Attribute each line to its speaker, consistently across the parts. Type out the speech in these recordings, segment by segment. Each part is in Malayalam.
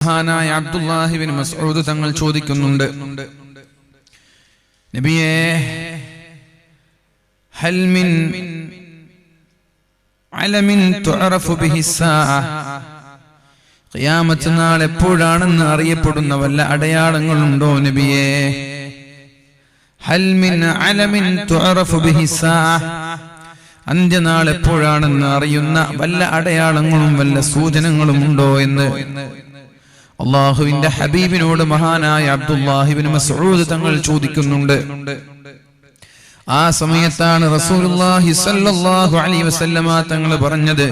Speaker 1: മഹാനായ അബ്ദുല്ലാഹി ഇബ്നു മസ്ഊദ് തങ്ങൾ ചോദിക്കുന്നുണ്ട്, നബിയേ, ഹൽ മിൻ അലമിൻ തുഅറഫു ബിഹി സ്സാഅ, ഖിയാമത്ത് നാൾ എപ്പോഴാണെന്ന് അറിയപ്പെടുന്ന വല്ല അടയാളങ്ങളുണ്ടോ നബിയേ? ഹൽ മിൻ അലമിൻ തുഅറഫു ബിഹി സ്സാഅ, അന്ത്യനാൾ എപ്പോഴാണെന്ന് അറിയുന്ന വല്ല അടയാളങ്ങളും വല്ല സൂചനകളും ഉണ്ടോ എന്ന് അല്ലാഹുവിന്റെ ഹബീബിനോട് മഹാനായ അബ്ദുല്ലാഹി ഇബ്നു മസ്ഊദ് തങ്ങൾ ചോദിക്കുന്നുണ്ട്. ആ സമയത്താണ് റസൂലുള്ളാഹി സ്വല്ലല്ലാഹു അലൈഹി വസല്ലമ തങ്ങൾ പറഞ്ഞത്,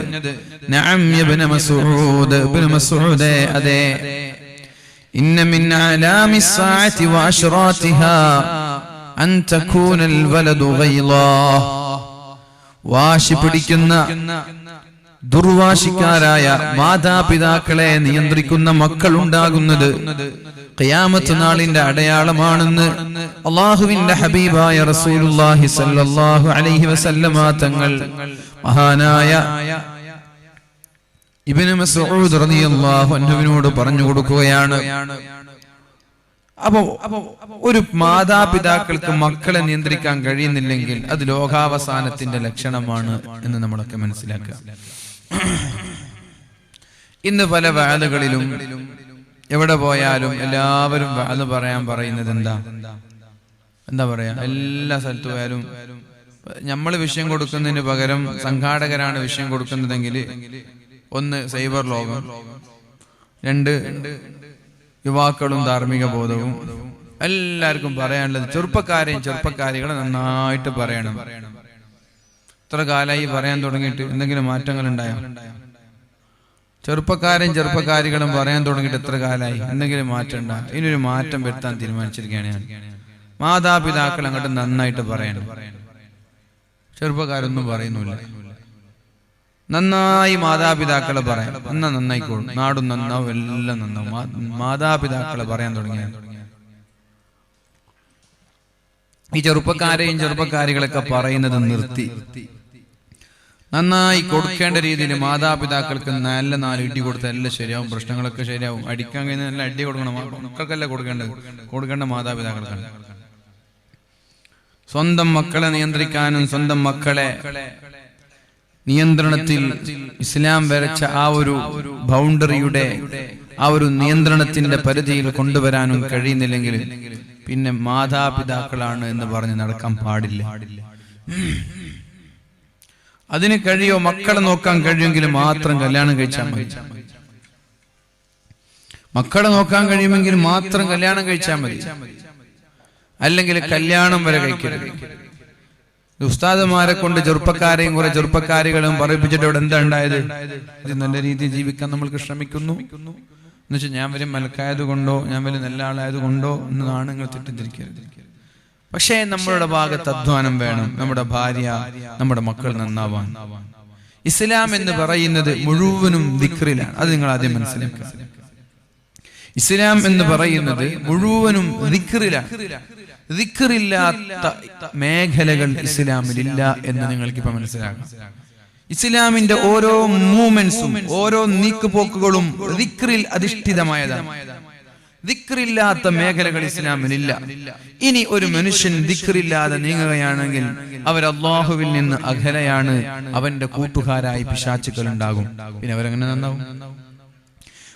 Speaker 1: നഅം ഇബ്നു മസ്ഊദ്, ഇബ്നു മസ്ഊദേ, അതെ, ഇന്ന മിൻ അലാമിസ് സാഅതി വഅശ്റാതിഹാ അൻ തകൂനൽ വലദു ഗൈളാ, വാശി പിടിക്കുന്ന ദുർവാശിക്കാരായ മാതാപിതാക്കളെ നിയന്ത്രിക്കുന്ന മക്കൾ ഉണ്ടാകുന്നത് ഖിയാമത്ത് നാളിന്റെ അടയാളമാണെന്ന് അല്ലാഹുവിന്റെ ഹബീബായ റസൂലുള്ളാഹി സ്വല്ലല്ലാഹു അലൈഹി വസല്ലമ തങ്ങൾ മഹാനായ ഇബ്നു മസ്ഊദ് റളിയല്ലാഹു അൻഹുവിനോട് പറഞ്ഞു കൊടുക്കുകയാണ്. അപ്പോ ഒരു മാതാപിതാക്കൾക്ക് മക്കളെ നിയന്ത്രിക്കാൻ കഴിയുന്നില്ലെങ്കിൽ അത് ലോകാവസാനത്തിന്റെ ലക്ഷണമാണ് എന്ന് നമ്മളൊക്കെ മനസ്സിലാക്കുക. ഇന്ന് പല വഅലുകളിലും എവിടെ പോയാലും എല്ലാവരും വഅല് പറയാൻ പറയുന്നത് എന്താ പറയാ, എല്ലാ സ്ഥലത്ത് പോയാലും നമ്മൾ വിഷയം കൊടുക്കുന്നതിന് പകരം സംഘാടകരാണ് വിഷയം കൊടുക്കുന്നതെങ്കിൽ, ഒന്ന് സൈബർ ലോകം, രണ്ട് യുവാക്കളും ധാർമ്മിക ബോധവും, എല്ലാവർക്കും പറയാനുള്ളത് ചെറുപ്പക്കാരെയും ചെറുപ്പക്കാരികളെ നന്നായിട്ട് പറയണം. ഇത്ര കാലമായി പറയാൻ തുടങ്ങിയിട്ട് എന്തെങ്കിലും മാറ്റങ്ങൾ ഉണ്ടായോ? ചെറുപ്പക്കാരെയും ചെറുപ്പക്കാരികളും പറയാൻ തുടങ്ങിയിട്ട് എത്ര കാലമായി? എന്തെങ്കിലും മാറ്റം ഉണ്ടാ? ഇനിയൊരു മാറ്റം വരുത്താൻ തീരുമാനിച്ചിരിക്കുകയാണ് ഞാൻ. മാതാപിതാക്കൾ അങ്ങോട്ട് നന്നായിട്ട് പറയണം. ചെറുപ്പക്കാരൊന്നും പറയുന്നില്ല. നന്നായി മാതാപിതാക്കളെ പറയാം, എന്നാ നന്നായിക്കോളും, നാടും നന്നാവും, എല്ലാം നന്നാവും. മാതാപിതാക്കളെ പറയാൻ തുടങ്ങിയ ഈ ചെറുപ്പക്കാരെയും ചെറുപ്പക്കാരികളൊക്കെ പറയുന്നത് നിർത്തി നന്നായി കൊടുക്കേണ്ട രീതിയിൽ മാതാപിതാക്കൾക്ക് നല്ല 4 ഇടി കൊടുത്താൽ എല്ലാം ശരിയാവും, പ്രശ്നങ്ങളൊക്കെ ശരിയാവും. അടിക്കാൻ കഴിയുന്ന നല്ല അടി കൊടുക്കണം, മക്കൾക്കല്ല കൊടുക്കേണ്ട മാതാപിതാക്കൾക്കാണ്. സ്വന്തം മക്കളെ നിയന്ത്രിക്കാനും സ്വന്തം മക്കളെ നിയന്ത്രണത്തിൽ ഇസ്ലാം വരച്ച ആ ഒരു ബൗണ്ടറിയുടെ ആ ഒരു നിയന്ത്രണത്തിന്റെ പരിധിയിൽ കൊണ്ടുവരാനും കഴിയുന്നില്ലെങ്കിൽ പിന്നെ മാതാപിതാക്കളാണ് എന്ന് പറഞ്ഞ് നടക്കാൻ പാടില്ല. അതിന് കഴിയോ? മക്കളെ നോക്കാൻ കഴിയുമെങ്കിൽ മാത്രം കല്യാണം കഴിച്ചാൽ മതി. മക്കളെ നോക്കാൻ കഴിയുമെങ്കിൽ മാത്രം കല്യാണം കഴിച്ചാൽ മതി, അല്ലെങ്കിൽ കല്യാണം വരെ കഴിക്കരുത്. ഉസ്താദുമാരെ കൊണ്ട് ചെറുപ്പക്കാരെയും കുറെ ചെറുപ്പക്കാരികളും പറയിപ്പിച്ചിട്ട് ഇവിടെ എന്താ ഉണ്ടായത്? ഇത് നല്ല രീതിയിൽ ജീവിക്കാൻ നമ്മൾക്ക് ശ്രമിക്കുന്നു എന്നുവെച്ചാൽ ഞാൻ വലിയ മലക്കായത് കൊണ്ടോ ഞാൻ വലിയ നല്ല ആളായത് കൊണ്ടോ എന്നാണ് നിങ്ങൾ തെറ്റിദ്ധരിക്കരുത്. പക്ഷേ നമ്മളുടെ ഭാഗത്ത് അധ്വാനം വേണം, നമ്മുടെ ഭാര്യ നമ്മുടെ മക്കൾ നന്നാവാൻ. ഇസ്ലാം എന്ന് പറയുന്നത് മുഴുവനും ദിക്റിലാണ്. അത് നിങ്ങൾ ആദ്യം മനസ്സിലാക്കുക. ഇസ്ലാം എന്ന് പറയുന്നത് മുഴുവനും ദിക്റിലാണ്. ദിക്റില്ലാത്ത മേഖലകൾ ഇസ്ലാമിലില്ല എന്ന് നിങ്ങൾക്കിപ്പോ മനസ്സിലാക്കാം. ഇസ്ലാമിന്റെ ഓരോ മൂവ്മെന്റ്സും ഓരോ നീക്കുപോക്കുകളും ദിക്റിൽ അധിഷ്ഠിതമായതാണ്. ദിക്റില്ലാത്ത മേഖലകൾ ഇസ്ലാമിലില്ല. ഇനി ഒരു മനുഷ്യൻ ദിക്റില്ലാതെ നീങ്ങുകയാണെങ്കിൽ അവർ അല്ലാഹുവിൽ നിന്ന് അകലെയാണ്, അവന്റെ കൂട്ടുകാരായി പിശാചുക്കൾ ഉണ്ടാകും. പിന്നെ അവരെങ്ങനെ നന്നാവും?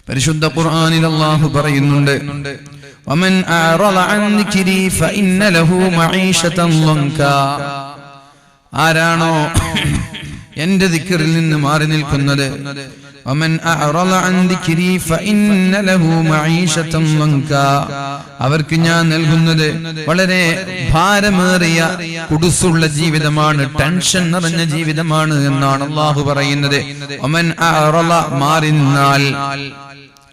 Speaker 1: പരിശുദ്ധ ഖുർആനിൽ അല്ലാഹു പറയുന്നുണ്ട്, വമൻ അഅറള അൻ ദിക്രി ഫഇന്ന ലഹു മഈശതൻ ളൻകാ, ആരാണോ എന്റെ ദിക്റിൽ നിന്ന് മാറി നിൽക്കുന്നത്, വമൻ അഅറള അൻ ദിക്രി ഫഇന്ന ലഹു മഈശതൻ ളൻകാ, അവർക്ക് ഞാൻ നൽകുന്നത് വളരെ ഭാരമേറിയ കുടുസുള്ള ജീവിതമാണ്, ടെൻഷൻ നിറഞ്ഞ ജീവിതമാണ് എന്നാണ് അല്ലാഹു പറയുന്നത്. വമൻ അഅറള, മാറി നിന്നാൽ,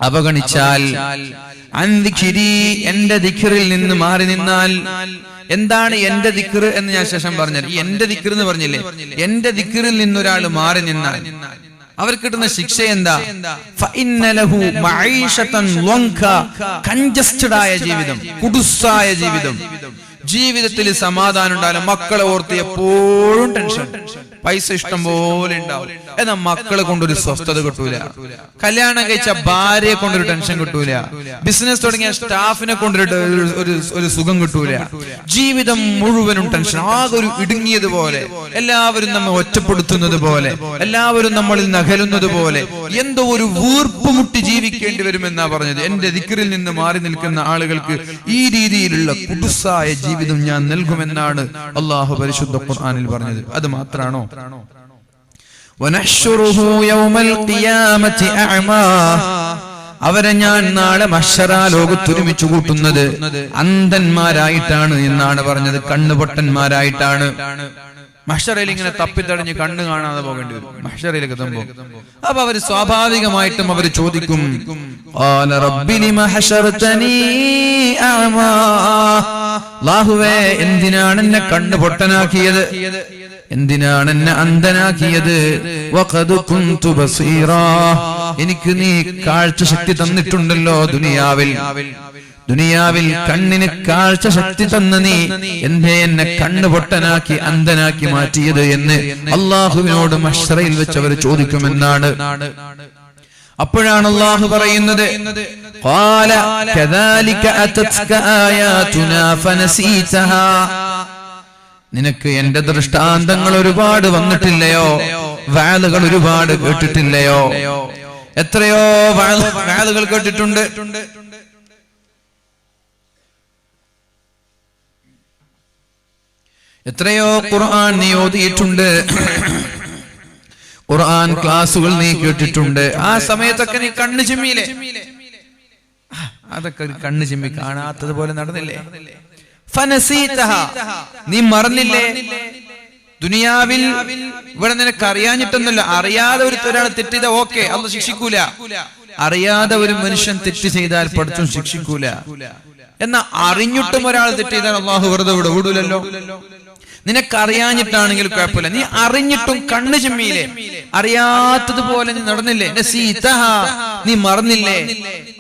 Speaker 1: അവഗണിച്ചാൽ, അൻ ദിക്രി, എന്റെ ദിക്റിൽ നിന്ന് മാറി നിന്നാൽ. എന്താണ് എന്റെ ദിക്ർ എന്ന് ഞാൻ ശേഷം പറഞ്ഞത്. ഈ എന്റെ ദിക്ർ എന്ന് പറഞ്ഞില്ലേ, എന്റെ ദിക്റിൽ നിന്നൊരാൾ മാറി നിന്നാൽ അവർക്ക് കിട്ടുന്ന ശിക്ഷ എന്താ? ഫഇന്ന ലഹു മഈശതൻ ളൻകാ, കൺജസ്റ്റഡ് ആയ ജീവിതം, കുടുസായ ജീവിതം. ജീവിതത്തിൽ സമാധാനം ഉണ്ടാവില്ല, മക്കളെ ഓർത്ത് എപ്പോഴും ടെൻഷൻ. പൈസ ഇഷ്ടം പോലെ ഉണ്ടാവും, എന്നാൽ മക്കളെ കൊണ്ടൊരു സ്വസ്ഥത കിട്ടൂല. കല്യാണം കഴിച്ച ഭാര്യയെ കൊണ്ടൊരു ടെൻഷൻ കിട്ടൂല. ബിസിനസ് തുടങ്ങിയ സ്റ്റാഫിനെ കൊണ്ടൊരു സുഖം കിട്ടൂല. ജീവിതം മുഴുവനും ടെൻഷൻ, ആകെ ഒരു ഇടുങ്ങിയതുപോലെ, എല്ലാവരും നമ്മെ ഒറ്റപ്പെടുത്തുന്നത് പോലെ, എല്ലാവരും നമ്മളിൽ നകലുന്നത് പോലെ, എന്തോ ഒരു വീർപ്പുമുട്ടി ജീവിക്കേണ്ടി വരുമെന്നാ പറഞ്ഞത്. എന്റെ ദിക്റിൽ നിന്ന് മാറി നിൽക്കുന്ന ആളുകൾക്ക് ഈ രീതിയിലുള്ള കുടുസായ ജീവിതം ഞാൻ നൽകുമെന്നാണ് അല്ലാഹു പരിശുദ്ധ ഖുർആനിൽ പറഞ്ഞത്. അത് മാത്രാണോ? വനഹ്ശുറുഹു യൗമൽ ഖിയാമത്തി അഅമാ, അവരെ ഞാൻ നാളെ മഹ്ശറ ലോകത്ത് ഒരുമിച്ച് കൂട്ടുന്നത് അന്ധന്മാരായിട്ടാണ് എന്നാണ് പറഞ്ഞത്. കണ്ണുപൊട്ടന്മാരായിട്ടാണ്. മഹ്ശറയിൽ ഇങ്ങനെ തപ്പിത്തടഞ്ഞ് കണ്ണ് കാണാതെ പോകേണ്ടി വരും മഹ്ശറയിലേക്ക് എത്തുമ്പോൾ. അപ്പൊ അവര് സ്വാഭാവികമായിട്ടും അവര് ചോദിക്കും, ഖാല റബ്ബി ലിമ ഹശർതനീ അഅമാ, അല്ലാഹുവേ എന്തിനാണ് എന്നെ കണ്ണ് പൊട്ടനാക്കിയത്, എന്തിനാണ് എന്നെ അന്ധനാക്കിയത്? വഖദ് കുന്തു ബസീറാ, എനിക്ക് നീ കാഴ്ച ശക്തി തന്നിട്ടുണ്ടല്ലോ ദുനിയാവിൽ കണ്ണിന് കാഴ്ച ശക്തി തന്ന നീ എന്തേ എന്നെ കണ്ണ് പൊട്ടനാക്കി അന്ധനാക്കി മാറ്റിയത് എന്ന് അല്ലാഹുവിനോട് മഹ്ശറയിൽ വെച്ച് അവർ ചോദിക്കുമെന്നാണ്. അപ്പോഴാണ് അല്ലാഹു പറയുന്നത്, ഖാല കദാലിക അതത്ക ആയാതുനാ ഫനസീതഹാ, നിനക്ക് എന്റെ ദൃഷ്ടാന്തങ്ങൾ ഒരുപാട് വന്നിട്ടില്ലയോ, വഅലുകൾ ഒരുപാട് കേട്ടിട്ടില്ലയോ? എത്രയോ വഅലുകൾ കേട്ടിട്ടുണ്ട്. എത്രയോ ഖുർആൻ നീ ഓതിയിട്ടുണ്ട്, ഖുർആൻ ക്ലാസുകൾ നീ കേട്ടിട്ടുണ്ട്. ആ സമയത്തൊക്കെ നീ കണ്ണ് ചിമ്മിയില്ലേ? അതൊക്കെ കണ്ണ് ചിമ്മി കാണാത്തതുപോലെ നടന്നില്ലേ? ഫനസീതഹാ, നീ മറന്നില്ലേ? ദുനിയാവിൽ ഇവിടെ നിനക്ക് അറിയാഞ്ഞിട്ടൊന്നുമില്ല. അറിയാതെ ഒരാൾ തെറ്റ് ചെയ്താൽ ഓക്കെ, അല്ലാഹു ശിക്ഷിക്കൂല. അറിയാതെ ഒരു മനുഷ്യൻ തെറ്റ് ചെയ്താൽ പഠിച്ചും ശിക്ഷിക്കൂല. എന്നാ അറിഞ്ഞിട്ടും ഒരാൾ തെറ്റ് ചെയ്താൽ അല്ലാഹു വെറുതെ വിടൂലല്ലോ. നിനക്കറിയാഞ്ഞിട്ടാണെങ്കിൽ കുഴപ്പമില്ല, നീ അറിഞ്ഞിട്ടും കണ്ണ് ചിമ്മിയില്ലേ? അറിയാത്തതുപോലെ നീ നടന്നില്ലേ? നസീതഹാ, നീ മറന്നില്ലേ?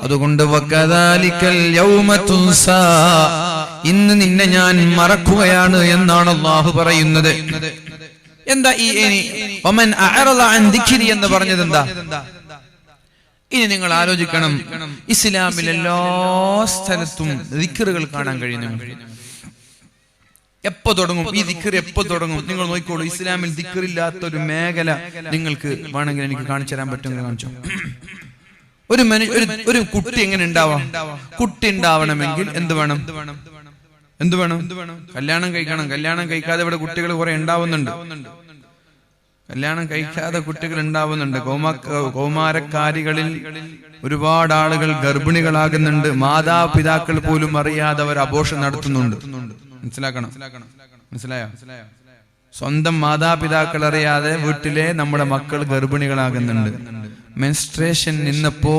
Speaker 1: അതുകൊണ്ട് വകദാലികൽ യൗമ തുൻസാ, ഇന്ന് നിന്നെ ഞാൻ മറക്കുകയാണ് എന്നാണ് അല്ലാഹു പറയുന്നത്. എന്താ ഈ വമൻ അഅറദ അൻ ദിക്രി എന്ന് പറഞ്ഞത് എന്താ? ഇനി നിങ്ങൾ ആലോചിക്കണം, ഇസ്ലാമിൽ എല്ലാ സ്ഥലത്തും ദിക്റുകൾ കാണാൻ കഴിയുന്നു. എപ്പോ തുടങ്ങും ഈ ദിക്ർ? എപ്പോ തുടങ്ങും? നിങ്ങൾ നോക്കിക്കോളൂ. ഇസ്ലാമിൽ ദിക്റില്ലാത്ത ഒരു മേഖല നിങ്ങൾക്ക് വേണമെങ്കിൽ എനിക്ക് കാണിച്ചു തരാൻ പറ്റുമെങ്കിൽ കാണിച്ചോ. ഒരു കുട്ടി എങ്ങനെ ഉണ്ടാവാം? കുട്ടി ഉണ്ടാവണമെങ്കിൽ എന്ത് വേണം? കല്യാണം കഴിക്കണം. കല്യാണം കഴിക്കാതെ ഇവിടെ കുട്ടികൾ കുറെ ഉണ്ടാവുന്നുണ്ട്. കല്യാണം കഴിക്കാതെ കുട്ടികൾ ഉണ്ടാവുന്നുണ്ട്. കൗമാരക്കാരികളിൽ ഒരുപാട് ആളുകൾ ഗർഭിണികളാകുന്നുണ്ട്. മാതാപിതാക്കൾ പോലും അറിയാതെ അവർ അബോർഷൻ നടത്തുന്നുണ്ട്. മനസ്സിലായോ? സ്വന്തം മാതാപിതാക്കൾ അറിയാതെ വീട്ടിലെ നമ്മുടെ മക്കൾ ഗർഭിണികളാകുന്നുണ്ട്. മെൻസ്ട്രേഷൻ നിന്നപ്പോ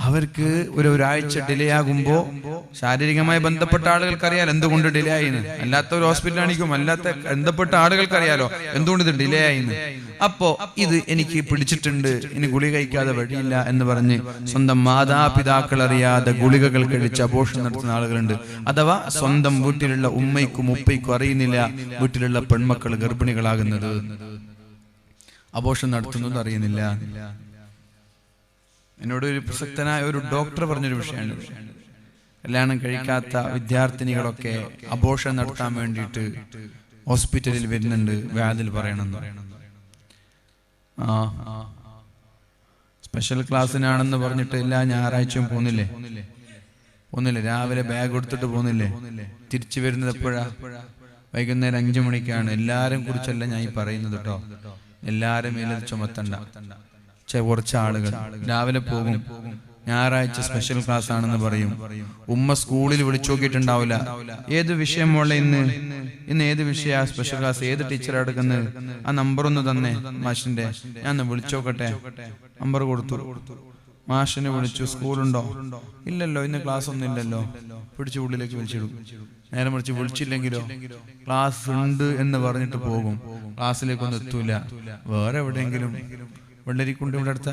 Speaker 1: അവർക്ക് ഒരാഴ്ച ഡിലേ ആകുമ്പോ ശാരീരികമായി ബന്ധപ്പെട്ട ആളുകൾക്ക് അറിയാലോ എന്തുകൊണ്ട് ഡിലേ ആയിന്ന്. അല്ലാത്ത ഒരു ഹോസ്പിറ്റൽ ആണിക്കും, അല്ലാത്ത ബന്ധപ്പെട്ട ആളുകൾക്ക് അറിയാലോ എന്തുകൊണ്ട് ഇത് ഡിലേ ആയിന്ന്. അപ്പോ ഇത് എനിക്ക് പിടിച്ചിട്ടുണ്ട്, ഇനി ഗുളിക കഴിക്കാതെ വഴിയില്ല എന്ന് പറഞ്ഞ് സ്വന്തം മാതാപിതാക്കൾ അറിയാതെ ഗുളികകൾ കഴിച്ച് അബോർഷൻ നടത്തുന്ന ആളുകളുണ്ട്. അഥവാ സ്വന്തം വീട്ടിലുള്ള ഉമ്മയ്ക്കും ഉപ്പയ്ക്കും അറിയുന്നില്ല വീട്ടിലുള്ള പെൺമക്കൾ ഗർഭിണികളാകുന്നത്, അബോർഷൻ നടത്തുന്നത് അറിയുന്നില്ല. എന്നോട് ഒരു പ്രസക്തനായ ഒരു ഡോക്ടർ പറഞ്ഞൊരു വിഷയമാണ്, കല്യാണം കഴിക്കാത്ത വിദ്യാർത്ഥിനികളൊക്കെ അബോർഷൻ നടത്താൻ വേണ്ടിയിട്ട് ഹോസ്പിറ്റലിൽ വരുന്നുണ്ട്, വ്യാധിൽ പറയണമെന്ന്. സ്പെഷ്യൽ ക്ലാസ്സിനാണെന്ന് പറഞ്ഞിട്ട് എല്ലാ ഞായറാഴ്ചയും പോകുന്നില്ലേ? രാവിലെ ബാഗ് എടുത്തിട്ട് പോകുന്നില്ലേ? തിരിച്ചു വരുന്നത് എപ്പോഴാ? വൈകുന്നേരം 5 മണിക്കാണ്. എല്ലാരും കുറിച്ചല്ല ഞാൻ ഈ പറയുന്നത് കേട്ടോ. എല്ലാരും മേലെ ചുമത്തണ്ട. കുറച്ച് ആളുകൾ രാവിലെ പോകും, ഞായറാഴ്ച സ്പെഷ്യൽ ക്ലാസ് ആണെന്ന് പറയും. ഉമ്മ സ്കൂളിൽ വിളിച്ചു നോക്കിയിട്ടുണ്ടാവില്ല, ഏത് വിഷയം മോളെ ഇന്ന് ഏത് വിഷയ സ്പെഷ്യൽ ക്ലാസ്, ഏത് ടീച്ചർ എടുക്കുന്നത്, ആ നമ്പർ ഒന്ന് തന്നെ മാഷിന്റെ, ഞാൻ ഒന്ന് വിളിച്ചോക്കട്ടെ. നമ്പർ കൊടുത്തു, മാഷിനെ വിളിച്ചു. സ്കൂളുണ്ടോ? ഇല്ലല്ലോ, ഇന്ന് ക്ലാസ് ഒന്നും ഇല്ലല്ലോ. പിടിച്ച് ഉള്ളിലേക്ക് വിളിച്ചിടും. നേരെ മറിച്ച് വിളിച്ചില്ലെങ്കിലോ ക്ലാസ് ഉണ്ട് എന്ന് പറഞ്ഞിട്ട് പോകും. ക്ലാസ്സിലേക്കൊന്നും എത്തൂല. വേറെ എവിടെയെങ്കിലും വെള്ളരിക്കുണ്ട് ഇവിടെ അടുത്ത,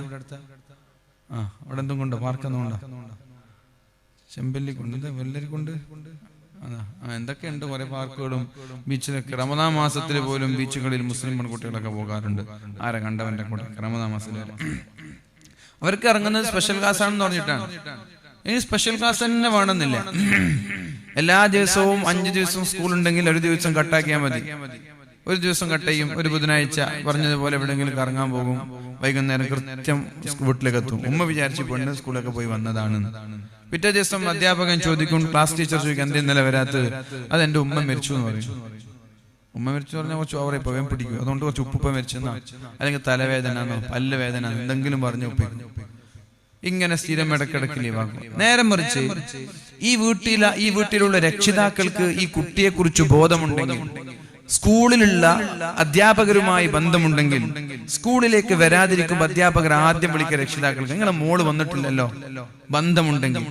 Speaker 1: അവിടെ എന്തും കൊണ്ട് പാർക്കൊന്നും ഉണ്ടോ? ചെമ്പല്ലിക്കുണ്ട്, വെള്ളരിക്കുണ്ട്, എന്തൊക്കെയുണ്ട് കുറെ പാർക്കുകളും ബീച്ചിലൊക്കെ. റമദാൻ മാസത്തിൽ പോലും ബീച്ചുകളിൽ മുസ്ലിം പെൺകുട്ടികളൊക്കെ പോകാറുണ്ട്. ആരെ കണ്ടവന്റെ കൂടെ റമദാൻ മാസത്തിൽ അവർക്ക് ഇറങ്ങുന്നത് സ്പെഷ്യൽ ക്ലാസ് ആണെന്ന് പറഞ്ഞിട്ടാണ്. ഇനി സ്പെഷ്യൽ ക്ലാസ് തന്നെ വേണമെന്നില്ല. എല്ലാ ദിവസവും 5 ദിവസം സ്കൂൾ ഉണ്ടെങ്കിൽ ഒരു ദിവസം കട്ടാക്കിയാൽ മതി. ഒരു ദിവസം കട്ട് ചെയ്യും. ഒരു ബുധനാഴ്ച പറഞ്ഞതുപോലെ എവിടെയെങ്കിലും കറങ്ങാൻ പോകും. വൈകുന്നേരം കൃത്യം വീട്ടിലേക്ക് എത്തും. ഉമ്മ വിചാരിച്ചു പെണ്ണ് സ്കൂളിലൊക്കെ പോയി വന്നതാണ്. പിറ്റേ ദിവസം അധ്യാപകൻ ചോദിക്കും, ക്ലാസ് ടീച്ചർ ചോദിക്കും എന്താ ഇന്നലെ വരാത്തത്? അതെന്റെ ഉമ്മ മരിച്ചു എന്ന് പറയും. ഉമ്മ മരിച്ചു പറഞ്ഞാൽ കുറച്ച് ഓവറെ പവൻ പിടിക്കും. അതുകൊണ്ട് കുറച്ച് ഉപ്പുപ്പ മരിച്ചെന്നോ അല്ലെങ്കിൽ തലവേദന പല്ല് വേദന എന്തെങ്കിലും പറഞ്ഞ് ഒപ്പിക്കും. ഇങ്ങനെ സ്ഥിരം ഇടക്കിടക്ക് ലീവാക്കും. നേരെ മറിച്ച് ഈ വീട്ടിലുള്ള രക്ഷിതാക്കൾക്ക് ഈ കുട്ടിയെ കുറിച്ച് ബോധമുണ്ടെങ്കിൽ, സ്കൂളിലുള്ള അധ്യാപകരുമായി ബന്ധമുണ്ടെങ്കിൽ, സ്കൂളിലേക്ക് വരാതിരിക്കുമ്പോൾ അധ്യാപകർ ആദ്യം വിളിക്കുക രക്ഷിതാക്കൾക്ക്, നിങ്ങളെ മോള് വന്നിട്ടില്ലല്ലോ, ബന്ധമുണ്ടെങ്കിൽ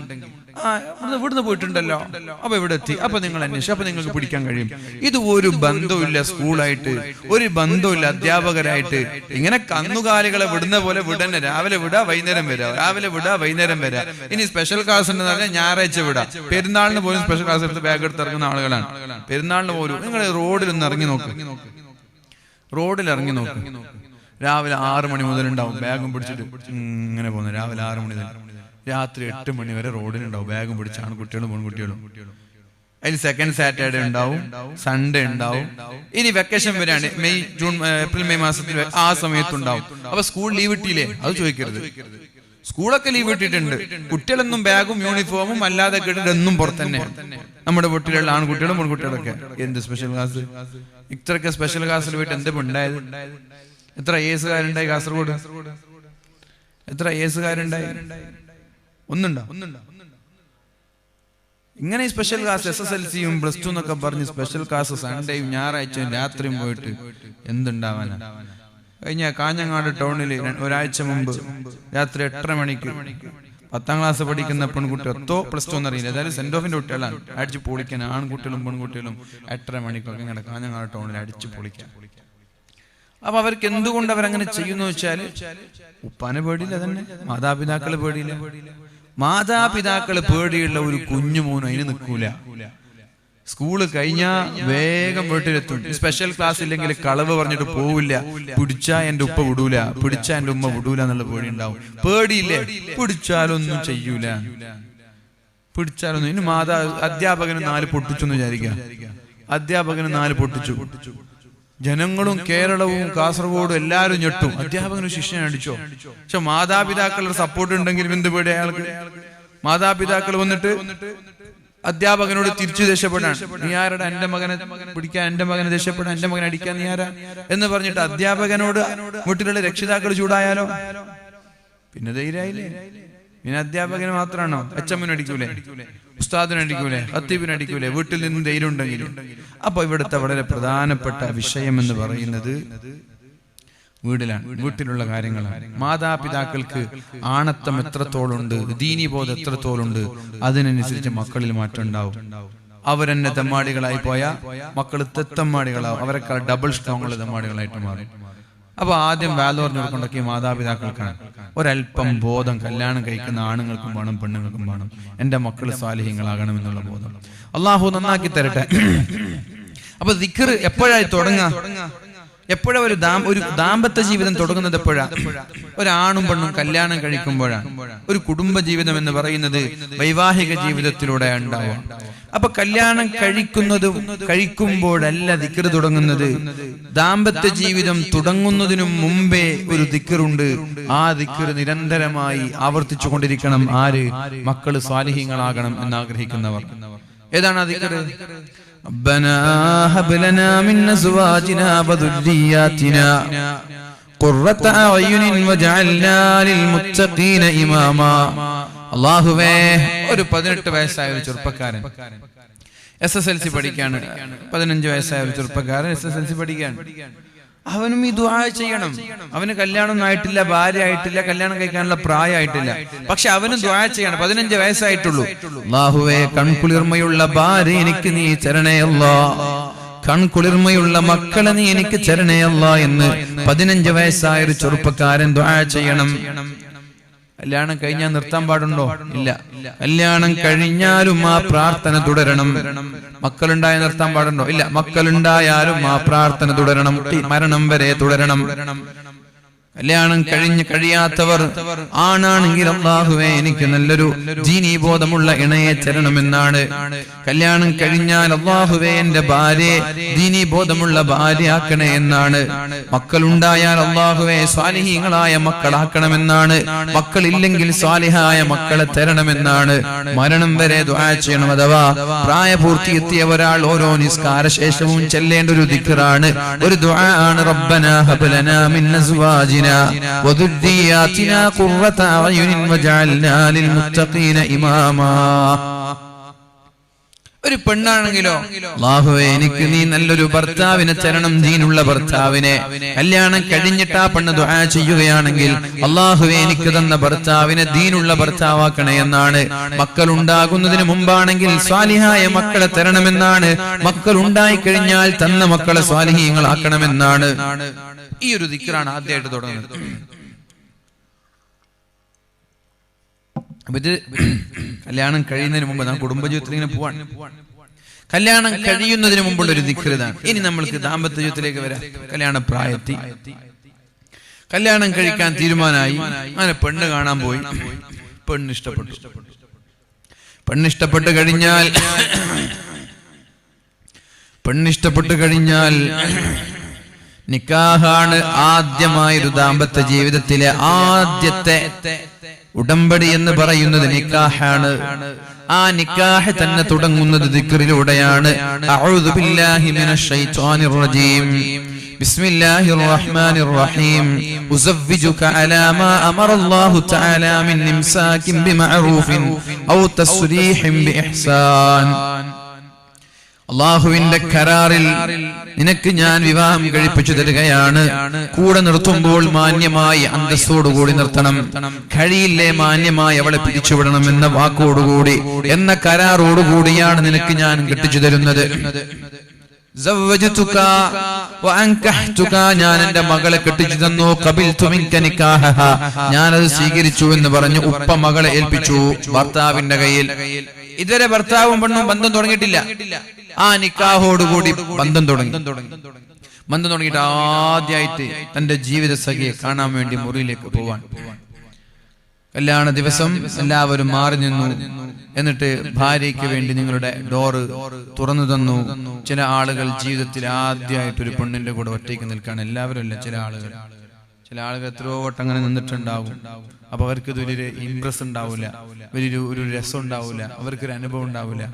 Speaker 1: ഇവിടുന്ന് പോയിട്ടുണ്ടല്ലോ, അപ്പൊ ഇവിടെ എത്തി, അപ്പൊ നിങ്ങൾ അന്വേഷിച്ചു, അപ്പൊ നിങ്ങൾക്ക് പിടിക്കാൻ കഴിയും. ഇത് ഒരു ബന്ധവുമില്ല സ്കൂളായിട്ട്, ഒരു ബന്ധവുമില്ല അധ്യാപകരായിട്ട്. ഇങ്ങനെ കന്നുകാലികളെ വിടുന്ന പോലെ വിടന്നെ. രാവിലെ വിടാ വൈകുന്നേരം വരാ, രാവിലെ വിടാ വൈകുന്നേരം വരാ. ഇനി സ്പെഷ്യൽ ക്ലാസ് ഉണ്ടെന്ന് പറഞ്ഞാൽ ഞായറാഴ്ച വിടാം. പെരുന്നാളിന് പോലും സ്പെഷ്യൽ ക്ലാസ് എടുത്ത് ബാഗ് എടുത്ത് ഇറങ്ങുന്ന ആളുകളാണ്. പെരുന്നാളിന് പോലും നിങ്ങൾ റോഡിൽ ഒന്ന് ഇറങ്ങി നോക്ക്, റോഡിൽ ഇറങ്ങി നോക്ക്. രാവിലെ 6 മണി മുതൽ ഉണ്ടാവും ബാഗും പിടിച്ചിട്ട് ഇങ്ങനെ പോകുന്നത്. രാവിലെ 6 മണി മുതൽ രാത്രി 8 മണി വരെ റോഡിലുണ്ടാവും ബാഗും പിടിച്ച് ആൺകുട്ടികളും പെൺകുട്ടികളും. അതിൽ സെക്കൻഡ് സാറ്റർഡേ ഉണ്ടാവും, സൺഡേ ഉണ്ടാവും. ഇനി വെക്കേഷൻ വരെയാണ്, മെയ് ജൂൺ ഏപ്രിൽ മെയ് മാസത്തിൽ ആ സമയത്തുണ്ടാവും. അപ്പൊ സ്കൂൾ ലീവ് കിട്ടിയില്ലേ? അത് ചോദിക്കരുത്. സ്കൂളൊക്കെ ലീവ് ഇട്ടിട്ടുണ്ട്. കുട്ടികളൊന്നും ബാഗും യൂണിഫോമും അല്ലാതെ കേട്ടിട്ടൊന്നും പുറത്തന്നെ. നമ്മുടെ വീട്ടിലുള്ള ആൺകുട്ടികളും പെൺകുട്ടികളൊക്കെ എന്ത് സ്പെഷ്യൽ ക്ലാസ്? ഇത്രയൊക്കെ സ്പെഷ്യൽ ക്ലാസ്സിൽ പോയിട്ട് എന്ത് ഉണ്ടായത്? എത്ര ഏസുകാരുണ്ടായി കാസർഗോഡ്? എത്ര ഏസുകാരുണ്ടായി? ഒന്നുണ്ടോ? ഇങ്ങനെ സ്പെഷ്യൽ ക്ലാസ് SSLCയും +2 എന്നൊക്കെ പറഞ്ഞ് സ്പെഷ്യൽ ക്ലാസ് സൺഡേയും ഞായറാഴ്ചയും രാത്രിയും പോയിട്ട് എന്തുണ്ടാവാനാ? കഴിഞ്ഞ കാഞ്ഞങ്ങാട് ടൗണിൽ ഒരാഴ്ച മുമ്പ് രാത്രി 8:30 മണിക്ക് 10ാം ക്ലാസ് പഠിക്കുന്ന പെൺകുട്ടി +2 എന്നറിയില്ല, ഏതായാലും സെന്റ് ഓഫിന്റെ കുട്ടികളാണ്, അടിച്ച് പൊളിക്കാൻ. ആൺകുട്ടികളും പെൺകുട്ടികളും 8:30 മണിക്കൊക്കെ ഇങ്ങനെ കാഞ്ഞങ്ങാട് ടൗണിൽ അടിച്ച് പൊളിക്കാൻ. അപ്പൊ അവർക്ക് എന്തുകൊണ്ട് അവരങ്ങനെ ചെയ്യുന്നു വെച്ചാല് ഉപ്പാനെ പേടിയില്ല, തന്നെ മാതാപിതാക്കള് പേടിയില്ല. മാതാപിതാക്കള് പേടിയുള്ള ഒരു കുഞ്ഞു മോനും അതിന് നിൽക്കൂല. സ്കൂള് കഴിഞ്ഞാ വേഗം വീട്ടിലെത്തും. സ്പെഷ്യൽ ക്ലാസ് ഇല്ലെങ്കിൽ കളവ് പറഞ്ഞിട്ട് പോവില്ല. പിടിച്ചാ എന്റെ ഉപ്പ വിടൂല, പിടിച്ചാ എന്റെ ഉമ്മ വിടൂല എന്നുള്ള പേടി ഉണ്ടാവും. പേടിയില്ലേ? പിടിച്ചാലൊന്നും ചെയ്യൂല, പിടിച്ചാലൊന്നും. ഇനി അധ്യാപകന് 4 പൊട്ടിച്ചു എന്ന് വിചാരിക്കാം. അധ്യാപകന് 4 പൊട്ടിച്ചു. ജനങ്ങളും കേരളവും കാസർഗോഡും എല്ലാവരും ഞെട്ടും. അധ്യാപകനും ശിക്ഷനെ അടിച്ചോ? പക്ഷെ മാതാപിതാക്കളുടെ സപ്പോർട്ട് ഉണ്ടെങ്കിൽ എന്ത് പേടി അയാൾക്ക്? മാതാപിതാക്കൾ വന്നിട്ട് അധ്യാപകനോട് തിരിച്ചു ദേഷ്യപ്പെടാൻ, നീ ആരുടെ എന്റെ മകനെ പിടിക്കാൻ, എന്റെ മകനെ ദേഷ്യപ്പെടാൻ, എന്റെ മകനെ അടിക്കാൻ നീ ആരാ എന്ന് പറഞ്ഞിട്ട് അധ്യാപകനോട് വീട്ടിലുള്ള രക്ഷിതാക്കൾ ചൂടായാലോ? പിന്നെ ധൈര്യമായില്ലേ? പിന്നെ അധ്യാപകന് മാത്രമാണോ? അച്ഛമ്മന് അടിക്കൂലേ, ഉസ്താദിന് അടിക്കൂലേ, ഖത്തീബിന് അടിക്കൂലേ? വീട്ടിൽ നിന്ന് ധൈര്യം ഉണ്ടെങ്കിൽ. അപ്പൊ ഇവിടുത്തെ വളരെ പ്രധാനപ്പെട്ട വിഷയം എന്ന് പറയുന്നത് വീട്ടിലാണ്, വീട്ടിലുള്ള കാര്യങ്ങളാണ്. മാതാപിതാക്കൾക്ക് ആണത്തം എത്രത്തോളുണ്ട്, ദീനീബോധം എത്രത്തോളുണ്ട്, അതിനനുസരിച്ച് മക്കളിൽ മാറ്റം ഉണ്ടാവും. അവരെന്നെ തെമ്മാടികളായി പോയാൽ മക്കൾ തെത്തമ്മാടികളാവും. അവരെക്കാൾ ഡബിൾ സ്ട്രോങ് ഉള്ള തെമ്മാടികളായിട്ട് മാറും. അപ്പൊ ആദ്യം വാലോറിഞ്ഞു കൊടുക്കൊണ്ടൊക്കെ മാതാപിതാക്കൾക്കാണ്. ഒരല്പം ബോധം കല്യാണം കഴിക്കുന്ന ആണുങ്ങൾക്കും വേണം, പെണ്ണുങ്ങൾക്കും വേണം. എന്റെ മക്കൾ സാലിഹ്യങ്ങളാകണം എന്നുള്ള ബോധം അള്ളാഹു നന്നാക്കി തരട്ടെ. അപ്പൊ ദിക്ർ എപ്പോഴായി തുടങ്ങുക? എപ്പോഴാ ഒരു ദാമ്പത്യ ജീവിതം തുടങ്ങുന്നത്? എപ്പോഴാ? ഒരാണും പെണ്ണും കല്യാണം കഴിക്കുമ്പോഴാണ്. ഒരു കുടുംബ ജീവിതം എന്ന് പറയുന്നത് വൈവാഹിക ജീവിതത്തിലൂടെ ഉണ്ടാവുക. അപ്പൊ കല്യാണം കഴിക്കുമ്പോഴല്ല ദിക്ർ തുടങ്ങുന്നത്. ദാമ്പത്യ ജീവിതം തുടങ്ങുന്നതിനു മുമ്പേ ഒരു ദിക്റുണ്ട്. ആ ദിക്ർ നിരന്തരമായി ആവർത്തിച്ചു കൊണ്ടിരിക്കണം. ആര്? മക്കള് സ്വാലിഹീങ്ങളാകണം എന്നാഗ്രഹിക്കുന്നവർ. ഏതാണ് ആ ദിക്ർ? ربنا هب لنا من ازواجنا وذرياتنا قرة اعين واجعلنا للمتقين اماما. അല്ലാഹുവേ, ഒരു 18 വയസ്സായ ഒരു ചെറുപ്പക്കാരൻ SSLC പഠിക്കാണ്. 15 വയസ്സായ ഒരു ചെറുപ്പക്കാരൻ SSLC പഠിക്കാണ്. അവനും ഈ ദുആ ചെയ്യണം. അവന് കല്യാണം ആയിട്ടില്ല, ഭാര്യ ആയിട്ടില്ല, കല്യാണം കഴിക്കാനുള്ള പ്രായമായിട്ടില്ല. പക്ഷെ അവനും ദുആ ചെയ്യണം. 15 വയസ്സായിട്ടുള്ളൂ. അല്ലാഹുവേ, കൺകുളിർമയുള്ള ഭാര്യ എനിക്ക് നീ തരണേ അല്ലാ, കൺകുളിർമയുള്ള മക്കളെ നീ എനിക്ക് തരണേ അല്ലാ എന്ന് 15 വയസ്സായ ഒരു ചെറുപ്പക്കാരൻ ദുആ ചെയ്യണം. കല്യാണം കഴിഞ്ഞാൽ നിർത്താൻ പാടുണ്ടോ? ഇല്ല. കല്യാണം കഴിഞ്ഞാലും ആ പ്രാർത്ഥന തുടരണം. മക്കളുണ്ടായ നിർത്താൻ പാടുണ്ടോ? ഇല്ല. മക്കളുണ്ടായാലും ആ പ്രാർത്ഥന തുടരണം, മരണം വരെ തുടരണം. കല്യാണം കഴിയാത്തവർ ആണാണെങ്കിൽ അല്ലാഹുവേ എനിക്ക് നല്ലൊരു ദീനീബോധമുള്ള ഇണയെ തരണമെന്നാണ്. കല്യാണം കഴിഞ്ഞാൽ അല്ലാഹുവേ എന്റെ ഭാര്യയെ ദീനീബോധമുള്ള ഭാര്യയാക്കണേ എന്നാണ്. മക്കളുണ്ടായാൽ അല്ലാഹുവേ സ്വാലിഹീങ്ങളായ മക്കളാക്കണമെന്നാണ്. മക്കളില്ലെങ്കിൽ സ്വാലിഹായ മക്കളെ തരണമെന്നാണ്. മരണം വരെ ദുആ ചെയ്യണം. അഥവാ പ്രായപൂർത്തിയെത്തിയ ഒരാൾ ഓരോ നിസ്കാര ശേഷവും ചെല്ലേണ്ട ഒരു ദിക്റാണ്, ഒരു ദുആ ആണ്. റബ്ബനാ ഹബ് ലനാ മിൻ അസ്വാജിനാ وذرياتنا قرة أعين وجعلنا للمتقين إماما. ഒരു പെണ്ണാണെങ്കിലോ അല്ലാഹുവേ എനിക്ക് നീ നല്ലൊരു ഭർത്താവിനെ തരണം, ദീനുള്ള ഭർത്താവിനെ. കല്യാണം കഴിഞ്ഞിട്ട് ആ പെണ്ണ് ദുആ ചെയ്യുകയാണെങ്കിൽ അല്ലാഹുവേ എനിക്ക് തന്ന ഭർത്താവിനെ ദീനുള്ള ഭർത്താവാക്കണേ എന്നാണ്. മക്കൾ ഉണ്ടാകുന്നതിന് മുമ്പാണെങ്കിൽ സ്വാലിഹായ മക്കളെ തരണമെന്നാണ്. മക്കൾ ഉണ്ടായി കഴിഞ്ഞാൽ തന്ന മക്കളെ സ്വാലിഹീങ്ങളാക്കണമെന്നാണ്. ഈ ഒരു ദിക്റാണ് ആദ്യമായിട്ട് തുടങ്ങുന്നത്. അപ്പൊ ഇത് കല്യാണം കഴിയുന്നതിന് മുമ്പ് നാം കുടുംബജീവിതത്തിൽ ഇങ്ങനെ പോവാൻ, കല്യാണം കഴിയുന്നതിന് മുമ്പുള്ള ഒരു ദിക്റാണ്. ഇനി നമ്മൾക്ക് ദാമ്പത്യ ജീവിതത്തിലേക്ക് വരാം. കല്യാണ പ്രായത്തിൽ കല്യാണം കഴിക്കാൻ തീരുമാനമായി, അങ്ങനെ പെണ്ണ് കാണാൻ പോയി. പെണ്ണിഷ്ടപ്പെട്ട് കഴിഞ്ഞാൽ നിക്കാഹാണ് ആദ്യമായൊരു ദാമ്പത്യ ജീവിതത്തിലെ ആദ്യത്തെ ഉടമ്പടി എന്ന് പറയുന്നത് നിക്കാഹാണ്. ആ നിക്കാഹ് തന്നെ തുടങ്ങുന്നത് ദിക്റിലൂടെയാണ്. അഊദു ബില്ലാഹി മിനശ് ശൈത്വാനിർ റജീം. ബിസ്മില്ലാഹിർ റഹ്മാനിർ റഹീം. ഉസവ്വിജുക അലാ മാ അമറല്ലാഹു തആല മിൻ ഇംസാകിൻ ബിമഅറൂഫിൻ ഔ തസ്രീഹിൻ ബിഇഹ്സാൻ. അല്ലാഹുവിന്റെ കരാറിൽ നിനക്ക് ഞാൻ വിവാഹം കഴിപ്പിച്ചു തരികയാണ്. കൂടെ നിർത്തുമ്പോൾ മാന്യമായി അന്തസ്സോടുകൂടി നിർത്തണം. കഴിയില്ലേ മാന്യമായി അവളെ പിരിച്ചുവിടണം എന്ന വാക്കോടുകൂടി, എന്ന കരാറോടുകൂടിയാണ് നിനക്ക് ഞാൻ കെട്ടിച്ചു തരുന്നത്. ഞാൻ എന്റെ മകളെ കെട്ടിച്ചു തന്നു. ഞാനത് സ്വീകരിച്ചു എന്ന് പറഞ്ഞു ഉപ്പ മകളെ ഏൽപ്പിച്ചു ഭർത്താവിന്റെ കയ്യിൽ. ഇതുവരെ ഭർത്താവും പെണ്ണും ബന്ധം തുടങ്ങിയിട്ടില്ല. ആ നിക്കാഹോടുകൂടി ബന്ധം തുടങ്ങിയിട്ട് ആദ്യമായിട്ട് തന്റെ ജീവിത സഖിയെ കാണാൻ വേണ്ടി മുറിയിലേക്ക് പോവാൻ. കല്യാണ ദിവസം എല്ലാവരും മാറി നിന്നു. എന്നിട്ട് ഭാര്യയ്ക്ക് വേണ്ടി നിങ്ങളുടെ ഡോറ് തുറന്നു തന്നു. ചില ആളുകൾ ജീവിതത്തിൽ ആദ്യമായിട്ട് ഒരു പെണ്ണിന്റെ കൂടെ ഒറ്റയ്ക്ക് നിൽക്കാണ്. എല്ലാവരും അല്ല, ചില ആളുകൾ എത്രയോ വട്ടം അങ്ങനെ നിന്നിട്ടുണ്ടാവും. അപ്പൊ അവർക്ക് ഇതൊരു ഇംപ്രസ് ഉണ്ടാവില്ല, ഒരു രസം ഉണ്ടാവില്ല, അവർക്കൊരു അനുഭവം ഉണ്ടാവില്ല.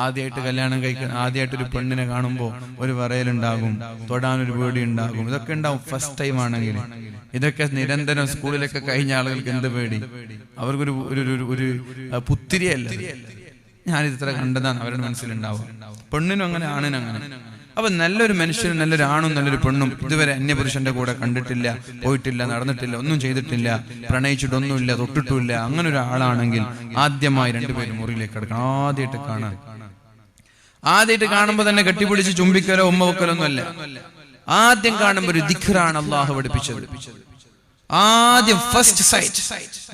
Speaker 1: ആദ്യമായിട്ട് കല്യാണം കഴിക്കാൻ, ആദ്യമായിട്ട് ഒരു പെണ്ണിനെ കാണുമ്പോൾ ഒരു പറയലുണ്ടാകും, തൊടാനൊരു പേടി ഉണ്ടാകും. ഇതൊക്കെ ഉണ്ടാവും ഫസ്റ്റ് ടൈം ആണെങ്കിൽ. ഇതൊക്കെ നിരന്തരം സ്കൂളിലൊക്കെ കഴിഞ്ഞ ആളുകൾക്ക് എന്ത് പേടി, അവർക്കൊരു ഒരു പുത്തിരിയല്ല. ഞാനിത് ഇത്ര കണ്ടതാണ് അവരുടെ മനസ്സിലുണ്ടാവും. പെണ്ണിനും അങ്ങനെ, ആണിനും അങ്ങനെ. അപ്പൊ നല്ലൊരു മനുഷ്യനും നല്ലൊരു ആണും നല്ലൊരു പെണ്ണും ഇതുവരെ അന്യപുരുഷന്റെ കൂടെ കണ്ടിട്ടില്ല, പോയിട്ടില്ല, നടന്നിട്ടില്ല, ഒന്നും ചെയ്തിട്ടില്ല, പ്രണയിച്ചിട്ടൊന്നുമില്ല, തൊട്ടിട്ടുമില്ല, അങ്ങനെ ഒരു ആളാണെങ്കിൽ ആദ്യമായി രണ്ടുപേരും മുറിയിലേക്ക് കിടക്കണം. ആദ്യമായിട്ട് കാണുമ്പോ തന്നെ കെട്ടിപ്പിടിച്ച് ചുംബിക്കലോ ഉമ്മ വെക്കലോ ഒന്നും അല്ല. ആദ്യം കാണുമ്പോ ഒരു ദിക്റാണ് അല്ലാഹു പഠിപ്പിച്ചത്. ആദ്യം ഫസ്റ്റ് സൈറ്റ്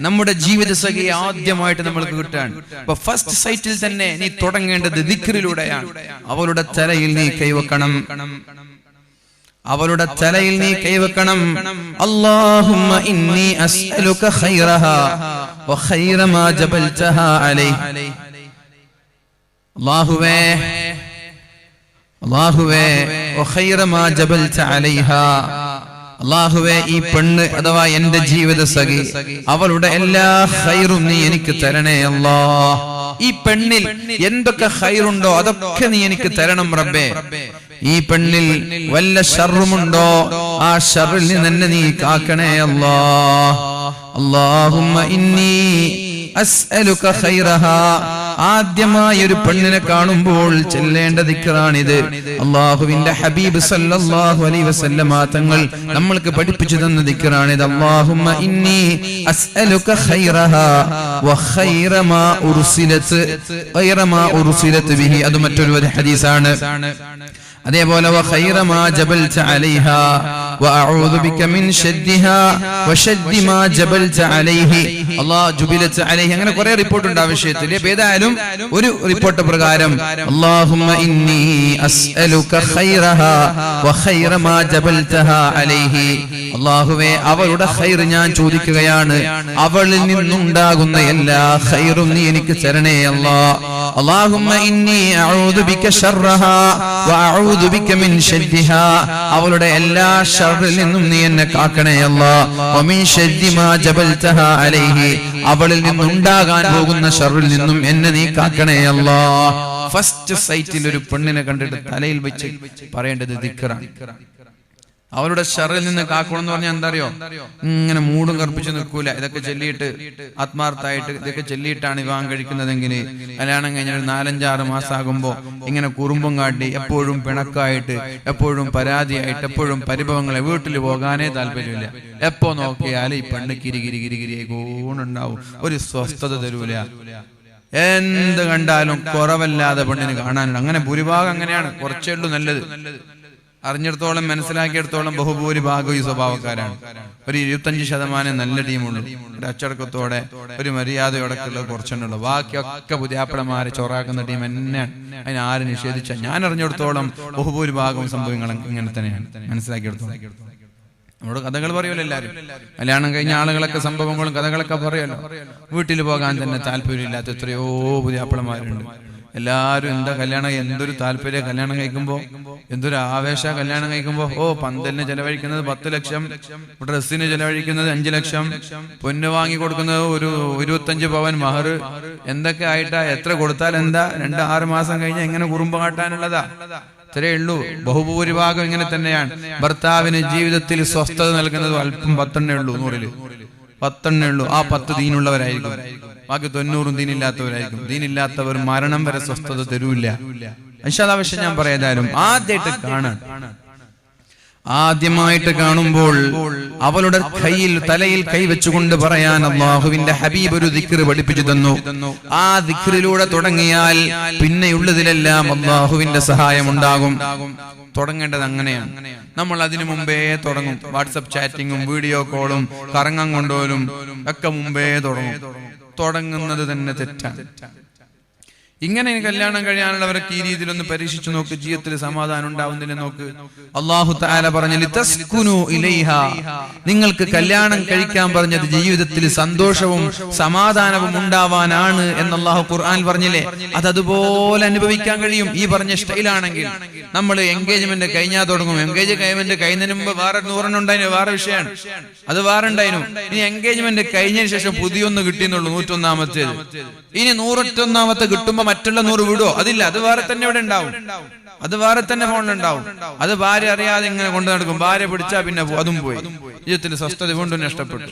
Speaker 1: നമ്മുടെ ജീവിത സഖിയെ ആദ്യമായിട്ട് നമ്മൾക്ക് കിട്ടാൻ. അപ്പൊ ഫസ്റ്റ് സൈറ്റിൽ തന്നെ നീ തുടങ്ങേണ്ടത് ദിക്റിലൂടെയാണ്. അവളുടെ തലയിൽ നീ കൈവക്കണം. അല്ലാഹുമ്മ ഇന്നി അസ്അലുക ഖൈറഹാ വ ഖൈറ മാ ജബൽതഹാ അലൈഹി. അല്ലാഹുവേ വ ഖൈറ മാ ജബൽത അലൈഹാ. അല്ലാഹുവേ ഈ പെണ്ണ് അഥവാ എന്റെ ജീവിത സഖി, അവളുടെ എല്ലാ ഖൈറും നീ എനിക്ക് തരണേ അല്ലാഹ്. ഈ പെണ്ണിൽ എന്തൊക്കെ ഖൈറുണ്ടോ അതൊക്കെ നീ എനിക്ക് തരണം റബ്ബേ. ഈ പെണ്ണിൽ വല്ല ഷർറുമുണ്ടോ ആ ഷർറിൽ നിന്ന് നീ കാക്കണേ അല്ലാഹ്. അല്ലാഹുമ്മ ഇന്നി അസ്അലുക ഖൈറഹാ. ആദ്യമായി ഒരു പെണ്ണിനെ കാണുമ്പോൾ ചെല്ലേണ്ട ദിക്റാണിത്. അല്ലാഹുവിന്റെ ഹബീബ് സല്ലല്ലാഹു അലൈഹി വസല്ലമ തങ്ങൾ നമ്മൾക്ക് പഠിപ്പിച്ചു തന്ന ദിക്റാണിത്. അല്ലാഹുമ്മ ഇന്നി അസ്അലുക ഖൈറഹാ വ ഖൈറ മാ ഉർസിലത് ബിഹി. അത് മറ്റൊരു ഹദീസാണ്. അതേപോലെ വഖൈറ മാ ജബൽത അലൈഹാ വഅഊദു ബിക മിൻ ശദ്ദിഹാ വശദ്ദി മാ ജബൽത അലൈഹി അല്ലാഹ് ജുബിലത അലൈഹി. അങ്ങനെ കുറെ റിപ്പോർട്ട് ഉണ്ട് ആ വിഷയത്തിൽ. ഏതായാലും ഒരു റിപ്പോർട്ട് പ്രകാരം അല്ലാഹുമ്മ ഇന്നി അസ്അലുക ഖൈറഹാ വഖൈറ മാ ജബൽതഹാ അലൈഹി, അല്ലാഹുവേ അവളുടെ ഖൈർ ഞാൻ ചോദിക്കുകയാണ്, അവളിൽ നിന്നുണ്ടാകുന്ന എല്ലാ ഖൈറും നീ എനിക്ക് തരണേ അല്ലാഹ്. അല്ലാഹുമ്മ ഇന്നി അഊദു ബിക ശർറഹാ വഅഊദു ബിക മിൻ ശദ്ദിഹാ, അവളുടെ എല്ലാ ശർറിൽ നിന്നും നീ എന്നെ കാക്കണേ അല്ലാഹ്. വമിൻ ശദ്ദി മാ ജബൽതഹാ അലൈഹി, അവളിൽ നിന്നുണ്ടാകാൻ പോകുന്ന ശർറിൽ നിന്നും എന്നെ നീ കാക്കണേ അല്ലാഹ്. ഫസ്റ്റ് സൈറ്റിൽ ഒരു പെണ്ണിനെ കണ്ടിട്ട് തലയിൽ വെച്ച് പറയേണ്ടത് ദിക്റാണ്. അവളുടെ ശർറിൽ നിന്ന് കാക്കണം എന്ന് പറഞ്ഞാൽ എന്താ അറിയോ? ഇങ്ങനെ മൂടും കറുപ്പിച്ച് നിൽക്കൂല. ഇതൊക്കെ ചൊല്ലിയിട്ട് ആത്മാർത്ഥമായിട്ട് ഇതൊക്കെ ചൊല്ലിയിട്ടാണ് വിവാഹം കഴിക്കുന്നതെങ്കിൽ കല്യാണം കഴിഞ്ഞ ഒരു 4-5-6 മാസമാകുമ്പോ ഇങ്ങനെ കുറുമ്പും കാട്ടി എപ്പോഴും പിണക്കായിട്ട് എപ്പോഴും പരാതിയായിട്ട് എപ്പോഴും പരിഭവങ്ങളെ വീട്ടിൽ പോകാനേ താല്പര്യമില്ല. എപ്പോ നോക്കിയാലും ഈ പെണ്ണ് കിരികിരി കൂണുണ്ടാവും, ഒരു സ്വസ്ഥത തരൂല. എന്ത് കണ്ടാലും കുറവല്ലാതെ പെണ്ണിന് കാണാനുണ്ട്. അങ്ങനെ ഭൂരിഭാഗം അങ്ങനെയാണ്. കുറച്ചേ ഉള്ളൂ നല്ലത്. അറിഞ്ഞിടത്തോളം മനസ്സിലാക്കിയിടത്തോളം ബഹുഭൂരിഭാഗം ഈ സ്വഭാവക്കാരാണ്. ഒരു 25% നല്ല ടീമുള്ളൂ. ഒരു അച്ചടക്കത്തോടെ ഒരു മര്യാദയോടൊക്കെയുള്ള കുറച്ചെണ്ണുള്ളൂ. ബാക്കിയൊക്കെ പുതിയാപ്പളമാരെ ചൊറാക്കുന്ന ടീം തന്നെയാണ്. അതിന് ആര് നിഷേധിച്ച ഞാൻ അറിഞ്ഞിടത്തോളം ബഹുഭൂരിഭാഗം സംഭവങ്ങൾ ഇങ്ങനെ തന്നെയാണ് മനസ്സിലാക്കിയെടുത്തോളം. നമ്മളോട് കഥകൾ പറയുമല്ലോ എല്ലാവരും. കല്യാണം കഴിഞ്ഞ ആളുകളൊക്കെ സംഭവങ്ങളും കഥകളൊക്കെ പറയുമല്ലോ. വീട്ടിൽ പോകാൻ തന്നെ താല്പര്യമില്ലാത്ത എത്രയോ പുതിയാപ്പളമാരുണ്ട്. എല്ലാവരും എന്താ കല്യാണം, എന്തൊരു താല്പര്യം കല്യാണം കഴിക്കുമ്പോ, എന്തൊരു ആവേശ കല്യാണം കഴിക്കുമ്പോ. പന്തലിന് ചെലവഴിക്കുന്നത് 10 ലക്ഷം, ഡ്രസ്സിന് ചെലവഴിക്കുന്നത് 5 ലക്ഷം, പൊന്ന് വാങ്ങി കൊടുക്കുന്നത് ഒരു 25 പവൻ മഹർ, എന്തൊക്കെ ആയിട്ടാ. എത്ര കൊടുത്താൽ എന്താ? 2-6 മാസം കഴിഞ്ഞാൽ എങ്ങനെ കുറുമ്പ് കാട്ടാനുള്ളതാ? ഇത്രയേ ഉള്ളൂ. ബഹുഭൂരിഭാഗം ഇങ്ങനെ തന്നെയാണ്. ഭർത്താവിന് ജീവിതത്തിൽ സ്വസ്ഥത നൽകുന്നത് അല്പം 10 ഉള്ളൂ. 100-ൽ 10 ഉള്ളൂ. ആ 10 ദീനുള്ളവരായിരിക്കും, ബാക്കി 90 ദീനില്ലാത്തവരായിരിക്കും. ദീനില്ലാത്തവർ മരണം വരെ സ്വസ്ഥത തരൂല്ല. ഇൻഷാ അല്ലാഹ് പക്ഷെ ഞാൻ പറയാതായാലും ആദ്യമായിട്ട് കാണുമ്പോൾ അവളുടെ തലയിൽ കൈവച്ചുകൊണ്ട് പറയാൻ അല്ലാഹുവിന്റെ ഹബീബ് ഒരു ദിക്ർ പഠിപ്പിച്ചു തന്നു. ആ ദിക്റിലൂടെ തുടങ്ങിയാൽ പിന്നെയുള്ളതിലെല്ലാം അല്ലാഹുവിന്റെ സഹായം ഉണ്ടാകും. തുടങ്ങേണ്ടത് അങ്ങനെയാണ്. നമ്മൾ അതിനു മുമ്പേ തുടങ്ങും. വാട്സപ്പ് ചാറ്റിങ്ങും വീഡിയോ കോളും കറങ്ങാൻ കൊണ്ടുപോലും ഒക്കെ മുമ്പേ തുടങ്ങുന്നത് തന്നെ തെറ്റാണ്. ഇങ്ങനെ കല്യാണം കഴിയാനുള്ളവരൊക്കെ ഈ രീതിയിലൊന്ന് പരീക്ഷിച്ചു നോക്ക്. ജീവിതത്തിൽ സമാധാനം ഉണ്ടാവുന്നില്ല നോക്ക്. അല്ലാഹു തആല പറഞ്ഞു ലിതസ്കുനു ഇലൈഹാ, നിങ്ങൾക്ക് കല്യാണം കഴിക്കാൻ പറഞ്ഞത് ജീവിതത്തിൽ സന്തോഷവും സമാധാനവും ഉണ്ടാവാനാണ് എന്ന് അല്ലാഹു ഖുർആൻ പറഞ്ഞില്ലേ. അതുപോലെ അനുഭവിക്കാൻ കഴിയും ഈ പറഞ്ഞ സ്റ്റൈലാണെങ്കിൽ. നമ്മൾ എൻഗേജ്മെന്റ് കഴിഞ്ഞാൽ തുടങ്ങും. എൻഗേജ്മെന്റ് കഴിയുന്നതിന് മുമ്പ് വേറെ 100 ഉണ്ടായിരുന്നു, വേറെ വിഷയമാണ്, അത് വേറെ ഉണ്ടായിരുന്നു. ഇനി എൻഗേജ്മെന്റ് കഴിഞ്ഞതിന് ശേഷം പുതിയൊന്ന് കിട്ടിയെന്നുള്ളൂ, 101-ാമത്തേത്. ഇനി 101-ാമത്തെ കിട്ടുമ്പോ മറ്റുള്ള 100 വിടോ? അതില്ല, അത് വേറെ തന്നെ ഇവിടെ ഉണ്ടാവും, അത് വേറെ തന്നെ ഫോണിലുണ്ടാവും. അത് ഭാര്യ അറിയാതെ ഇങ്ങനെ കൊണ്ടു നടക്കും. ഭാര്യ പിടിച്ചാ പിന്നെ അതും പോയി, ജീവിതത്തിൽ സ്വസ്ഥത വീണ്ടും നഷ്ടപ്പെട്ടു.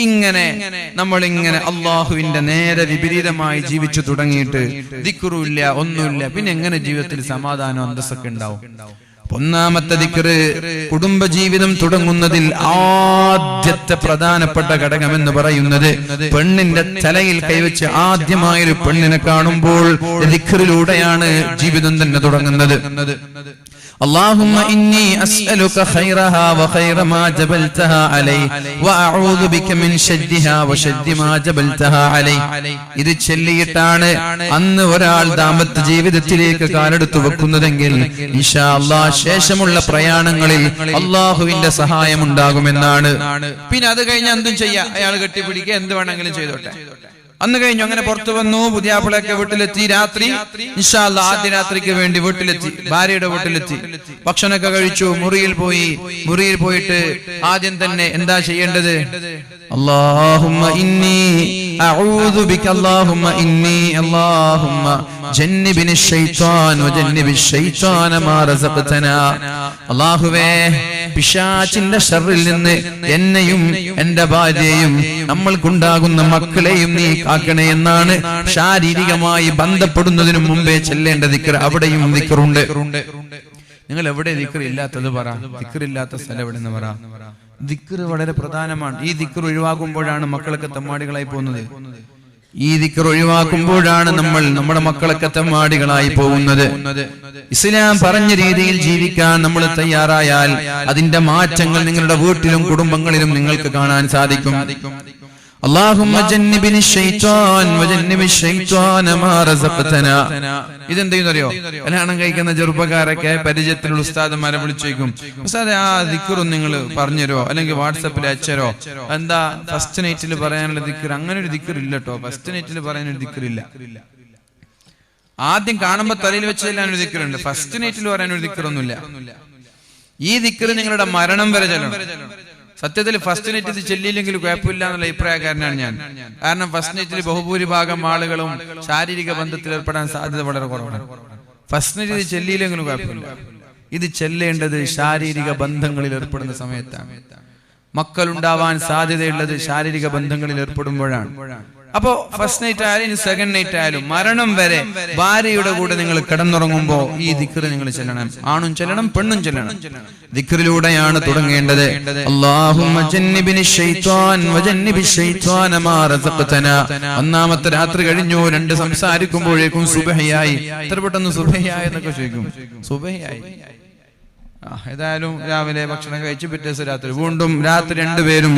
Speaker 1: ഇങ്ങനെ നമ്മളിങ്ങനെ അള്ളാഹുവിന്റെ നേരെ വിപരീതമായി ജീവിച്ചു തുടങ്ങിയിട്ട് ദിക്റുമില്ല, ഒന്നുമില്ല. പിന്നെ എങ്ങനെ ജീവിതത്തിൽ സമാധാനം അന്തസ്സൊക്കെ ഉണ്ടാവും? ഒന്നാമത്തെ ദിക്ർ, കുടുംബജീവിതം തുടങ്ങുന്നതിൽ ആദ്യത്തെ പ്രധാനപ്പെട്ട ഘടകം എന്ന് പറയുന്നത് പെണ്ണിന്റെ തലയിൽ കൈവച്ച് ആദ്യമായൊരു പെണ്ണിനെ കാണുമ്പോൾ ദിക്റിലൂടെയാണ് ജീവിതം തന്നെ തുടങ്ങുന്നത്. اللهم إني أسألك خيرها وخير ما جبلتها عليه وأعوذ بك من شدها وشد ما جبلتها عليه. ഇത് ചൊല്ലിയിട്ടാണ് അന്ന് ഒരാൾ ദാമ്പത്യ ജീവിതത്തിലേക്ക് കാലെടുത്തു വെക്കുന്നതെങ്കിൽ ഇൻഷാ അല്ലാഹ് ശേഷമുള്ള പ്രയാണങ്ങളിൽ അല്ലാഹുവിന്റെ സഹായം ഉണ്ടാകുമെന്നാണ്. പിന്നെ അത് കഴിഞ്ഞ് എന്തും ചെയ്യാം, അയാൾ കെട്ടിപ്പിടിക്കുക, എന്ത് വേണമെങ്കിലും ചെയ്തോട്ടെ. അന്ന് കഴിഞ്ഞു. അങ്ങനെ പുറത്തു വന്നു, പുതിയാപ്പിളയൊക്കെ വീട്ടിലെത്തി. രാത്രി ഇൻഷാ അല്ലാഹ് ആദ്യ രാത്രിക്ക് വേണ്ടി വീട്ടിലെത്തി, ഭാര്യയുടെ വീട്ടിലെത്തി. ഭക്ഷണമൊക്കെ കഴിച്ചു, മുറിയിൽ പോയിട്ട് ആദ്യം തന്നെ എന്താ ചെയ്യേണ്ടത്? اللهم إني أعوذ بك اللهم جنبني الشيطان وجنب الشيطان ما رزقتنا. അല്ലാഹുവേ, പിശാചിന്റെ ശർറിൽ നിന്ന് എന്നെയും എന്റെ ഭാര്യയെയും നമ്മൾക്കുണ്ടാകുന്ന മക്കളെയും നീ കാക്കണേ എന്നാണ് ശാരീരികമായി ബന്ധപ്പെടുന്നതിനു മുമ്പേ ചെല്ലേണ്ട ദിക്ർ. അവിടെയും ദിക്റുണ്ട്. നിങ്ങൾ എവിടെ ദിക്ർ ഇല്ലാത്തത് പറ, ദിക്റില്ലാത്ത സ്ഥലം എവിടെന്ന് പറ. ദിക്ർ വളരെ പ്രധാനമാണ്. ഈ ദിക്ർ ഒഴിവാക്കുമ്പോഴാണ് മക്കളൊക്കെ തെമ്മാടികളായി പോകുന്നത്. ഈ ദിക്ർ ഒഴിവാക്കുമ്പോഴാണ് നമ്മുടെ മക്കളൊക്കെ തെമ്മാടികളായി പോകുന്നത്. ഇസ്ലാം പറഞ്ഞ രീതിയിൽ ജീവിക്കാൻ നമ്മൾ തയ്യാറായാൽ അതിന്റെ മാറ്റങ്ങൾ നിങ്ങളുടെ വീട്ടിലും കുടുംബങ്ങളിലും നിങ്ങൾക്ക് കാണാൻ സാധിക്കും. അല്ലാഹുമ്മ ജന്നിബിനി ശൈത്വാൻ വജന്നിബി ശൈത്വാന മാ റസഖ്തനാ. ഇതെന്തെയ്യുന്നറിയോ? കല്യാണം കഴിക്കുന്ന ചെറുപ്പക്കാരൊക്കെ പരിചയത്തിലുള്ള ഉസ്താദന്മാരെ വിളിച്ചു ചോദിക്കും, ഉസ്താദെ ആ ദിക്റും നിങ്ങൾ പറഞ്ഞുതരോ, അല്ലെങ്കിൽ വാട്സപ്പിൽ അയച്ചരോ, എന്താ ഫസ്റ്റ് നൈറ്റിൽ പറയാനുള്ള ദിക്ർ? അങ്ങനെ ഒരു ദിക്ർ ഇല്ല കേട്ടോ, ഫസ്റ്റ് നൈറ്റിൽ പറയാനൊരു ദിക്റില്ല. ആദ്യം കാണുമ്പോ തലയിൽ വെച്ച് ചെല്ലാനൊരു ദിക്റുണ്ട്, ഫസ്റ്റ് നൈറ്റിൽ പറയാനൊരു ദിക്റൊന്നുമില്ല. ഈ ദിക്ർ നിങ്ങളുടെ മരണം വരെ ചെല്ലണം. സത്യത്തിൽ ഫസ്റ്റ് നൈറ്റിൽ ചെല്ലിയില്ലെങ്കിൽ കുഴപ്പമില്ല എന്നുള്ള അഭിപ്രായക്കാരനാണ് ഞാൻ. കാരണം ഫസ്റ്റ് നൈറ്റിൽ ബഹുഭൂരിഭാഗം ആളുകളും ശാരീരിക ബന്ധത്തിൽ ഏർപ്പെടാൻ സാധ്യത വളരെ കുറവാണ്. ഫസ്റ്റ് നൈറ്റിൽ ചെല്ലിയില്ലെങ്കിലും കുഴപ്പമില്ല. ഇത് ചെല്ലേണ്ടത് ശാരീരിക ബന്ധങ്ങളിൽ ഏർപ്പെടുന്ന സമയത്താണ്. മക്കൾ ഉണ്ടാവാൻ സാധ്യതയുള്ളത് ശാരീരിക ബന്ധങ്ങളിൽ ഏർപ്പെടുമ്പോഴാണ്. അപ്പോ ഫസ്റ്റ് നൈറ്റ് ആയാലും ഇനി സെക്കൻഡ് നൈറ്റ് ആയാലും മരണം വരെ ഭാര്യയുടെ കൂടെ നിങ്ങൾ കിടന്നുറങ്ങുമ്പോ ഈ ദിക്ർ നിങ്ങൾ ചെല്ലണം. ആണും ചെല്ലണം, പെണ്ണും ചെല്ലണം. ദിക്റിലൂടെയാണ് തുടങ്ങേണ്ടത്. അല്ലാഹുമ്മ ജന്നിബിനി ശൈത്വാൻ വജന്നിബി ശൈത്വാന മാ റസഖ്തനാ. ഒന്നാമത്തെ രാത്രി കഴിഞ്ഞു, രണ്ട് സംസാരിക്കുമ്പോഴേക്കും സുബഹിയായി. എത്ര പെട്ടെന്ന് സുബഹിയായി എന്നൊക്കെ ചോദിക്കും. സുബഹിയായി. ഏതായാലും രാവിലെ ഭക്ഷണം കഴിച്ച് പിറ്റേ ദിവസം രാത്രി വീണ്ടും രാത്രി രണ്ടുപേരും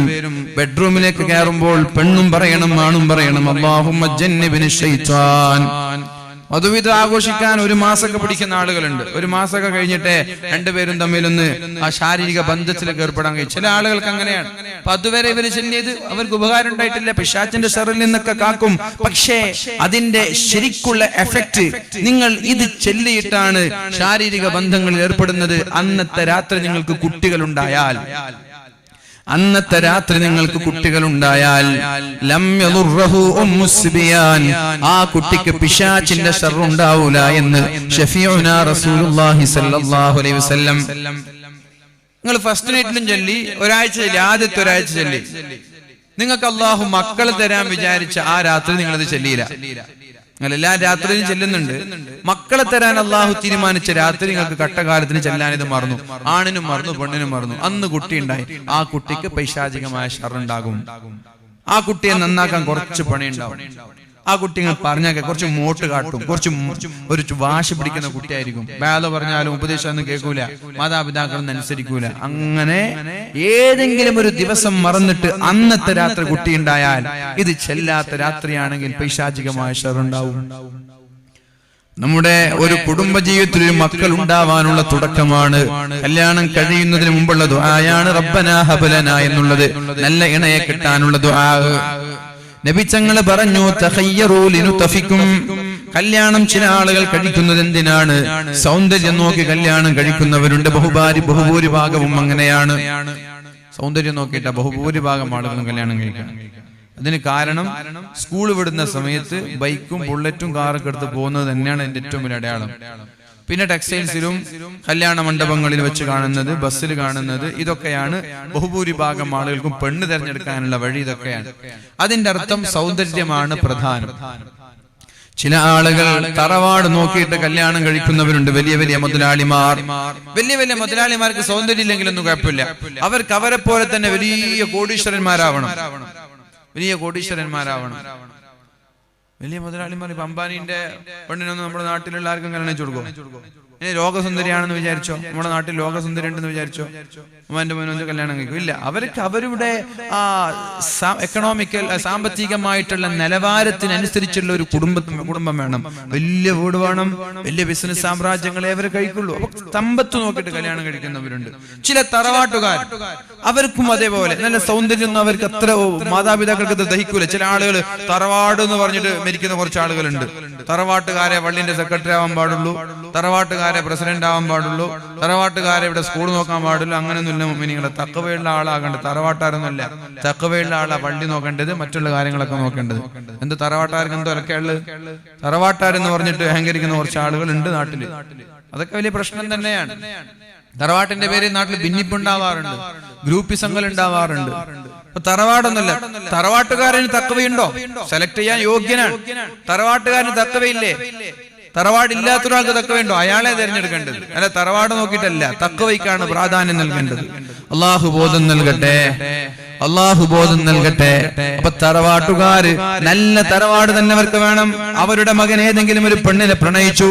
Speaker 1: ബെഡ്റൂമിലേക്ക് കയറുമ്പോൾ പെണ്ണും പറയണം ആണും പറയണം അല്ലാഹുമ്മ ജന്നിബിനി ശൈത്വാൻ. മധുവിധ ആഘോഷിക്കാൻ ഒരു മാസമൊക്കെ പിടിക്കുന്ന ആളുകളുണ്ട്. ഒരു മാസമൊക്കെ കഴിഞ്ഞിട്ട് രണ്ടുപേരും തമ്മിലൊന്ന് ആ ശാരീരിക ബന്ധത്തിലേക്ക് ഏർപ്പെടാൻ കഴിയും. ചില ആളുകൾക്ക് അങ്ങനെയാണ്. അപ്പൊ അതുവരെ ഇവര് ചെല്ലിയത് അവർക്ക് ഉപകാരം ഉണ്ടായിട്ടില്ല, പിശാചിന്റെ ഷറിൽ നിന്നൊക്കെ കാക്കും. പക്ഷേ അതിന്റെ ശരിക്കുള്ള എഫക്റ്റ് നിങ്ങൾ ഇത് ചെല്ലിയിട്ടാണ് ശാരീരിക ബന്ധങ്ങളിൽ ഏർപ്പെടുന്നത്. അന്നത്തെ രാത്രി നിങ്ങൾക്ക് കുട്ടികളുണ്ടായാൽ ലം യദുർറഹു ഉമ്മുസ്ബിയാൻ, ആ കുട്ടിക്ക് പിശാചിന്റെ ശർറ് ഉണ്ടാവൂല എന്ന് ശഫീഉനാ റസൂലുള്ളാഹി സ്വല്ലല്ലാഹു അലൈഹി വസല്ലം. നിങ്ങൾ ഫസ്റ്റ് നൈറ്റിലും ചൊല്ലി, ഒരാഴ്ച ചൊല്ലി, ആദ്യത്തെ ഒരാഴ്ച ചൊല്ലി, നിങ്ങൾക്ക് അല്ലാഹു മക്കൾ തരാൻ വിചാരിച്ച ആ രാത്രി നിങ്ങളത് ചൊല്ലിയില്ല. നിങ്ങൾ എല്ലാ രാത്രിയും ചെല്ലുന്നുണ്ട്, മക്കളെ തരാൻ അള്ളാഹു തീരുമാനിച്ച രാത്രി നിങ്ങൾക്ക് കട്ടകാലത്തിന് ചെല്ലാൻ ഇത് മറന്നു. ആണിനും മറന്നു, പെണ്ണിനും മറന്നു. അന്ന് കുട്ടി ഉണ്ടായി, ആ കുട്ടിക്ക് പൈശാചികമായ ശർറുണ്ടാകും. ആ കുട്ടിയെ നന്നാക്കാൻ കുറച്ച് പണിയുണ്ടാവും. ആ കുട്ടികൾ പറഞ്ഞാൽ കുറച്ച് മോട്ട് കാട്ടും, കുറച്ച് വാശി പിടിക്കുന്ന കുട്ടിയായിരിക്കും. വേല പറഞ്ഞാലും ഉപദേശമൊന്നും കേൾക്കൂല, മാതാപിതാക്കളൊന്നും അനുസരിക്കൂല. അങ്ങനെ ഏതെങ്കിലും ഒരു ദിവസം മറന്നിട്ട് അന്നത്തെ രാത്രി കുട്ടി ഉണ്ടായാൽ, ഇത് ചെല്ലാത്ത രാത്രിയാണെങ്കിൽ പൈശാചികമായ ശർറുണ്ടാവും. നമ്മുടെ ഒരു കുടുംബജീവിതത്തിൽ ഒരു മക്കൾ ഉണ്ടാവാനുള്ള തുടക്കമാണ് കല്യാണം കഴിയുന്നതിന് മുമ്പുള്ള ദുആയാണ് റബ്ബനാ ഹബ് ലനാ എന്നുള്ളത്. നല്ല ഇണയെ കിട്ടാനുള്ള ദുആ. നബി തങ്ങൾ പറഞ്ഞു, തഖയ്യറൂ ലിനുതഫിക്കും. കല്യാണം ചില ആളുകൾ കഴിക്കുന്നത് എന്തിനാണ്? സൗന്ദര്യം നോക്കി കല്യാണം കഴിക്കുന്നവരുണ്ട്. ബഹുഭൂരിഭാഗവും അങ്ങനെയാണ്. സൗന്ദര്യം നോക്കിയിട്ടാ ബഹുഭൂരിഭാഗം ആളുകളും കല്യാണം കഴിക്കണം. അതിന് കാരണം സ്കൂൾ വിടുന്ന സമയത്ത് ബൈക്കും ബുള്ളറ്റും കാറൊക്കെ എടുത്ത് പോകുന്നത് തന്നെയാണ് എന്റെ ഏറ്റവും വലിയ അടയാളം. പിന്നെ ടെക്സ്റ്റൈൽസിലും കല്യാണ മണ്ഡപങ്ങളിൽ വെച്ച് കാണുന്നത്, ബസ്സിൽ കാണുന്നത്, ഇതൊക്കെയാണ് ബഹുഭൂരിഭാഗം ആളുകൾക്കും പെണ്ണ് തിരഞ്ഞെടുക്കാനുള്ള വഴി. ഇതൊക്കെയാണ്. അതിന്റെ അർത്ഥം സൗന്ദര്യമാണ് പ്രധാനം. ചില ആളുകൾ തറവാട് നോക്കിയിട്ട് കല്യാണം കഴിക്കുന്നവരുണ്ട്. വലിയ മുതലാളിമാർക്ക് സൗന്ദര്യം ഇല്ലെങ്കിലൊന്നും കുഴപ്പമില്ല. അവർക്ക് അവരെ പോലെ തന്നെ വലിയ കോടീശ്വരന്മാരാവണം. വലിയ മുതലാളിമാർ. ഇപ്പൊ അംബാനിന്റെ പെണ്ണിനൊന്നും നമ്മുടെ നാട്ടിലുള്ള ആർക്കും കല്യാണം കഴിച്ചു കൊടുക്കും? ഇനി ലോകസുന്ദരിയാണെന്ന് വിചാരിച്ചോ, നമ്മുടെ നാട്ടിൽ ലോകസുന്ദരി ഉണ്ടെന്ന് വിചാരിച്ചോ എന്റെ മോനൊന്ന് കല്യാണം കഴിക്കും? ഇല്ല. അവർക്ക് അവരുടെ ആ എക്കണോമിക്കൽ സാമ്പത്തികമായിട്ടുള്ള നിലവാരത്തിനനുസരിച്ചുള്ള ഒരു കുടുംബം വേണം. വലിയ വീട് വേണം, വലിയ ബിസിനസ് സാമ്രാജ്യങ്ങളെ അവർ കഴിക്കുള്ളൂ. അപ്പൊ സമ്പത്ത് നോക്കിയിട്ട് കല്യാണം കഴിക്കുന്നവരുണ്ട്. ചില തറവാട്ടുകാർ, അവർക്കും അതേപോലെ നല്ല സൗന്ദര്യമൊന്നും അവർക്ക് അത്ര മാതാപിതാക്കൾക്ക് ദഹിക്കൂല. ചില ആളുകൾ തറവാട് എന്ന് പറഞ്ഞിട്ട് മരിക്കുന്ന കുറച്ച് ആളുകളുണ്ട്. തറവാട്ടുകാരെ പള്ളിന്റെ സെക്രട്ടറി ആവാൻ പാടുള്ളൂ, തറവാട്ടുകാരെ പ്രസിഡന്റ് ആവാൻ പാടുള്ളൂ, തറവാട്ടുകാരെ ഇവിടെ സ്കൂൾ നോക്കാൻ പാടുള്ളൂ. അങ്ങനെയൊന്നുമില്ല. നിങ്ങളുടെ തക്കവയുള്ള ആളാകേണ്ടത് തറവാട്ടാരൊന്നുമല്ല. തക്കവയുള്ള ആളാ പള്ളി നോക്കേണ്ടത്, മറ്റുള്ള കാര്യങ്ങളൊക്കെ നോക്കേണ്ടത്. എന്ത് തറവാട്ടുകാർക്ക് എന്തോ ഒക്കെയുള്ളത്? തറവാട്ടാരെന്ന് പറഞ്ഞിട്ട് അഹങ്കരിക്കുന്ന കുറച്ച് ആളുകൾ ഉണ്ട് നാട്ടില്. അതൊക്കെ വലിയ പ്രശ്നം തന്നെയാണ്. തറവാട്ടിന്റെ പേര് നാട്ടിൽ ഭിന്നിപ്പുണ്ടാവാറുണ്ട്, ഗ്രൂപ്പിസങ്ങൾ ഉണ്ടാവാറുണ്ട്. അപ്പൊ തറവാടൊന്നുമല്ല. തറവാട്ടുകാരന് തക്കവയുണ്ടോ? സെലക്ട് ചെയ്യാൻ യോഗ്യനാണ്. തറവാട്ടുകാരന് തക്കവയില്ലേ? തറവാടില്ലാത്ത ഒരാൾക്ക് തക്കവയുണ്ടോ? അയാളെ തിരഞ്ഞെടുക്കേണ്ടത്. അല്ല, തറവാട് നോക്കിയിട്ടല്ല, തക്കവയ്ക്കാണ് പ്രാധാന്യം നൽകേണ്ടത്. അള്ളാഹു ബോധം നൽകട്ടെ. അള്ളാഹു ബോധം നൽകട്ടെ. അപ്പൊ തറവാട്ടുകാര് നല്ല തറവാട് തന്നെ അവർക്ക് വേണം. അവരുടെ മകൻ ഏതെങ്കിലും ഒരു പെണ്ണിനെ പ്രണയിച്ചു,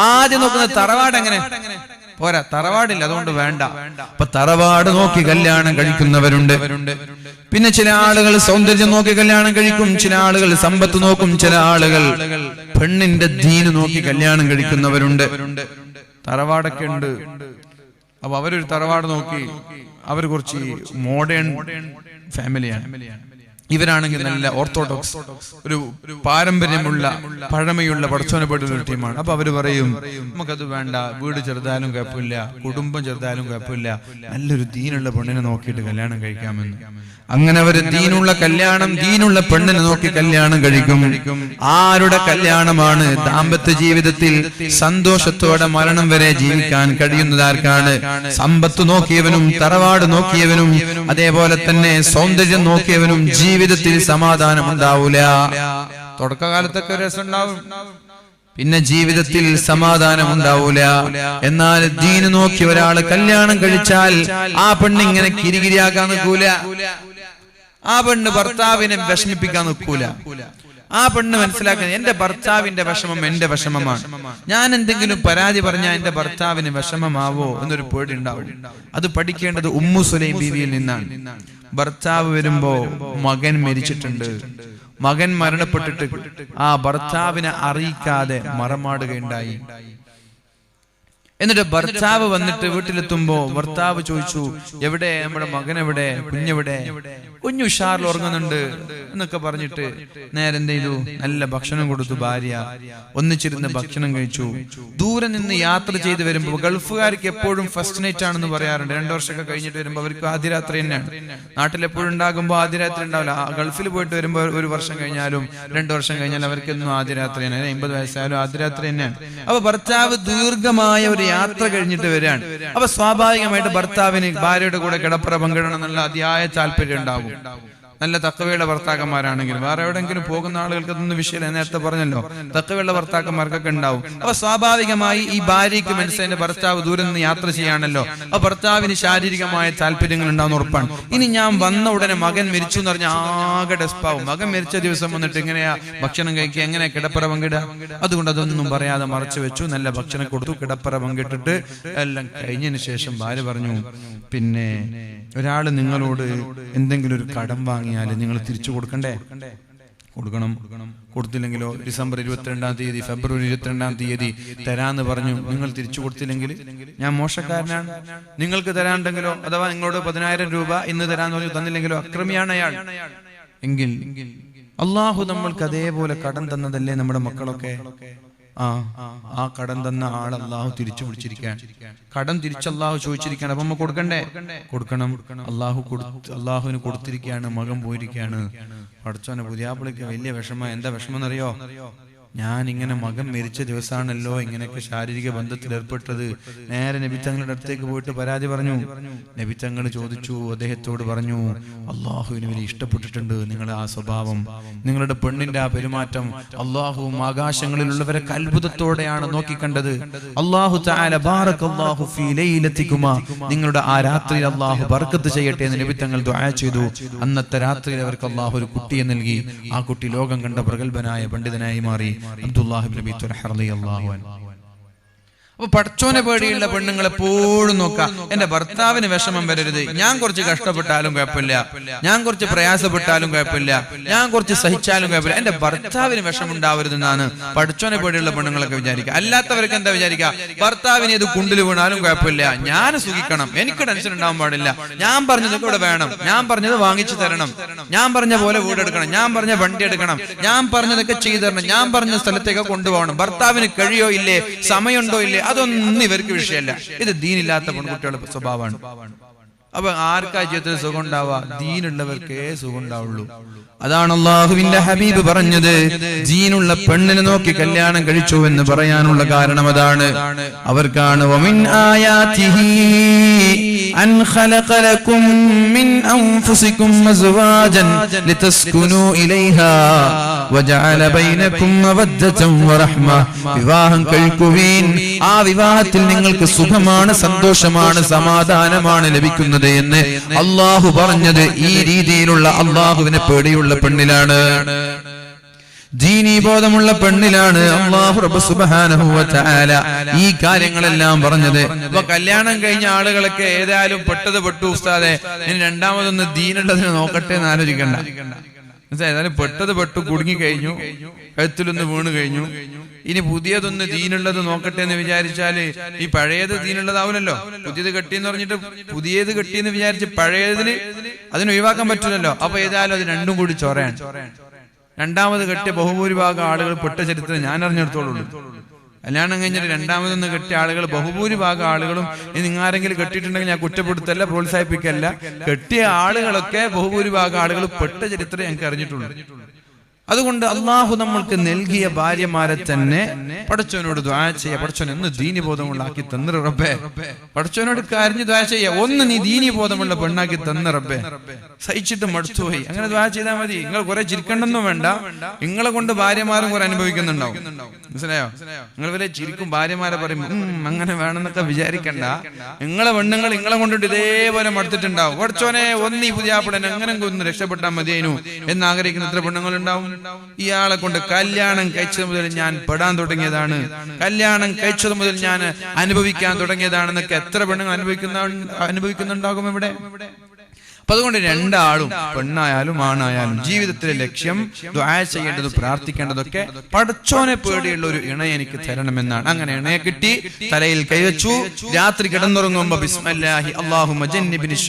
Speaker 1: ആദ്യം നോക്കുന്നത് തറവാട് എങ്ങനെ പോരാ, തറവാടില്ല, അതുകൊണ്ട് വേണ്ട. അപ്പൊ തറവാട് നോക്കി കല്യാണം കഴിക്കുന്നവരുണ്ട്. പിന്നെ ചില ആളുകൾ സൗന്ദര്യം നോക്കി കല്യാണം കഴിക്കും, ചില ആളുകൾ സമ്പത്ത് നോക്കും, ചില ആളുകൾ പെണ്ണിന്റെ ദീന് നോക്കി കല്യാണം കഴിക്കുന്നവരുണ്ട്. തറവാടൊക്കെ ഉണ്ട്. അപ്പൊ അവരൊരു തറവാട് നോക്കി, അവർ കുറച്ച് മോഡേൺ ഫാമിലിയാണ്. ഇവരാണെങ്കിൽ നല്ല ഓർത്തഡോക്സ്, ഒരു പാരമ്പര്യമുള്ള പഴമയുള്ള പടച്ചോനെപ്പെടുന്ന ഒരു ടീമാണ്. അപ്പൊ അവര് പറയും നമുക്കത് വേണ്ട, വീട് ചെറുതായാലും കുഴപ്പമില്ല, കുടുംബം ചെറുതായാലും കുഴപ്പമില്ല, നല്ലൊരു ദീനുള്ള പെണ്ണിനെ നോക്കിയിട്ട് കല്യാണം കഴിക്കാമെന്ന്. അങ്ങനെ അവര് ദീനുള്ള കല്യാണം, ദീനുള്ള പെണ്ണിനെ നോക്കി കല്യാണം കഴിക്കും. ആരുടെ കല്യാണമാണ് ദാമ്പത്യ ജീവിതത്തിൽ സന്തോഷത്തോടെ മരണം വരെ ജീവിക്കാൻ കഴിയുന്നത് ആർക്കാണ്? സമ്പത്ത് നോക്കിയവനും തറവാട് നോക്കിയവനും അതേപോലെ തന്നെ സൗന്ദര്യം നോക്കിയവനും ജീവിതത്തിൽ സമാധാനം ഉണ്ടാവൂല. തുടക്കകാലത്തൊക്കെ രസമുണ്ടാവും, പിന്നെ ജീവിതത്തിൽ സമാധാനം ഉണ്ടാവൂല. എന്നാൽ ദീന് നോക്കി ഒരാള് കല്യാണം കഴിച്ചാൽ ആ പെണ്ണിങ്ങനെ കിരികിരിയാക്കാൻ നിൽക്കൂല, ആ പെണ്ണ് ഭർത്താവിനെ വിഷമിപ്പിക്കാൻ നിൽക്കൂല. ആ പെണ്ണ് മനസ്സിലാക്കുന്നത് എന്റെ ഭർത്താവിന്റെ വിഷമം എന്റെ വിഷമമാണ്, ഞാൻ എന്തെങ്കിലും പരാതി പറഞ്ഞാൽ എന്റെ ഭർത്താവിന് വിഷമമാവോ എന്നൊരു പേടി ഉണ്ടാവും. അത് പഠിക്കേണ്ടത് ഉമ്മു സുലൈം ബീവിയിൽ നിന്നാണ്. ഭർത്താവ് വരുമ്പോ മകൻ മരിച്ചിട്ടുണ്ട്, മകൻ മരണപ്പെട്ടിട്ട് ആ ഭർത്താവിനെ അറിയിക്കാതെ മറമാടുകയുണ്ടായി. എന്നിട്ട് ഭർത്താവ് വന്നിട്ട് വീട്ടിലെത്തുമ്പോ ഭർത്താവ് ചോദിച്ചു, എവിടെ നമ്മുടെ മകൻ, എവിടെ കുഞ്ഞെവിടെ? കുഞ്ഞു ഉഷാറിൽ ഉറങ്ങുന്നുണ്ട് എന്നൊക്കെ പറഞ്ഞിട്ട് നേരെ എന്ത് ചെയ്തു, നല്ല ഭക്ഷണം കൊടുത്തു. ഭാര്യ ഒന്നിച്ചിരുന്ന് ഭക്ഷണം കഴിച്ചു. ദൂരെ നിന്ന് യാത്ര ചെയ്ത് വരുമ്പോ, ഗൾഫുകാർക്ക് എപ്പോഴും ഫസ്റ്റ് നൈറ്റ് ആണെന്ന് പറയാറുണ്ട്. 2 വർഷമൊക്കെ കഴിഞ്ഞിട്ട് വരുമ്പോ അവർക്ക് ആദ്യ രാത്രി തന്നെയാണ്. നാട്ടിലെപ്പോഴും ഉണ്ടാകുമ്പോ ആദ്യ രാത്രി ഉണ്ടാവില്ല. ഗൾഫിൽ പോയിട്ട് വരുമ്പോ 1 വർഷം കഴിഞ്ഞാലും 2 വർഷം കഴിഞ്ഞാലും അവർക്കൊന്നും ആദ്യ രാത്രി തന്നെ, 50 വയസ്സായാലും ആദ്യ രാത്രി തന്നെയാണ്. അപ്പൊ ഭർത്താവ് ദീർഘമായ ഒരു യാത്ര കഴിഞ്ഞിട്ട് വരികയാണ്. അപ്പൊ സ്വാഭാവികമായിട്ട് ഭർത്താവിന് ഭാര്യയുടെ കൂടെ കിടപ്പറ പങ്കിടണം എന്നുള്ള അതിയായ താല്പര്യം ഉണ്ടാവും. നല്ല തക്കവയുള്ള ഭർത്താക്കന്മാരാണെങ്കിലും വേറെ എവിടെയെങ്കിലും പോകുന്ന ആളുകൾക്ക് അതൊന്നും വിഷയമില്ല. നേരത്തെ പറഞ്ഞല്ലോ, തക്കവയുള്ള ഭർത്താക്കന്മാർക്കൊക്കെ ഉണ്ടാവും. അപ്പൊ സ്വാഭാവികമായി ഈ ഭാര്യയ്ക്ക് മനസ്സിലെ ഭർത്താവ് ദൂരെ നിന്ന് യാത്ര ചെയ്യാണല്ലോ, അപ്പൊ ഭർത്താവിന് ശാരീരികമായ താല്പര്യങ്ങൾ ഉണ്ടാവുന്ന ഉറപ്പാണ്. ഇനി ഞാൻ വന്ന ഉടനെ മകൻ മരിച്ചു എന്ന് പറഞ്ഞാൽ ആകെ ഡെസ്പാവും. മകൻ മരിച്ച ദിവസം വന്നിട്ട് എങ്ങനെയാ ഭക്ഷണം കഴിക്കുക, എങ്ങനെ കിടപ്പറ പങ്കിടുക? അതുകൊണ്ട് അതൊന്നും പറയാതെ മറച്ചു വെച്ചു, നല്ല ഭക്ഷണം കൊടുത്തു, കിടപ്പറ പങ്കിട്ടിട്ട് എല്ലാം കഴിഞ്ഞതിന് ശേഷം ഭാര്യ പറഞ്ഞു, പിന്നെ ഒരാള് നിങ്ങളോട് എന്തെങ്കിലും ഒരു കടം വാങ്ങിയാൽ നിങ്ങൾ തിരിച്ചു കൊടുക്കണ്ടേ? കൊടുക്കണം. കൊടുത്തില്ലെങ്കിലോ ഡിസംബർ 22-ാം തീയതി ഫെബ്രുവരി 22-ാം തീയതി തരാന്ന് പറഞ്ഞു, നിങ്ങൾ തിരിച്ചു കൊടുത്തില്ലെങ്കിൽ ഞാൻ മോശക്കാരനാണ്. നിങ്ങൾക്ക് തരാനുണ്ടെങ്കിലോ അഥവാ നിങ്ങളോട് 10,000 രൂപ ഇന്ന് തരാന്ന് പറഞ്ഞു തന്നില്ലെങ്കിലോ അക്രമിയാണ് അയാൾ. എങ്കിൽ അള്ളാഹു നമ്മൾക്ക് അതേപോലെ കടം തന്നതല്ലേ നമ്മുടെ മക്കളൊക്കെ? ആ കടം തന്ന ആൾ അള്ളാഹു തിരിച്ചു പിടിച്ചിരിക്കാൻ, കടം തിരിച്ച് അള്ളാഹു ചോദിച്ചിരിക്കുകയാണ്. അപ്പൊ നമ്മ കൊടുക്കണ്ടേ? കൊടുക്കണം. അള്ളാഹുവിന് കൊടുത്തിരിക്കുകയാണ്, മകൻ പോയിരിക്കുകയാണ്. പഠിച്ചോനെ പുതിയാപ്പിളിക്ക് വലിയ വിഷമം. എന്താ വിഷമം എന്നറിയോ? ഞാൻ ഇങ്ങനെ മകൻ മരിച്ച ദിവസമാണല്ലോ ഇങ്ങനെയൊക്കെ ശാരീരിക ബന്ധത്തിൽ ഏർപ്പെട്ടത്. നേരെ നബി തങ്ങളുടെ അടുത്തേക്ക് പോയിട്ട് പരാതി പറഞ്ഞു. നബി തങ്ങൾ ചോദിച്ചു, അദ്ദേഹത്തോട് പറഞ്ഞു, അള്ളാഹുവിന് വലിയ ഇഷ്ടപ്പെട്ടിട്ടുണ്ട് നിങ്ങളുടെ ആ സ്വഭാവം, നിങ്ങളുടെ പെണ്ണിന്റെ ആ പെരുമാറ്റം. അള്ളാഹുവും ആകാശങ്ങളിലുള്ളവരെ അത്ഭുതത്തോടെയാണ് നോക്കിക്കണ്ടത്. അള്ളാഹു തആല ബാറകല്ലാഹു ഫീ ലൈലതികുമാ, നിങ്ങളുടെ ആ രാത്രിയിൽ അള്ളാഹു ബർക്കത്ത് ചെയ്യട്ടെ എന്ന് നബി തങ്ങൾ ദുആ ചെയ്തു. അന്നത്തെ രാത്രിയിൽ അവർക്ക് അള്ളാഹു ഒരു കുട്ടിയെ നൽകി. ആ കുട്ടി ലോകം കണ്ട പ്രഗത്ഭനായ പണ്ഡിതനായി മാറി. അബ്ദുല്ലാഹ് ഇബ്നു അബീ തുൽഹ റളിയല്ലാഹു അൻഹു. അപ്പൊ പടച്ചോനെ പേടിയുള്ള പെണ്ണുങ്ങൾ എപ്പോഴും നോക്കാം, എന്റെ ഭർത്താവിന് വിഷമം വരരുത്, ഞാൻ കുറച്ച് കഷ്ടപ്പെട്ടാലും കുഴപ്പമില്ല, ഞാൻ കുറച്ച് പ്രയാസപ്പെട്ടാലും കുഴപ്പമില്ല, ഞാൻ കുറച്ച് സഹിച്ചാലും കുഴപ്പമില്ല, എന്റെ ഭർത്താവിന് വിഷമം ഉണ്ടാവരുതെന്നാണ് പടച്ചോനെ പേടിയുള്ള പെണ്ണുങ്ങളൊക്കെ വിചാരിക്കുക. അല്ലാത്തവർക്ക് എന്താ വിചാരിക്കുക? ഭർത്താവിന് ഇത് കുണ്ടിൽ വീണാലും കുഴപ്പമില്ല, ഞാൻ സുഖിക്കണം, എനിക്ക് ടെൻഷൻ ഉണ്ടാവാൻ പാടില്ല, ഞാൻ പറഞ്ഞതൊക്കെ ഇവിടെ വേണം, ഞാൻ പറഞ്ഞത് വാങ്ങിച്ചു തരണം, ഞാൻ പറഞ്ഞ പോലെ വീടെടുക്കണം, ഞാൻ പറഞ്ഞ വണ്ടി എടുക്കണം, ഞാൻ പറഞ്ഞതൊക്കെ ചെയ്തു തരണം, ഞാൻ പറഞ്ഞ സ്ഥലത്തേക്ക് കൊണ്ടുപോകണം. ഭർത്താവിന് കഴിയോ ഇല്ലേ, സമയമുണ്ടോ ഇല്ലേ, അതൊന്നും ഇവർക്ക് വിഷയമല്ല. ഇത് ദീനില്ലാത്ത പെൺകുട്ടികളുടെ സ്വഭാവമാണ്. അപ്പൊ ആർക്കാ ജീവിതത്തിൽ സുഖം ഉണ്ടാവുക? ദീനുള്ളവർക്കേ സുഖം ഉണ്ടാവുള്ളൂ. അതാണ് അല്ലാഹുവിന്റെ ഹബീബ് പറഞ്ഞത്, ദീനുള്ള പെണ്ണിനെ നോക്കി കല്യാണം കഴിച്ചു എന്ന് പറയാനുള്ള കാരണം അതാണ്. അവർക്കാണ് വമിൻ ആയാതിഹി അൻ ഖലഖ ലക്കും മിൻ അൻഫുസികും അസ്വാജൻ ലിതസ്കുനൂ ഇലൈഹാ വജഅല ബൈനകും മവദ്ദതൻ വറഹ്മ. വിവാഹം കഴിക്കുവീൻ, ആ വിവാഹത്തിൽ നിങ്ങൾക്ക് സുഖമാണ്, സന്തോഷമാണ്, സമാധാനമാണ് ലഭിക്കുന്നത് എന്ന് അല്ലാഹു പറഞ്ഞത് ഈ രീതിയിലുള്ള അല്ലാഹുവിനെ പേടിയുള്ള പെണ്ണിലാണ്, ദീനീ ബോധമുള്ള പെണ്ണിലാണ് അല്ലാഹു റബ്ബ് സുബ്ഹാനഹു വ തആല ഈ കാര്യങ്ങളെല്ലാം പറഞ്ഞത്. അപ്പൊ കല്യാണം കഴിഞ്ഞ ആളുകളൊക്കെ ഏതായാലും പെട്ടത് പെട്ടു ഉസ്താദെ, ഇനി രണ്ടാമതൊന്ന് ദീനുള്ളതിനെ നോക്കട്ടെ എന്ന് ആലോചിക്കണ്ട. ഏതായാലും പെട്ടത് പെട്ടു, കുടുങ്ങി കഴിഞ്ഞു, കഴുത്തിലൊന്ന് വീണ് കഴിഞ്ഞു, ഇനി പുതിയതൊന്ന് ദീനുള്ളത് നോക്കട്ടെ എന്ന് വിചാരിച്ചാല് ഈ പഴയത് ദീനുള്ളതാവില്ലല്ലോ. പുതിയത് കെട്ടിയെന്ന് പറഞ്ഞിട്ട് പുതിയത് കെട്ടിയെന്ന് വിചാരിച്ച് പഴയതിന് അതിന് ഒഴിവാക്കാൻ പറ്റില്ലല്ലോ. അപ്പൊ ഏതായാലും അത് രണ്ടും കൂടി ചൊറയാണ്. രണ്ടാമത് കെട്ടിയ ബഹുഭൂരിഭാഗം ആളുകൾ പെട്ട ചരിത്രം ഞാൻ അറിഞ്ഞെടുത്തോളൂ. കല്യാണം കഴിഞ്ഞിട്ട് രണ്ടാമതൊന്ന് കെട്ടിയ ആളുകൾ ബഹുഭൂരിഭാഗം ആളുകളും, നിങ്ങൾ ആരെങ്കിലും കെട്ടിയിട്ടുണ്ടെങ്കിൽ ഞാൻ കുറ്റപ്പെടുത്തല്ല, പ്രോത്സാഹിപ്പിക്കല്ല, കെട്ടിയ ആളുകളൊക്കെ ബഹുഭൂരിഭാഗം ആളുകൾ പെട്ട ചരിത്രം ഞങ്ങൾക്ക് അറിഞ്ഞിട്ടുള്ളൂ. അതുകൊണ്ട് അള്ളാഹു നമ്മൾക്ക് നൽകിയ ഭാര്യമാരെ തന്നെ പടച്ചവനോട് ദുആ ചെയ്യുക, പടച്ചവൻ എന്ന് ദീനി ബോധമുള്ളാക്കി തന്ന റബ്ബേ, പടച്ചവനോട് കരഞ്ഞ് ദുആ ചെയ്യുക, ഒന്ന് നീ ദീനി ബോധമുള്ള പെണ്ണാക്കി തന്ന റബ്ബേ, സഹിച്ചിട്ട് മടുത്തുപോയി, അങ്ങനെ ദുആ ചെയ്താൽ മതി. നിങ്ങൾ കുറെ ചിരിക്കണ്ടൊന്നും വേണ്ട, നിങ്ങളെ കൊണ്ട് ഭാര്യമാരും കുറെ അനുഭവിക്കുന്നുണ്ടാവും, മനസ്സിലായോ? നിങ്ങൾ വരെ ചിരിക്കും, ഭാര്യമാരെ പറയും അങ്ങനെ വേണമെന്നൊക്കെ വിചാരിക്കണ്ട, നിങ്ങളെ പെണ്ണുങ്ങൾ നിങ്ങളെ കൊണ്ടിട്ട് ഇതേപോലെ മടുത്തിട്ടുണ്ടാവും. പടച്ചോനെ ഒന്ന് ഈ പുതിയാപ്പിളനെ അങ്ങനെ ഒന്ന് രക്ഷപ്പെട്ടാൽ മതിയേനു എന്ന് ആഗ്രഹിക്കുന്ന എത്ര പെണ്ണുങ്ങളുണ്ടാവും. ഇയാളെ കൊണ്ട് കല്യാണം കഴിച്ചത് മുതൽ ഞാൻ പെടാൻ തുടങ്ങിയതാണ്, കല്യാണം കഴിച്ചത് മുതൽ ഞാൻ അനുഭവിക്കാൻ തുടങ്ങിയതാണെന്നൊക്കെ എത്ര പെണ്ണുങ്ങൾ അനുഭവിക്കുന്നുണ്ടാകും ഇവിടെ. അപ്പൊ അതുകൊണ്ട് രണ്ടാളും, പെണ്ണായാലും ആണായാലും, ജീവിതത്തിലെ ലക്ഷ്യം ദുആ ചെയ്യേണ്ടത്, പ്രാർത്ഥിക്കേണ്ടതൊക്കെ പടച്ചോനെ പേടിയുള്ള ഒരു ഇണ എനിക്ക് തരണമെന്നാണ്. അങ്ങനെ ഇണയെ കിട്ടി, തലയിൽ കൈവച്ചു, രാത്രി കിടന്നുറങ്ങുമ്പോ ബിസ്മില്ലാഹി അല്ലാഹുമ്മ ജന്നിബിനിശ്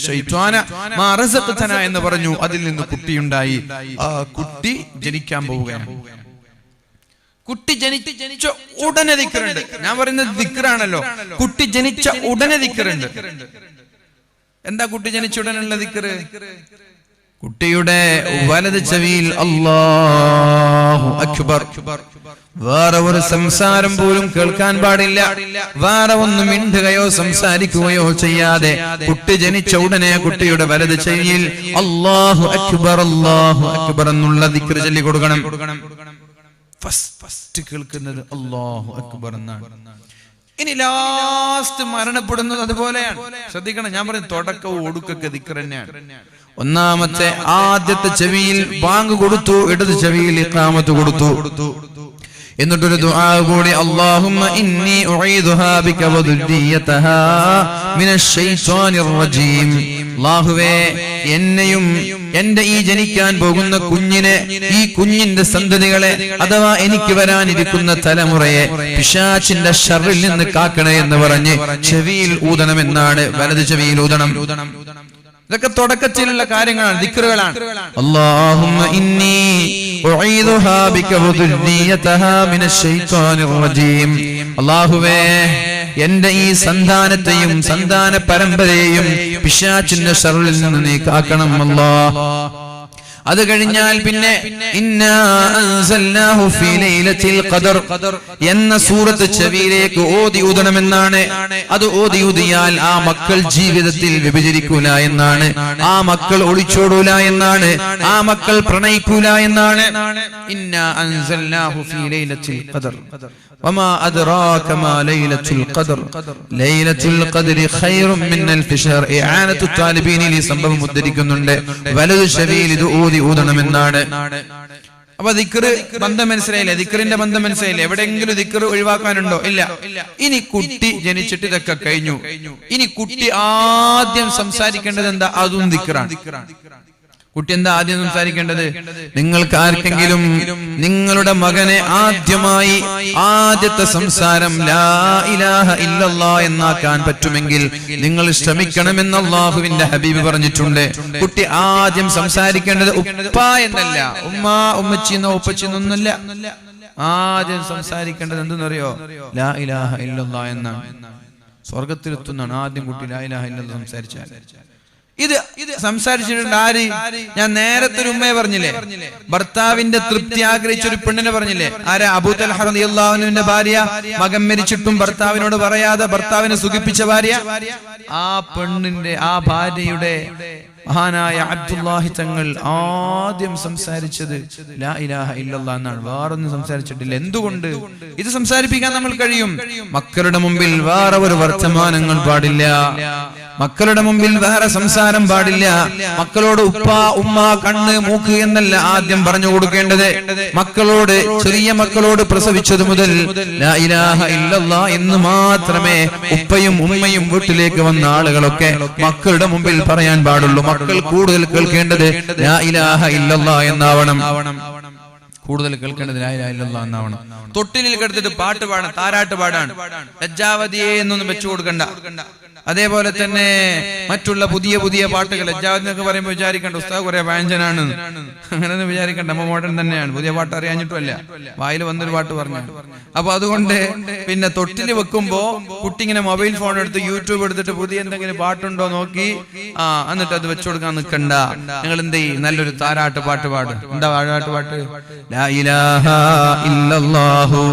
Speaker 1: ശൈത്വാന മാ റസഖ്തന എന്ന് പറഞ്ഞു. അതിൽ നിന്ന് കുട്ടിയുണ്ടായി. ആ കുട്ടി ജനിക്കാൻ പോവുകയാണ്. കുട്ടി ജനിച്ച ഉടനെ ദിക്റുണ്ട്. ഞാൻ പറയുന്നത് ദിക്റാണല്ലോ. കുട്ടി ജനിച്ച ഉടനെ ദിക്റുണ്ട്. എന്താ കുട്ടി ജനിച്ച ഉടനുള്ള ദിക്റ്? കുട്ടിയുടെ വലത് ചെവിയിൽ അല്ലാഹു അക്ബർ, വേറെ ഒരു സംസാരം പോലും കേൾക്കാൻ പാടില്ല, വേറെ ഒന്നും മിണ്ടുകയോ സംസാരിക്കുകയോ ചെയ്യാതെ കുട്ടി ജനിച്ച ഉടനെ കുട്ടിയുടെ വലത് ചെവിയിൽ അല്ലാഹു അക്ബർ എന്നുള്ള ദിക്റ് ചൊല്ലി കൊടുക്കണം. ഫസ്റ്റ് കേൾക്കുന്നത് അല്ലാഹു അക്ബർ എന്നാണ്. ഇനി ലാസ്റ്റ് മരണപ്പെടുന്നത് അതുപോലെയാണ്. ശ്രദ്ധിക്കണം, ഞാൻ പറയുന്നത് തുടക്കവും ഒടുക്കൊക്കെ ദിക്ർ തന്നെയാണ്. ഒന്നാമത്തെ ആദ്യത്തെ ചെവിയിൽ ബാങ്ക് കൊടുത്തു, ഇടത് ചെവിയിൽ ഇഖാമത്ത് കൊടുത്തു. എന്നിട്ടൊരു ദുആ കൂടി, അല്ലാഹുമ്മ ഇന്നി ഉഈദുഹാ ബിക വദുരിയതഹാ മിനശ് ശൈത്വാനിർ റജീം. അല്ലാഹുവേ, എന്നെയും എന്റെ ഈ ജനിക്കാൻ പോകുന്ന കുഞ്ഞിനെ, ഈ കുഞ്ഞിന്റെ സന്തതികളെ, അഥവാ എനിക്ക് വരാനിരിക്കുന്ന തലമുറയെ പിശാചിന്റെ ശർറിൽ നിന്ന് കാക്കണേ എന്ന് പറഞ്ഞ് ചെവിയിൽ ഊതണമെന്നാണ്. വലത് ചെവിയിൽ ഊതണം. ഇതൊക്കെ തുടക്കത്തിലുള്ള കാര്യങ്ങളാണ്, ദിക്റുകളാണ്. അല്ലാഹുമ്മ ഇന്നി ഉഈദുഹാ ബിക വദുരിയതഹാ മിനശ് ശൈത്വാനിർ റജീം. അല്ലാഹുവേ, എന്റെ ഈ സന്താനത്തെയും സന്താന പരമ്പരയെയും പിശാചിന്റെ ശർറിൽ നിന്ന് നീ കാക്കണം അല്ലാഹ്. അത് കഴിഞ്ഞാൽ പിന്നെ ഇന്നാ അൻസൽനാഹു ഫീ ലൈലത്തിൽ ഖദർ എന്ന സൂറത്ത് ചെവിയിലേക്ക് ഓതി ഊതണമെന്നാണ്. അത് ഓതി ഊതിയാൽ ആ മക്കൾ ജീവിതത്തിൽ വ്യഭിചരിക്കൂല എന്നാണ്, ആ മക്കൾ ഒളിച്ചോടൂല എന്നാണ്, ആ മക്കൾ പ്രണയിക്കൂല എന്നാണ്. ഇന്നാ അൻസൽനാഹു ഫീ ലൈലത്തിൽ ഖദർ വമാ അദ്റാക മാ ലൈലത്തുൽ ഖദർ ലൈലത്തുൽ ഖദ്രി ഖൈറും മിൻ അൽഫി ശഹർ. ഇആനത്തു താലിബീനിൽ ഈ സംഭവം ഉദ്ധരിക്കുന്നുണ്ട്. വലതു ശബീൽ ഇത് ഓതി ഊതണമെന്നാണ്. അപ്പൊ ദിക്റ് ബന്ധം മനസ്സിലായില്ലേ? ദിക്റിന്റെ ബന്ധം മനസ്സിലായില്ലേ? എവിടെയെങ്കിലും ദിക്റ് ഒഴിവാക്കാനുണ്ടോ? ഇല്ല. ഇനി കുട്ടി ജനിച്ചിട്ട് ഇതൊക്കെ കഴിഞ്ഞു. ഇനി കുട്ടി ആദ്യം സംസാരിക്കേണ്ടത് എന്താ? അതും ദിക്റാണ്. കുട്ടി എന്താ ആദ്യം സംസാരിക്കേണ്ടത്? നിങ്ങൾക്ക് ആർക്കെങ്കിലും നിങ്ങളുടെ മകനെ ആദ്യമായി ആദ്യത്തെ സംസാരം ലാ ഇലാഹ ഇല്ലല്ലാഹ് എന്നാക്കാൻ പറ്റുമെങ്കിൽ നിങ്ങൾ ശ്രമിക്കണമെന്ന് അല്ലാഹുവിന്റെ ഹബീബ് പറഞ്ഞിട്ടുണ്ട്. കുട്ടി ആദ്യം സംസാരിക്കേണ്ടത് ഉപ്പ എന്നല്ല, ഉമ്മ, ഉമ്മച്ചി എന്നോ ഉപ്പച്ചി എന്നൊന്നല്ല. ആദ്യം സംസാരിക്കേണ്ടത് എന്തെന്നറിയോ? ലാ ഇലാഹ ഇല്ലല്ലാഹ് എന്നാണ്. സ്വർഗത്തിലെത്തുന്നതാണ് ആദ്യം കുട്ടി ലാ ഇലാഹ ഇല്ലല്ലാഹ് സംസാരിച്ചാൽ. ഇത് സംസാരിച്ചിട്ടുണ്ട് ആര്? ഞാൻ നേരത്തെ ഒരു ഉമ്മയെ പറഞ്ഞില്ലേ, ഭർത്താവിന്റെ തൃപ്തി ആഗ്രഹിച്ച ഒരു പെണ്ണിനെ പറഞ്ഞില്ലേ, ആരാ? അബൂ തൽഹ റളിയല്ലാഹു അൻഹുവിന്റെ ഭാര്യ, മകൻ മരിച്ചിട്ടും ഭർത്താവിനോട് പറയാതെ ഭർത്താവിനെ സുഖിപ്പിച്ച ഭാര്യ. ആ പെണ്ണിന്റെ, ആ ഭാര്യയുടെ മഹാനായ അബ്ദുല്ലാഹി തങ്ങൾ ആദ്യം സംസാരിച്ചത് ലാ ഇലാഹ ഇല്ലല്ലാഹ് എന്നാണ്. വേറൊന്നും സംസാരിച്ചിട്ടില്ല. എന്തുകൊണ്ട്? ഇത് സംസാരിപ്പിക്കാൻ നമ്മൾ കഴിയും. മക്കളുടെ മുമ്പിൽ വേറെ ഒരു വർത്തമാനങ്ങൾ പാടില്ല, മക്കളുടെ മുമ്പിൽ വേറെ സംസാരം പാടില്ല. മക്കളോട് ഉപ്പ ഉമ്മ കണ്ണ് മൂക്ക് എന്നല്ല ആദ്യം പറഞ്ഞു കൊടുക്കേണ്ടത്. മക്കളോട്, ചെറിയ മക്കളോട് പ്രസവിച്ചത് മുതൽ ലാ ഇലാഹ ഇല്ലല്ലാഹ് എന്ന് മാത്രമേ ഉപ്പയും ഉമ്മയും വീട്ടിലേക്ക് വന്ന ആളുകളൊക്കെ മക്കളുടെ മുമ്പിൽ പറയാൻ പാടുള്ളൂ. മക്കൾ കൂടുതൽ കേൾക്കേണ്ടത് ലാ ഇലാഹ ഇല്ലല്ലാഹ് എന്നാവണം. കൂടുതൽ കേൾക്കേണ്ടത് ലാ ഇലാഹ ഇല്ലല്ലാഹ് എന്നാവണം. തൊട്ടിലിൽ കിടത്തിട്ട് പാട്ട് പാടാൻ, താരാട്ട് പാടാൻ ലജ്ജാവതിയെ എന്നൊന്നും വെച്ചു കൊടുക്കണ്ട. അതേപോലെ തന്നെ മറ്റുള്ള പുതിയ പുതിയ പാട്ടുകൾ, ലജ്ജാവതി എന്നൊക്കെ പറയുമ്പോൾ വിചാരിക്കണ്ട ഉസ്താദ് കുറെ വാഞ്ചനാണ്, അങ്ങനെയൊന്നും വിചാരിക്കണ്ട. നമ്മ മോഡേൺ തന്നെയാണ്, പുതിയ പാട്ട് അറിയാഞ്ഞിട്ടുമല്ല, വായിൽ വന്നൊരു പാട്ട് പറഞ്ഞു. അപ്പൊ അതുകൊണ്ട് പിന്നെ തൊട്ടിൽ വെക്കുമ്പോ കുട്ടി ഇങ്ങനെ മൊബൈൽ ഫോൺ എടുത്ത് യൂട്യൂബ് എടുത്തിട്ട് പുതിയ എന്തെങ്കിലും പാട്ടുണ്ടോ നോക്കി എന്നിട്ട് അത് വെച്ചു കൊടുക്കാൻ നിൽക്കണ്ട. നിങ്ങൾ എന്ത് ചെയ്യും? നല്ലൊരു താരാട്ട് പാട്ട് പാട്. എന്താ താരാട്ട് പാട്ട്? ലാ ഇലാഹ ഇല്ലല്ലാഹു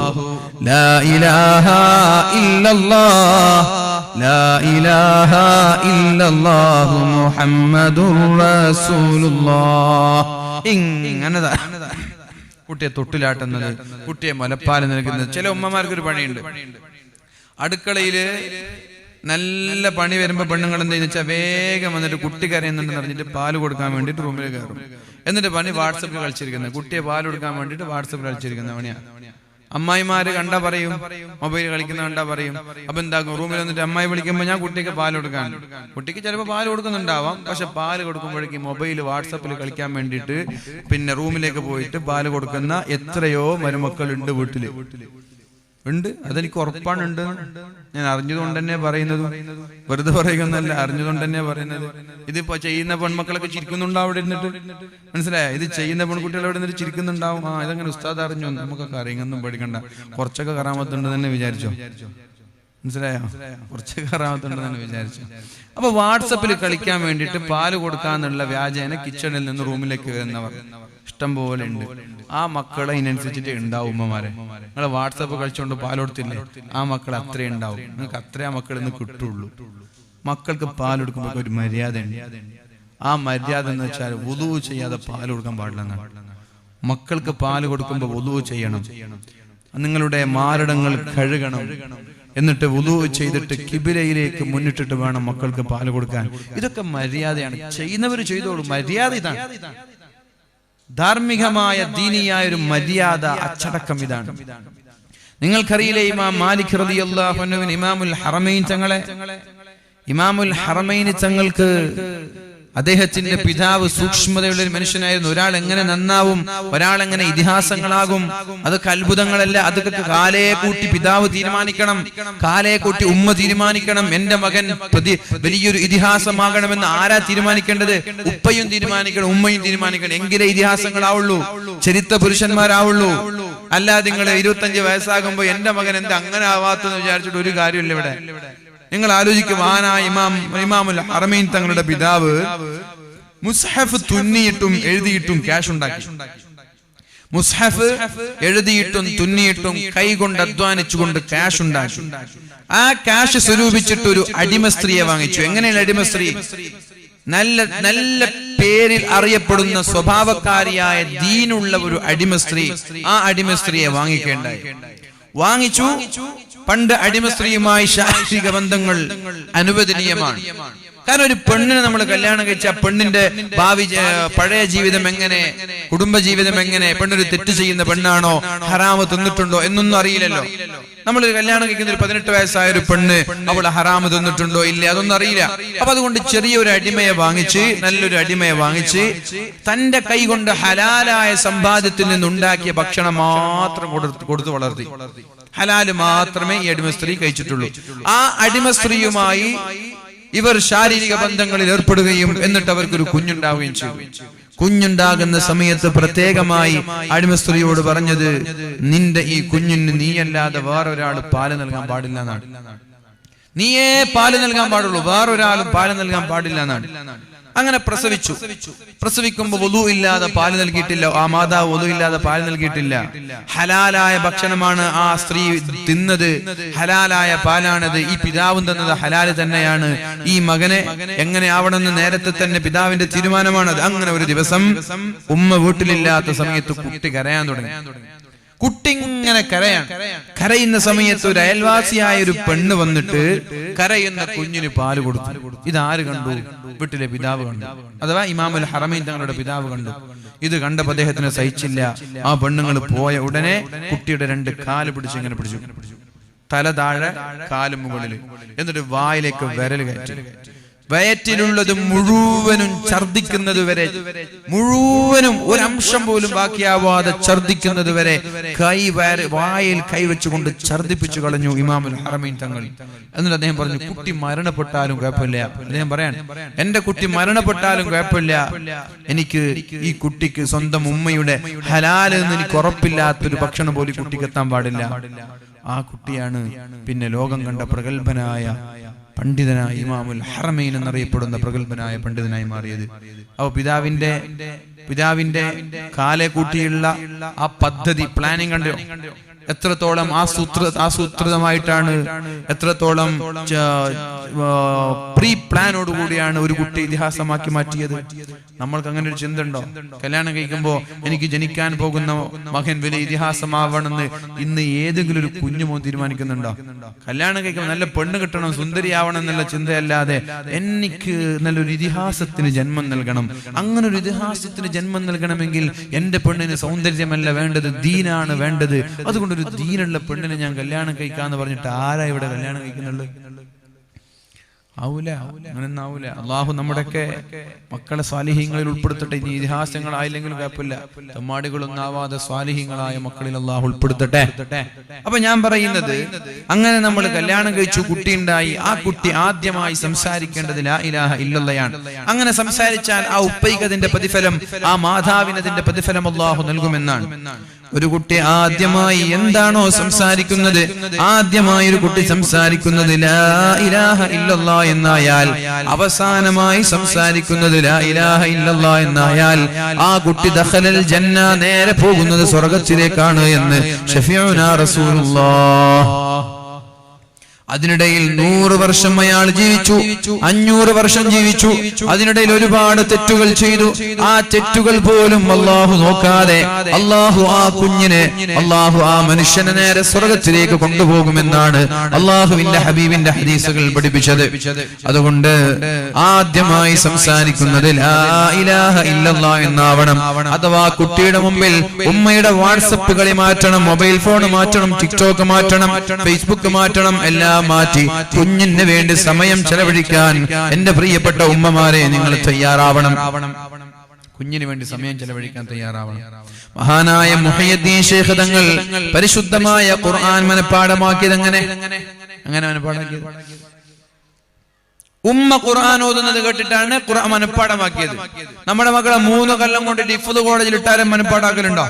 Speaker 1: ലാ ഇലാഹ ഇല്ലല്ലാഹ് ലാ ഇലാഹ ഇല്ലല്ലാഹു മുഹമ്മദുർ റസൂലുള്ളാഹ്. ഇങ്ങനെ കുട്ടിയെ തൊട്ടിലാട്ടുന്നത്, കുട്ടിയെ മുലപ്പാല് നൽകുന്നത്. ചില ഉമ്മമാർക്കൊരു പണിയുണ്ട്, അടുക്കളയില് നല്ല പണി വരുമ്പോ പെണ്ണുങ്ങൾ എന്താന്ന് വെച്ചാൽ വേഗം വന്നിട്ട് കുട്ടി കരയുന്നുണ്ടെന്ന് പറഞ്ഞിട്ട് പാല് കൊടുക്കാൻ വേണ്ടിട്ട് റൂമിൽ കയറും. എന്നിട്ട് പണി വാട്സപ്പിൽ കളിച്ചിരിക്കുന്നത്, കുട്ടിയെ പാല് കൊടുക്കാൻ വേണ്ടിട്ട് വാട്സപ്പിൽ കളിച്ചിരിക്കുന്ന പണിയാണ്. അമ്മായിമാര് കണ്ടാ പറയും, മൊബൈൽ കളിക്കുന്ന കണ്ടാ പറയും. അപ്പൊ എന്താക്കും? റൂമിൽ വന്നിട്ട് അമ്മായി വിളിക്കുമ്പോ ഞാൻ കുട്ടിക്ക് പാല് കൊടുക്കാൻ, കുട്ടിക്ക് ചിലപ്പോൾ പാല് കൊടുക്കുന്നുണ്ടാവാം, പക്ഷെ പാല് കൊടുക്കുമ്പോഴേക്കും മൊബൈൽ വാട്സപ്പിൽ കളിക്കാൻ വേണ്ടിയിട്ട് പിന്നെ റൂമിലേക്ക് പോയിട്ട് പാല് കൊടുക്കുന്ന എത്രയോ മരുമക്കളുണ്ട് വീട്ടില് ഉണ്ട്. അതെനിക്ക് ഉറപ്പാണ് ഉണ്ട്. ഞാൻ അറിഞ്ഞതുകൊണ്ട് തന്നെ പറയുന്നത്, വെറുതെ പറയുന്നല്ല, അറിഞ്ഞതുകൊണ്ട് തന്നെ പറയുന്നത്. ഇതിപ്പോ ചെയ്യുന്ന പെൺമക്കളൊക്കെ ചിരിക്കുന്നുണ്ടാവും അവിടെ ഇരുന്നിട്ട്, മനസ്സിലായ? ഇത് ചെയ്യുന്ന പെൺകുട്ടികൾ അവിടെ നിന്നിട്ട് ചിരിക്കുന്നുണ്ടാവും. ഇതങ്ങനെ ഉസ്താദ് അറിഞ്ഞു, നമുക്കൊക്കെ അറിയുന്നൊന്നും പഠിക്കണ്ട, കുറച്ചൊക്കെ കറാമത്തുണ്ട് തന്നെ വിചാരിച്ചോ, മനസ്സിലായോ? കുറച്ചൊക്കെ കറാമത്തുണ്ട് തന്നെ വിചാരിച്ചു. അപ്പൊ വാട്സപ്പിൽ കളിക്കാൻ വേണ്ടിയിട്ട് പാല് കൊടുക്കാന്നുള്ള വ്യാജേന കിച്ചണിൽ നിന്ന് റൂമിലേക്ക് വരുന്നവർ ഇഷ്ടം പോലെ ഉണ്ട്. ആ മക്കളെ ഇതിനനുസരിച്ചിട്ട് ഉണ്ടാവും. ഉമ്മമാരെ, നിങ്ങൾ വാട്സപ്പ് കളിച്ചുകൊണ്ട് പാൽ കൊടുത്തില്ലേ, ആ മക്കൾ അത്രയും ഉണ്ടാവും. നിങ്ങൾക്ക് അത്രേ ആ മക്കളിൽ നിന്ന് കിട്ടുള്ളൂ. മക്കൾക്ക് പാൽ കൊടുക്കുമ്പോൾ ഒരു മര്യാദ ഉണ്ട്. ആ മര്യാദ എന്ന് വെച്ചാൽ വുളൂ ചെയ്യാതെ പാൽ കൊടുക്കാൻ പാടില്ലെന്നാണ്. മക്കൾക്ക് പാല് കൊടുക്കുമ്പോൾ വുളൂ ചെയ്യണം, നിങ്ങളുടെ മാരടങ്ങൾ കഴുകണം, എന്നിട്ട് വുളൂ ചെയ്തിട്ട് കിബിലയിലേക്ക് മുന്നിട്ടിട്ട് വേണം മക്കൾക്ക് പാല് കൊടുക്കാൻ. ഇതൊക്കെ മര്യാദയാണ്. ചെയ്യുന്നവർ ചെയ്തോളൂ, മര്യാദ ഇതാണ്. ധാർമ്മികമായ ദീനിയായ ഒരു മര്യാദ, അച്ചടക്കം ഇതാണ്. നിങ്ങൾക്കറിയില്ലേ, ഇമാം മാലിക് റളിയല്ലാഹു അൻഹു ഇമാമുൽ ഹറമൈൻ തങ്ങളെ, ഇമാമുൽ ഹറമൈൻ തങ്ങൾക്ക് അദ്ദേഹത്തിന്റെ പിതാവ് സൂക്ഷ്മതയുള്ള ഒരു മനുഷ്യനായിരുന്നു. ഒരാൾ എങ്ങനെ നന്നാവും, ഒരാൾ എങ്ങനെ ഇതിഹാസങ്ങളാകും, അതൊക്കെ അത്ഭുതങ്ങളല്ല. അതൊക്കെ കാലേ കൂട്ടി പിതാവ് തീരുമാനിക്കണം, കാലേ കൂട്ടി ഉമ്മ തീരുമാനിക്കണം. എന്റെ മകൻ വലിയൊരു ഇതിഹാസമാകണമെന്ന് ആരാ തീരുമാനിക്കേണ്ടത്? ഉപ്പയും തീരുമാനിക്കണം, ഉമ്മയും തീരുമാനിക്കണം. എങ്കിലേ ഇതിഹാസങ്ങളാവുള്ളൂ, ചരിത്ര പുരുഷന്മാരാവുള്ളൂ. അല്ലാതെ നിങ്ങൾ 25 വയസ്സാകുമ്പോ എന്റെ മകൻ എന്താ അങ്ങനെ ആവാത്തെന്ന് വിചാരിച്ചിട്ട് ഒരു കാര്യമില്ല ഇവിടെ. നിങ്ങൾ ആലോചിക്കും, ഇമാമുൽ ഹറമൈൻ തങ്ങളുടെ പിതാവ് മുസ്ഹഫ് തുന്നിയിട്ടും എഴുതിയിട്ടും ക്യാഷ് ഉണ്ടാക്കി. മുസ്ഹഫ് എഴുതിയിട്ടും തുന്നിയിട്ടും കൈകൊണ്ട് അധ്വാനിച്ചുകൊണ്ട് ക്യാഷ് ഉണ്ടാക്കി. ആ ക്യാഷ് സ്വരൂപിച്ചിട്ട് ഒരു അടിമ സ്ത്രീയെ വാങ്ങിച്ചു. എങ്ങനെയാണ് അടിമ സ്ത്രീ? നല്ല നല്ല പേരിൽ അറിയപ്പെടുന്ന സ്വഭാവക്കാരിയായ ദീനുള്ള ഒരു അടിമ സ്ത്രീ. ആ അടിമ സ്ത്രീയെ വാങ്ങിക്കേണ്ടായി. വാങ്ങിച്ചു. പണ്ട് അടിമ സ്ത്രീയുമായി ശാരീരിക ബന്ധങ്ങൾ അനുവദനീയമാണ്. കാരണം ഒരു പെണ്ണിനെ നമ്മൾ കല്യാണം കഴിച്ച പെണ്ണിന്റെ ഭാവി പഴയ ജീവിതം എങ്ങനെ, കുടുംബജീവിതം എങ്ങനെ, പെണ്ണൊരു തെറ്റ് ചെയ്യുന്ന പെണ്ണാണോ, ഹറാമ് തിന്നിട്ടുണ്ടോ എന്നൊന്നും അറിയില്ലല്ലോ. നമ്മളൊരു കല്യാണം കഴിക്കുന്ന ഒരു 18 വയസ്സായ ഒരു പെണ്ണ് അവൾ ഹറാമ് തിന്നിട്ടുണ്ടോ ഇല്ല, അതൊന്നും അറിയില്ല. അപ്പൊ അതുകൊണ്ട് ചെറിയൊരു അടിമയെ വാങ്ങിച്ച്, നല്ലൊരു അടിമയെ വാങ്ങിച്ച് തന്റെ കൈ കൊണ്ട് ഹലാലായ സമ്പാദ്യത്തിൽ നിന്നുണ്ടാക്കിയ ഭക്ഷണം മാത്രം കൊടുത്തു വളർത്തി. ഹലാല് മാത്രമേ ഈ അടിമ സ്ത്രീ കഴിച്ചിട്ടുള്ളൂ. ആ അടിമ സ്ത്രീയുമായി ഇവർ ശാരീരിക ബന്ധങ്ങളിൽ ഏർപ്പെടുകയും എന്നിട്ട് അവർക്കൊരു കുഞ്ഞുണ്ടാവുകയും ചെയ്തു. കുഞ്ഞുണ്ടാകുന്ന സമയത്ത് പ്രത്യേകമായി അടിമ സ്ത്രീയോട് പറഞ്ഞത്, നിന്റെ ഈ കുഞ്ഞിന് നീയല്ലാതെ വേറൊരാൾ പാല് നൽകാൻ പാടില്ല എന്നാണ്. നീയേ പാല് നൽകാൻ പാടുള്ളൂ, വേറൊരാളും പാല് നൽകാൻ പാടില്ല എന്നാണ്. അങ്ങനെ പ്രസവിക്കുമ്പോൾ വുളു ഇല്ലാതെ പാല് നൽകിയിട്ടില്ല, ആ മാതാവ് വുളു ഇല്ലാതെ പാല് നൽകിയിട്ടില്ല. ഹലാലായ ഭക്ഷണമാണ് ആ സ്ത്രീ തിന്നത്, ഹലാലായ പാലാണത്. ഈ പിതാവും തന്നത് ഹലാല് തന്നെയാണ്. ഈ മകനെ എങ്ങനെ ആവണമെന്ന് നേരത്തെ തന്നെ പിതാവിന്റെ തീരുമാനമാണത്. അങ്ങനെ ഒരു ദിവസം ഉമ്മ വീട്ടിലില്ലാത്ത സമയത്ത് കുട്ടി കരയാൻ തുടങ്ങി. കുട്ടി ഇങ്ങനെ കരയുന്ന സമയത്ത് ഒരു അയൽവാസിയായ ഒരു പെണ്ണ് വന്നിട്ട് കരയുന്ന കുഞ്ഞിന് പാല് കൊടുത്തു. ഇതാര് കണ്ടു? വീട്ടിലെ പിതാവ് കണ്ടു, അഥവാ ഇമാമുൽ ഹറമൈൻ തങ്ങളുടെ പിതാവ് കണ്ടു. ഇത് കണ്ടപ്പോൾ അദ്ദേഹത്തിന് സഹിച്ചില്ല. ആ പെണ്ണുങ്ങൾ പോയ ഉടനെ കുട്ടിയുടെ 2 കാല് പിടിച്ച് ഇങ്ങനെ പിടിച്ചു, തല താഴെ കാല് മുകളിൽ, എന്നിട്ട് വായിലേക്ക് വിരൽ കയറ്റി. വയറ്റിലുള്ളത് മുഴുവനും ഛർദിക്കുന്നത് വരെ, മുഴുവനും ഒരംശം പോലും ബാക്കിയാവാതെ ഛർദിക്കുന്നത് വരെ വായിൽ കൈവച്ചുകൊണ്ട് ഛർദിപ്പിച്ചു കളഞ്ഞു ഇമാമുൽ ഹറമൈൻ തങ്ങൾ. എന്നിട്ട് അദ്ദേഹം പറഞ്ഞു, കുട്ടി മരണപ്പെട്ടാലും കുഴപ്പമില്ല. അദ്ദേഹം പറയാൻ, എന്റെ കുട്ടി മരണപ്പെട്ടാലും കുഴപ്പമില്ല, എനിക്ക് ഈ കുട്ടിക്ക് സ്വന്തം ഉമ്മയുടെ ഹലാല് എന്ന് എനിക്ക് ഉറപ്പില്ലാത്തൊരു ഭക്ഷണം പോലും കുട്ടിക്ക് എത്താൻ പാടില്ല. ആ കുട്ടിയാണ് പിന്നെ ലോകം കണ്ട പ്രഗത്ഭനായ പണ്ഡിതനായ ഇമാമുൽ ഹറമൈൻ എന്നറിയപ്പെടുന്ന പ്രഗത്ഭനായ പണ്ഡിതനായി മാറിയത്. അപ്പൊ പിതാവിന്റെ കാലെ കൂട്ടിയുള്ള ആ പദ്ധതി, പ്ലാനിങ് കണ്ടോ? എത്രത്തോളം ആസൂത്രിതമായിട്ടാണ്, എത്രത്തോളം പ്രീ പ്ലാനോടുകൂടിയാണ് ഒരു കുട്ടി ഇതിഹാസമാക്കി മാറ്റിയത്. നമ്മൾക്ക് അങ്ങനെ ഒരു ചിന്ത ഉണ്ടോ? കല്യാണം കഴിക്കുമ്പോൾ എനിക്ക് ജനിക്കാൻ പോകുന്ന മകൻ വലിയ ഇതിഹാസമാവണമെന്ന് ഇന്ന് ഏതെങ്കിലും ഒരു കുഞ്ഞുമോ തീരുമാനിക്കുന്നുണ്ടോ? കല്യാണം കഴിക്കുമ്പോൾ നല്ല പെണ്ണ് കിട്ടണം, സുന്ദരിയാവണം എന്നുള്ള ചിന്തയല്ലാതെ എനിക്ക് നല്ലൊരു ഇതിഹാസത്തിന് ജന്മം നൽകണം. അങ്ങനെ ഒരു ഇതിഹാസത്തിന് ജന്മം നൽകണമെങ്കിൽ എന്റെ പെണ്ണിന് സൗന്ദര്യമല്ല വേണ്ടത്, ദീനാണ് വേണ്ടത്. അതുകൊണ്ട് ഒരു ദീനുള്ള പെണ്ണിനെ ഞാൻ കല്യാണം കഴിക്കാന്ന് പറഞ്ഞിട്ട് ആരാ ഇവിടെ കല്യാണം കഴിക്കുന്നുള്ളു? ആവൂല, അങ്ങനെയൊന്നും ആവൂല. അള്ളാഹു നമ്മുടെയൊക്കെ മക്കളെ സ്വാലിഹീങ്ങളിൽ ഉൾപ്പെടുത്തട്ടെ. ഇനി ഇതിഹാസങ്ങളായില്ലെങ്കിലും കുഴപ്പമില്ല, തെമ്മാടികളൊന്നും ആവാതെ സ്വാലിഹീങ്ങളായ മക്കളിൽ അള്ളാഹു ഉൾപ്പെടുത്തട്ടെ. അപ്പൊ ഞാൻ പറയുന്നത്, അങ്ങനെ നമ്മൾ കല്യാണം കഴിച്ചു, കുട്ടിയുണ്ടായി. ആ കുട്ടി ആദ്യമായി സംസാരിക്കേണ്ടത് ലാ ഇലാഹ ഇല്ലല്ലാഹയാണ്. അങ്ങനെ സംസാരിച്ചാൽ ആ ഉപ്പയ്ക്ക് അതിന്റെ പ്രതിഫലം, ആ മാതാവിന് അതിന്റെ പ്രതിഫലം അള്ളാഹു നൽകുമെന്നാണ്. ഒരു കുട്ടി ആദ്യമായി എന്താണോ സംസാരിക്കുന്നത്, ആദ്യമായി ഒരു കുട്ടി സംസാരിക്കുന്നത് ലാ ഇലാഹ ഇല്ലല്ലാഹ് എന്നായാൽ, അവസാനമായി സംസാരിക്കുന്നത് ലാ ഇലാഹ ഇല്ലല്ലാഹ് എന്നായാൽ, ആ കുട്ടി ദഖലൽ ജന്ന, നേരെ പോകുന്നത് സ്വർഗ്ഗത്തിലേക്കാണ് എന്ന് ശഫീഉനാ റസൂലുള്ളാഹ്. അതിനിടയിൽ 100 വർഷം അയാൾ ജീവിച്ചു, 500 വർഷം ജീവിച്ചു. അതിനിടയിൽ ഒരുപാട് തെറ്റുകൾ ചെയ്തു. ആ തെറ്റുകൾ പോലും അള്ളാഹു നോക്കാതെ അള്ളാഹു ആ കുഞ്ഞിനെ, അള്ളാഹു ആ മനുഷ്യനെ നേരെ സ്വർഗ്ഗത്തിലേക്ക് കൊണ്ടുപോകുമെന്നാണ് അള്ളാഹുവിന്റെ ഹബീബിന്റെ ഹദീസുകൾ പഠിപ്പിച്ചത്. അതുകൊണ്ട് ആദ്യമായി സംസാരിക്കുന്നത് ലാ ഇലാഹ ഇല്ലല്ലാഹ് എന്നാവണം. അഥവാ കുട്ടിയുടെ മുമ്പിൽ ഉമ്മയുടെ വാട്സപ്പ് കളി മാറ്റണം, മൊബൈൽ ഫോൺ മാറ്റണം, ടിക്ടോക്ക് മാറ്റണം, ഫേസ്ബുക്ക് മാറ്റണം, എല്ലാം മാറ്റി കുഞ്ഞിന് വേണ്ടി സമയം ചെലവഴിക്കാൻ എന്റെ പ്രിയപ്പെട്ട ഉമ്മമാരെ നിങ്ങൾ തയ്യാറാവണം. കുഞ്ഞിന് വേണ്ടി സമയം ചെലവഴിക്കാൻ തയ്യാറാവണം. മഹാനായ മുഹയ്യിദ്ദീൻ ശൈഖ് തങ്ങൾ പരിശുദ്ധമായ ഖുർആൻ മനഃപ്പാഠമാക്കിയത് അങ്ങനെ മനഃപ്പാഠമാക്കിയത്. ഉമ്മ ഖുർആൻ ഓതുന്നത് കേട്ടിട്ടാണ് ഖുർആൻ മനഃപ്പാഠമാക്കിയത്. നമ്മുടെ മക്കളെ 3 കൊല്ലം കൊണ്ട് ഹിഫ്ള് കോളേജിൽ ഇട്ടാലും മനഃപ്പാഠാക്കലുണ്ടോ?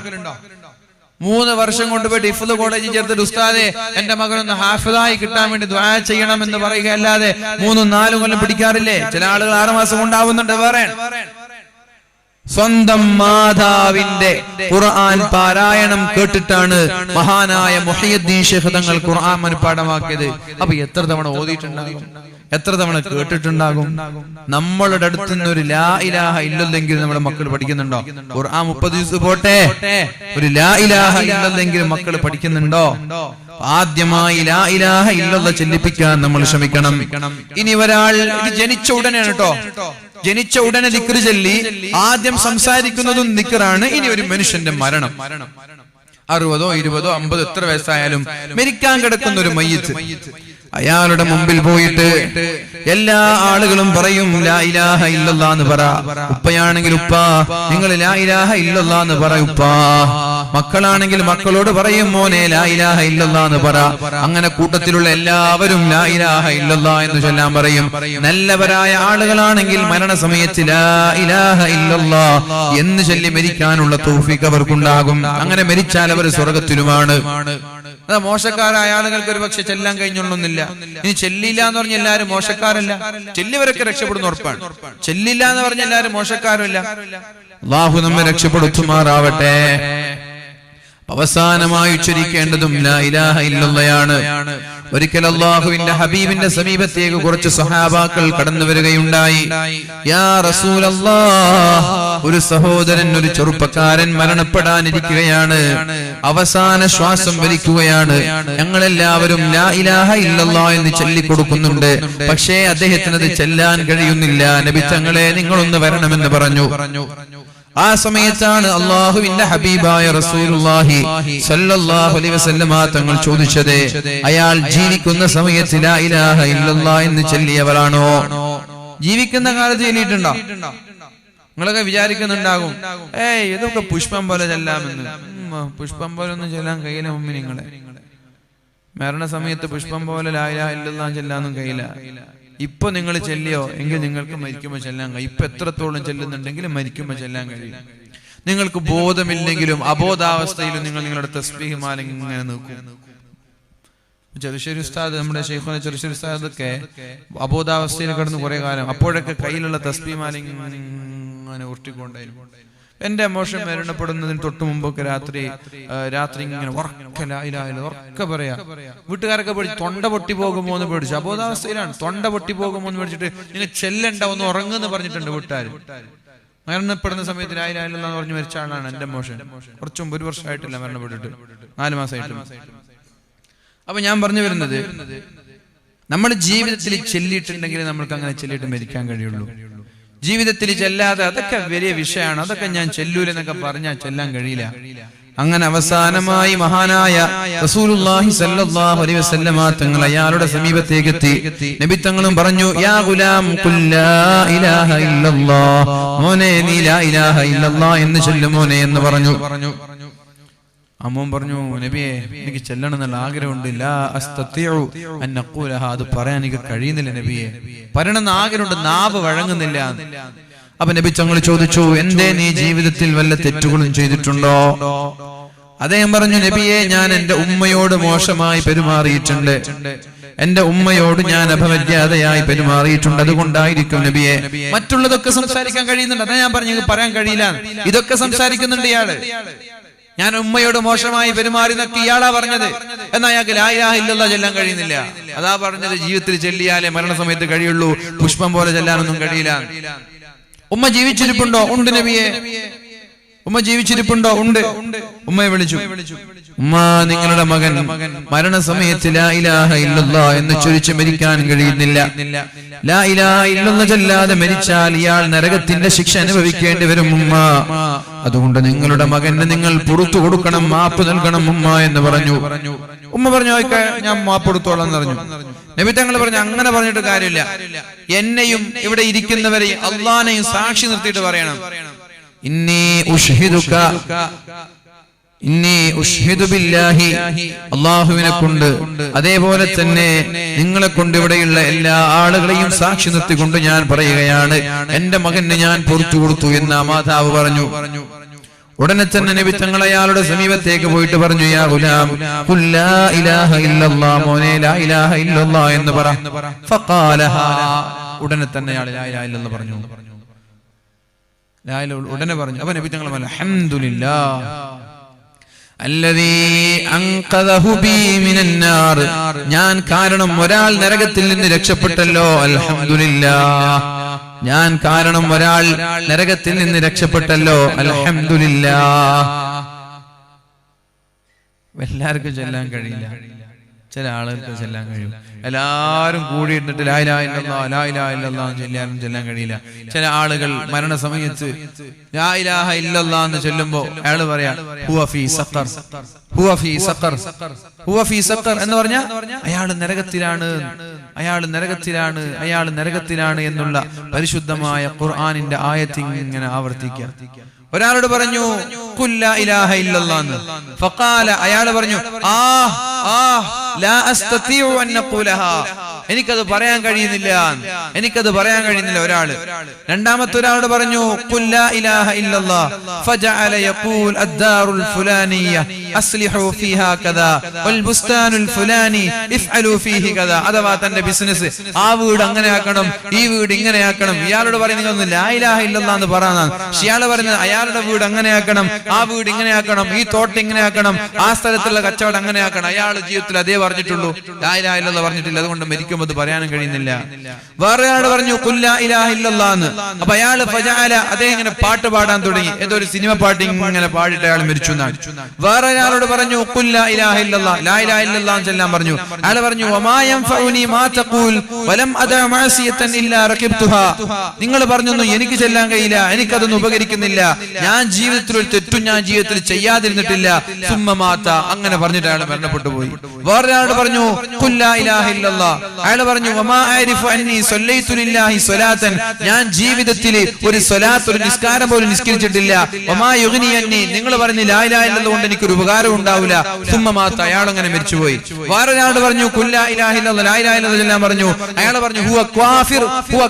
Speaker 1: 3 വർഷം കൊണ്ടുപോയിട്ട് ഹിഫ്ള് കോളേജിൽ ചേർത്തിട്ട് ഉസ്താദെ എന്റെ മകനൊന്ന് ഹാഫിളായി കിട്ടാൻ വേണ്ടി ദുആ ചെയ്യണം എന്ന് പറയുക അല്ലാതെ 3-4 കൊല്ലം പിടിക്കാറില്ലേ? ചില ആളുകൾ 6 മാസം കൊണ്ടാവുന്നുണ്ട്. വേറെ സ്വന്തം മാതാവിന്റെ ഖുർആൻ പാരായണം കേട്ടിട്ടാണ് മഹാനായ മുഹയ്യിദ്ദീൻ ശൈഖ് തങ്ങൾ ഖുർആൻ മനഃപ്പാഠമാക്കിയത്. അപ്പൊ എത്ര തവണ ഓതിയിട്ടുണ്ടാകും, എത്ര തവണ കേട്ടിട്ടുണ്ടാകും? നമ്മളുടെ അടുത്ത് നിന്ന് ഒരു ലാ ഇലാഹ ഇല്ലല്ലെങ്കിൽ നമ്മുടെ മക്കൾ പഠിക്കുന്നുണ്ടോ? ഖുർആൻ 30 ദിവസം പോട്ടെ, ഒരു ലാ ഇലാഹ ഇല്ലല്ലെങ്കിൽ മക്കൾ പഠിക്കുന്നുണ്ടോ? ആദ്യമായി ലാ ഇലാഹ ഇല്ലല്ലാഹ് ചൊല്ലിപ്പിക്കാൻ നമ്മൾ ശ്രമിക്കണം. ഇനി ഒരാൾ ജനിച്ച ഉടനെയാണ് കേട്ടോ, ജനിച്ച ഉടനെ ദിക്ർ ചൊല്ലി ആദ്യം സംസാരിക്കുന്നതും ദിക്റാണ്. ഇനി ഒരു മനുഷ്യന്റെ മരണം, 60, 20, 50 എത്ര വയസ്സായാലും മരിക്കാൻ കിടക്കുന്ന ഒരു മയ്യിത്ത്, അയാളുടെ മുമ്പിൽ പോയിട്ട് എല്ലാ ആളുകളും പറയും ലാ ഇലാഹ ഇല്ലല്ലാഹ് എന്ന് പറ. ഉപ്പയാണെങ്കിൽ ഉപ്പ നിങ്ങൾ ലാ ഇലാഹ ഇല്ലല്ലാഹ് എന്ന് പറ ഉപ്പ. മക്കളാണെങ്കിൽ മക്കളോട് പറയും മോനെ ലാ ഇലാഹ ഇല്ലല്ലാഹ് എന്ന് പറ. അങ്ങനെ കൂട്ടത്തിലുള്ള എല്ലാവരും ലാ ഇലാഹ ഇല്ലല്ലാഹ് എന്ന് ചൊല്ലാൻ പറയും. നല്ലവരായ ആളുകളാണെങ്കിൽ മരണസമയത്ത് ലാ ഇലാഹ ഇല്ലല്ലാഹ് എന്ന് ചൊല്ലി മരിക്കാനുള്ള തൗഫീഖ് അവർക്കുണ്ടാകും. അങ്ങനെ മരിച്ചാൽ അവർ സ്വർഗ്ഗത്തിലുമാണ്. അതാ മോശക്കാരായ ആളുകൾക്ക് ഒരു പക്ഷെ ചെല്ലാൻ കഴിഞ്ഞൊന്നുമില്ല. ഇനി ചെല്ലില്ല എന്ന് പറഞ്ഞ എല്ലാവരും മോശക്കാരല്ല, ചെല്ലിവരൊക്കെ രക്ഷപ്പെടുന്ന ഉറപ്പാണ്. ചെല്ലില്ല എന്ന് പറഞ്ഞ എല്ലാവരും മോശക്കാരല്ല. അല്ലാഹു നമ്മെ രക്ഷപ്പെടുത്തുമാറാവട്ടെ. അവസാനമായി ഉച്ചരിക്കേണ്ടതും ലാ ഇലാഹ ഇല്ലല്ലാഹയാണ്. ഒരിക്കൽ അല്ലാഹുവിന്റെ ഹബീബിന്റെ സമീപത്തേക്ക് കുറച്ച് സ്വഹാബാക്കൾ കടന്നു വരികയുണ്ടായി. യാ റസൂലല്ലാഹ്, ഒരു സഹോദരൻ, ഒരു ചെറുപ്പക്കാരൻ മരണപ്പെടാനിരിക്കുകയാണ്, അവസാന ശ്വാസം വലിക്കുകയാണ്. ഞങ്ങളെല്ലാവരും ലാ ഇലാഹ ഇല്ലല്ലാഹ് എന്ന് ചൊല്ലിക്കൊടുക്കുന്നുണ്ട്, പക്ഷേ അദ്ദേഹത്തിന് അത് ചെല്ലാൻ കഴിയുന്നില്ല. നബി തങ്ങളെ, നിങ്ങളൊന്ന് വരണമെന്ന് പറഞ്ഞു. ആ സമയത്താണ് അല്ലാഹുവിന്റെ ഹബീബായ റസൂലുള്ളാഹി സ്വല്ലല്ലാഹു അലൈഹി വസല്ലമ തങ്ങൾ ചോദിച്ചത്, അയാൾ ജീവിക്കുന്ന സമയത്ത് ലാ ഇലാഹ ഇല്ലല്ലാഹ് എന്ന് ചൊല്ലിയവരാണോ? ജീവിക്കുന്ന കാലത്ത് ചൊല്ലിയിട്ടുണ്ടോ? നിങ്ങളൊക്കെ വിചാരിക്കുന്നുണ്ടാകും, ഇതൊക്കെ പുഷ്പം പോലെ ചെല്ലാമെന്ന്. പുഷ്പം പോലെ ഒന്നും ചെല്ലാൻ കഴിയില്ല മുമ്പ്. നിങ്ങളെ മരണസമയത്ത് പുഷ്പം പോലെ ലാ ഇലാഹ ഇല്ലല്ലാഹ് ചെല്ലാനൊന്നും കഴിയില്ല. ഇപ്പൊ നിങ്ങൾ ചെല്ലിയോ എങ്കിൽ നിങ്ങൾക്ക് മരിക്കുമ്പോൾ ചെല്ലാൻ കഴിയും. ഇപ്പൊ എത്രത്തോളം ചെല്ലുന്നുണ്ടെങ്കിലും മരിക്കുമ്പോൾ ചെല്ലാൻ കഴിയും. നിങ്ങൾക്ക് ബോധമില്ലെങ്കിലും അബോധാവസ്ഥയിലും നിങ്ങൾ നിങ്ങളുടെ തസ്ബീഹ് മാല ഇങ്ങനെ നോക്കും. ചെറുശ്ശേരി ഉസ്താദ്, നമ്മുടെ ശൈഖുന ചെറുശ്ശേരി ഉസ്താദൊക്കെ അബോധാവസ്ഥയിൽ കിടന്ന് കുറെ കാലം, അപ്പോഴൊക്കെ കയ്യിലുള്ള തസ്ബീഹ് മാല ഇങ്ങനെ ഉരുട്ടിക്കൊണ്ടായിരുന്നു. എന്റെ മോശം മരണപ്പെടുന്നതിന് തൊട്ട് മുമ്പൊക്കെ രാത്രി ഇങ്ങനെ ഉറക്കെ പറയാ. വീട്ടുകാരൊക്കെ പേടിച്ച് തൊണ്ട പൊട്ടി പോകുമോ എന്ന് പേടിച്ചു. അബോധാവസ്ഥയിലാണ്. തൊണ്ട പൊട്ടി പോകുമോ എന്ന് പേടിച്ചിട്ട് ഇങ്ങനെ ചെല്ലണ്ട, ഒന്ന് ഉറങ്ങുന്ന് പറഞ്ഞിട്ടുണ്ട് വീട്ടുകാർ. മരണപ്പെടുന്ന സമയത്ത് ലാ ഇലാഹ ഇല്ലല്ലാഹ് എന്ന് പറഞ്ഞു മരിച്ച ആളാണ് എന്റെ മോശം. കുറച്ചു മുമ്പ്, 1 വർഷമായിട്ടില്ല മരണപ്പെട്ടിട്ട്, 4 മാസമായിട്ട്. അപ്പൊ ഞാൻ പറഞ്ഞു വരുന്നത്, നമ്മൾ ജീവിതത്തിൽ ചെല്ലിയിട്ടുണ്ടെങ്കിൽ നമ്മൾക്ക് അങ്ങനെ ചെല്ലിയിട്ട് മരിക്കാൻ കഴിയുള്ളൂ. ജീവിതത്തിൽ ചെല്ലാതെ അതൊക്കെ വലിയ വിഷയമാണ്, അതൊക്കെ ഞാൻ ചെല്ലൂലെന്നൊക്കെ പറഞ്ഞാൽ ചെല്ലാൻ കഴിയില്ല. അങ്ങനെ അവസാനമായി മഹാനായ റസൂലുള്ളാഹി സ്വല്ലല്ലാഹു അലൈഹി വസല്ലമ തങ്ങൾ അയാളുടെ സമീപത്തേക്ക് എത്തി. നബി തങ്ങളും പറഞ്ഞു, യാ ഗുലാം ഖുൽ ലാ ഇലാഹ ഇല്ലല്ലാഹ്, മോനെ നീ ലാ ഇലാഹ ഇല്ലല്ലാഹ് എന്ന് ചൊല്ലു മോനെ എന്ന് പറഞ്ഞു. അമ്മോൻ പറഞ്ഞു, നബിയെ എനിക്ക് ചെല്ലണം എന്നുള്ള ആഗ്രഹമുണ്ട്. ലാ അസ്തതിഉ അൻ അഖൂലഹ, അത് പറയാൻ എനിക്ക് കഴിയുന്നില്ല നബിയെ, പറയണമെന്ന് ആഗ്രഹമുണ്ട്, നാവ് വഴങ്ങുന്നില്ല. അപ്പൊ നബി തങ്ങൾ ചോദിച്ചു, എന്തേ നീ ജീവിതത്തിൽ വല്ല തെറ്റുകളും ചെയ്തിട്ടുണ്ടോ? അദ്ദേഹം പറഞ്ഞു, നബിയെ ഞാൻ എന്റെ ഉമ്മയോട് മോശമായി പെരുമാറിയിട്ടുണ്ട്, എന്റെ ഉമ്മയോട് ഞാൻ അപമര്യാദയായി പെരുമാറിയിട്ടുണ്ട്, അതുകൊണ്ടായിരിക്കും നബിയെ. മറ്റുള്ളതൊക്കെ സംസാരിക്കാൻ കഴിയുന്നുണ്ട്, അതാ ഞാൻ പറഞ്ഞു പറയാൻ കഴിയില്ല. ഇതൊക്കെ സംസാരിക്കുന്നുണ്ട് ഇയാള്. ഞാൻ ഉമ്മയോട് മോശമായി പെരുമാറി എന്നൊക്കെ ഇയാളാ പറഞ്ഞത്. എന്നാൽ അയാൾക്ക് ലാ ഇലാഹ ഇല്ലല്ലാഹ് ചെല്ലാൻ കഴിയുന്നില്ല. അതാ പറഞ്ഞത്, ജീവിതത്തിൽ ചെല്ലിയാലേ മരണസമയത്ത് കഴിയുള്ളൂ, പുഷ്പം പോലെ ചെല്ലാനൊന്നും കഴിയില്ല. ഉമ്മ ജീവിച്ചിരിപ്പുണ്ടോ? ഉണ്ട് നബിയെ. ഉമ്മ ജീവിച്ചിരിപ്പുണ്ടോ? ഉണ്ട്. ഉമ്മയെ വിളിച്ചു, ഉമ്മ നിങ്ങളുടെ മകൻ മരണസമയത്ത് ലാ ഇലാഹ ഇല്ലല്ലാഹ് എന്ന് ചൊല്ലിച്ച് മരിക്കാൻ കഴിയുന്നില്ല. ലാ ഇലാഹ ഇല്ലല്ലാഹ് ചൊല്ലാതെ മരിച്ചാൽ ഇയാൾ നരകത്തിന്റെ ശിക്ഷ അനുഭവിക്കേണ്ടി വരും ഉമ്മ. അതുകൊണ്ട് നിങ്ങളുടെ മകന് നിങ്ങൾ പുറത്തു കൊടുക്കണം, മാപ്പ് നൽകണം ഉമ്മ എന്ന് പറഞ്ഞു. ഉമ്മ പറഞ്ഞു, ഞാൻ മാപ്പ് കൊടുത്തോളാം എന്ന് പറഞ്ഞു. നബി തങ്ങൾ പറഞ്ഞു, അങ്ങനെ പറഞ്ഞിട്ട് കാര്യമില്ല, എന്നെയും ഇവിടെ ഇരിക്കുന്നവരെയും അള്ളാനെയും സാക്ഷി നിർത്തിയിട്ട് പറയണം, ഇന്നി ഉഷ്ഹിദു ബില്ലാഹി, അല്ലാഹുവിനെ കൊണ്ട്, അതേപോലെ തന്നെ നിങ്ങളെ കൊണ്ട് ഇവിടെയുള്ള എല്ലാ ആളുകളെയും സാക്ഷി നിർത്തിക്കൊണ്ട് ഞാൻ പറയുകയാണ്, എന്റെ മകന് ഞാൻ പുറത്തു കൊടുത്തു എന്ന് ആ മാതാവ് പറഞ്ഞു. ഉടനെ തന്നെ നബി തങ്ങൾ അയാളുടെ സമീപത്തേക്ക് പോയിട്ട് പറഞ്ഞു, യാ ഗുലാം ഖുൽ ലാ ഇലാഹ ഇല്ലല്ലാഹ്, മോനെ ലാ ഇലാഹ ഇല്ലല്ലാഹ് എന്ന് പറ. ഫഖാലഹാ, ഉടനെ തന്നെ അയാൾ ലാ ഇലാഹ ഇല്ലല്ലാഹ് പറഞ്ഞു. ഉടനെ പറഞ്ഞു. അപ്പൊ നബി തങ്ങൾ പറഞ്ഞു, അൽഹംദുലില്ലാഹ് അല്ലദീ അൻഖദഹു ബി മിനൻ നാർ, ഞാൻ കാരണം ഒരാൾ നരകത്തിൽ നിന്ന് രക്ഷപ്പെട്ടല്ലോ, അൽഹംദുലില്ലാഹ്, ഞാൻ കാരണം ഒരാൾ നരകത്തിൽ നിന്ന് രക്ഷപ്പെട്ടല്ലോ, അൽഹംദുലില്ലാഹ്. എല്ലാവർക്കും ചെല്ലാൻ കഴിയില്ല, ചില ആളുകൾക്ക് ചെല്ലാൻ കഴിയും. എല്ലാവരും കൂടി ഇരുന്നിട്ട് ലാ ഇലാഹ ഇല്ലല്ലാഹ് ലാ ഇലാഹ ഇല്ലല്ലാഹ് ചൊല്ലാനും ചെല്ലാൻ കഴിയില്ല. ചില ആളുകൾ മരണസമയത്ത് ലാ ഇലാഹ ഇല്ലല്ലാഹ് എന്ന് ചൊല്ലുമ്പോ അയാൾ പറയാ ഹുവ ഫീ സഖർ, ഹുവ ഫീ സഖർ, ഹുവ ഫീ സഖർ എന്ന് പറഞ്ഞാൽ അയാൾ നരകത്തിലാണ്, അയാൾ നരകത്തിലാണ്, അയാൾ നരകത്തിലാണ് എന്നുള്ള പരിശുദ്ധമായ ഖുർആനിന്റെ ആയത്ത് ഇങ്ങനെ ആവർത്തിക്കുക. ഒരാളോട് പറഞ്ഞു ഖുൽ ലാ ഇലാഹ ഇല്ലല്ലാഹ് എന്ന്. ഫഖാല, അയാൾ പറഞ്ഞു ലാ അസ്തതിഉ അൻ നഖൂലഹാ, എനിക്കത് പറയാൻ കഴിയുന്നില്ല. ഒരാള്. രണ്ടാമത്തെ ഒരാളോട് പറഞ്ഞു ഖുൽ ലാ ഇലാഹ ഇല്ലല്ലാഹ് ഫജഅല യഖൂൽ അദ്ദാറുൽ ഫുലാനിയ അസ്ലിഹു ഫീഹാ കദാ വൽ ബുസ്താനുൽ ഫുലാനി ഇഫ്അലു ഫീഹി കദാ. അഥവാ തന്റെ ബിസിനസ് ആ വീട് അങ്ങനെ ആക്കണം, ഈ വീട് ഇങ്ങനെ ആക്കണം. ഇയാളോട് പറയുന്നത് ലാ ഇലാഹ ഇല്ലല്ലാഹ് എന്ന് പറയാനാണ്. ഇയാള് പറയുന്നത് അയാളുടെ വീട് അങ്ങനെ ആക്കണം, ആ വീട് ഇങ്ങനെ ആക്കണം, ഈ തോട്ടം ഇങ്ങനെ ആക്കണം, ആ സ്ഥലത്തുള്ള കച്ചവടം അങ്ങനെ ആക്കണം. അയാളുടെ ജീവിതത്തിൽ അതേ പറഞ്ഞിട്ടുള്ളൂ, ലാ ഇലാഹ ഇല്ലല്ലാഹ് പറഞ്ഞിട്ടില്ല. അതുകൊണ്ട് മരിക്കുമ്പോൾ പറയാനും കഴിയുന്നില്ല. വേറെ ആള് പറഞ്ഞു ഖുൽ ലാ ഇലാഹ ഇല്ലല്ലാഹ് എന്ന്. അപ്പൊ അയാള് ഫജഅല അദ്ദേഹം ഇങ്ങനെ പാട്ട് പാടാൻ തുടങ്ങി. ഏതൊരു സിനിമ പാട്ട് ഇങ്ങനെ പാടിയിട്ട് അയാൾ മരിച്ചു എന്നാണ്. വേറെ ഒരാളോട് പറഞ്ഞു ഖുൽ ലാ ഇലാഹ ഇല്ലല്ലാഹ്, ലാ ഇലാഹ ഇല്ലല്ലാഹ് എന്ന് ചൊല്ലാൻ പറഞ്ഞു. അയാൾ പറഞ്ഞു വമാ യൻഫഉനി മാ തഖൂൽ വലം അദഅ മഅസിയതൻ ഇല്ലാ റഖിബ്തുഹാ. നിങ്ങൾ പറഞ്ഞൊന്നും എനിക്ക് ചെല്ലാൻ കഴിയില്ല, എനിക്കതൊന്നും ഉപകരിക്കുന്നില്ല, ഞാൻ ജീവിതത്തിൽ ഒരു തെറ്റും ഞാൻ ജീവിതത്തിൽ ചെയ്യാതിരുന്നിട്ടില്ല. സുമ്മ മാത, അങ്ങനെ പറഞ്ഞിട്ട് അയാൾ മരണപ്പെട്ടു പോയി. വേറൊരാളോട് പറഞ്ഞു ഖുൽ ലാ ഇലാഹ ഇല്ലല്ലാഹ്. അയാൾ പറഞ്ഞു വമാ അഅരിഫു അന്നി സ്വല്ലൈതു ലില്ലാഹി സ്വലാത്തൻ, ഞാൻ ജീവിതത്തിൽ ഒരു സ്വലാത്ത്, ഒരു നിസ്കാരം പോലും നിസ്കരിച്ചിട്ടില്ല. വമാ യുഗ്നി അന്നി, നിങ്ങൾ പറഞ്ഞു ലാ ഇലാഹ ഇല്ലല്ലാഹ് കൊണ്ട് എനിക്കൊരു ഉപകാരം ഉണ്ടാവില്ല. സുമ്മ മാത, അയാൾ അങ്ങനെ മരിച്ചുപോയി. വേറൊരാളോട് പറഞ്ഞു ഖുൽ ലാ ഇലാഹ ഇല്ലല്ലാഹ്, ലാ ഇലാഹ ഇല്ലല്ലാഹ് എല്ലാം പറഞ്ഞു. അയാൾ പറഞ്ഞു ഹുവ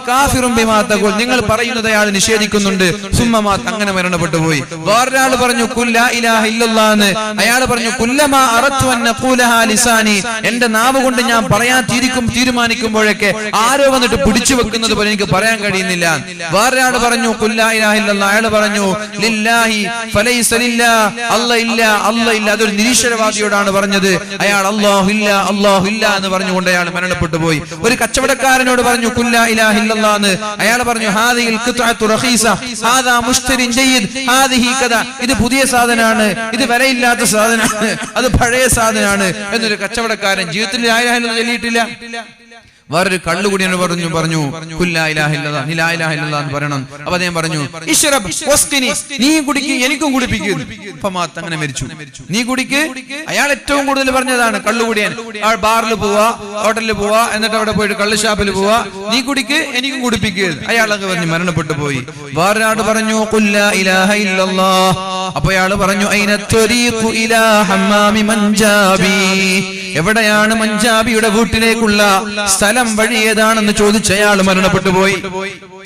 Speaker 1: കാഫിറുൻ ബിമാ തഖൂൽ, നിങ്ങൾ പറയുന്നത് അയാൾ നിഷേധിക്കുന്നുണ്ട്. സുമ്മ മാത, അങ്ങനെ മരണപ്പെട്ടു പോയി. വേറൊരാൾ പറഞ്ഞു ഖുൽ ലാ ഇലാഹ ഇല്ലല്ലാഹ് എന്ന്. അയാൾ പറഞ്ഞു കുല്ലമാ അറത്തു അൻ നഖൂലഹാ ലിസാനി, എന്റെ നാവ് കൊണ്ട് ഞാൻ പറയാൻ തീരുമാനിക്കുമ്പോഴൊക്കെ ആരോ വന്നിട്ട് പിടിച്ചു വെക്കുന്നത് പോലെ എനിക്ക് പറയാൻ കഴിയുന്നില്ല. വേറൊരാൾ പറഞ്ഞു ഖുൽ ലാ ഇലാഹ ഇല്ലല്ലാഹ്. അയാൾ പറഞ്ഞു ലില്ലാഹി ഫലൈസ ലില്ലാഹ്, അല്ലാഹ് ഇല്ല, അല്ലാഹ് ഇല്ല. അതൊരു നിരീശ്വരവാദിയോടാണ് പറഞ്ഞത്. അയാൾ അല്ലാഹു ഇല്ല എന്ന് പറഞ്ഞുകൊണ്ട് അയാൾ മരണപ്പെട്ടു പോയി. ഒരു കച്ചവടക്കാരനോട് പറഞ്ഞു ഖുൽ ലാ ഇലാഹ ഇല്ലല്ലാഹ് എന്ന്. അയാൾ പറഞ്ഞു ഹാദിഹിൽ ഖിത്അതു റഖീസ ഹാദാ മുശ്തരിൻ ജയ്യിദ് ഹാദിഹി കദാ, ഇത് പുതിയ സാധനമാണ്, ഇത് വിലയില്ലാത്ത സാധനമാണ്, അത് പഴയ സാധനമാണ് എന്നൊരു കച്ചവടക്കാരൻ ജീവിതത്തിൽ ലാ ഇലാഹ ഇല്ലല്ലാഹ് ചൊല്ലിയിട്ടില്ല. വേറൊരു കള്ളുകുടിയനോട് പറഞ്ഞു ഖുൽ ലാ ഇലാഹ ഇല്ലല്ലാഹ്, നീ ലാ ഇലാഹ ഇല്ലല്ലാഹ് എന്ന് പറയണം. അപ്പൊ അദ്ദേഹം പറഞ്ഞു ഇശ്റബ് വസ്ഖിനി, നീ കുടിക്ക് എനിക്കും കുടിപ്പിക്കും. ഫമാത, അങ്ങനെ മരിച്ചു. നീ കുടിക്ക്, അയാൾ ഏറ്റവും കൂടുതൽ പറഞ്ഞതാണ് കള്ളുകുടിയൻ. അയാൾ ബാറിൽ പോവാ, ഹോട്ടലിൽ പോവാ, എന്നിട്ട് അവിടെ പോയിട്ട് കള്ള് ഷാപ്പിൽ പോവാ, നീ കുടിക്ക് എനിക്കും കുടിപ്പിക്കുക. അയാൾ അങ്ങ് പറഞ്ഞു മരണപ്പെട്ടു പോയി. വേറൊരാൾ പറഞ്ഞു ഖുൽ ലാ ഇലാഹ ഇല്ലല്ലാഹ്. അപ്പൊ അയാൾ പറഞ്ഞു ഐന ത്വരീഖു ഇലാ ഹമ്മാമി മൻജാബി, എവിടെയാണ് മഞ്ചാബിയുടെ വീട്ടിലേക്കുള്ള സ്ഥലം, വഴി ഏതാണെന്ന് ചോദിച്ച അയാൾ മരണപ്പെട്ടു പോയി.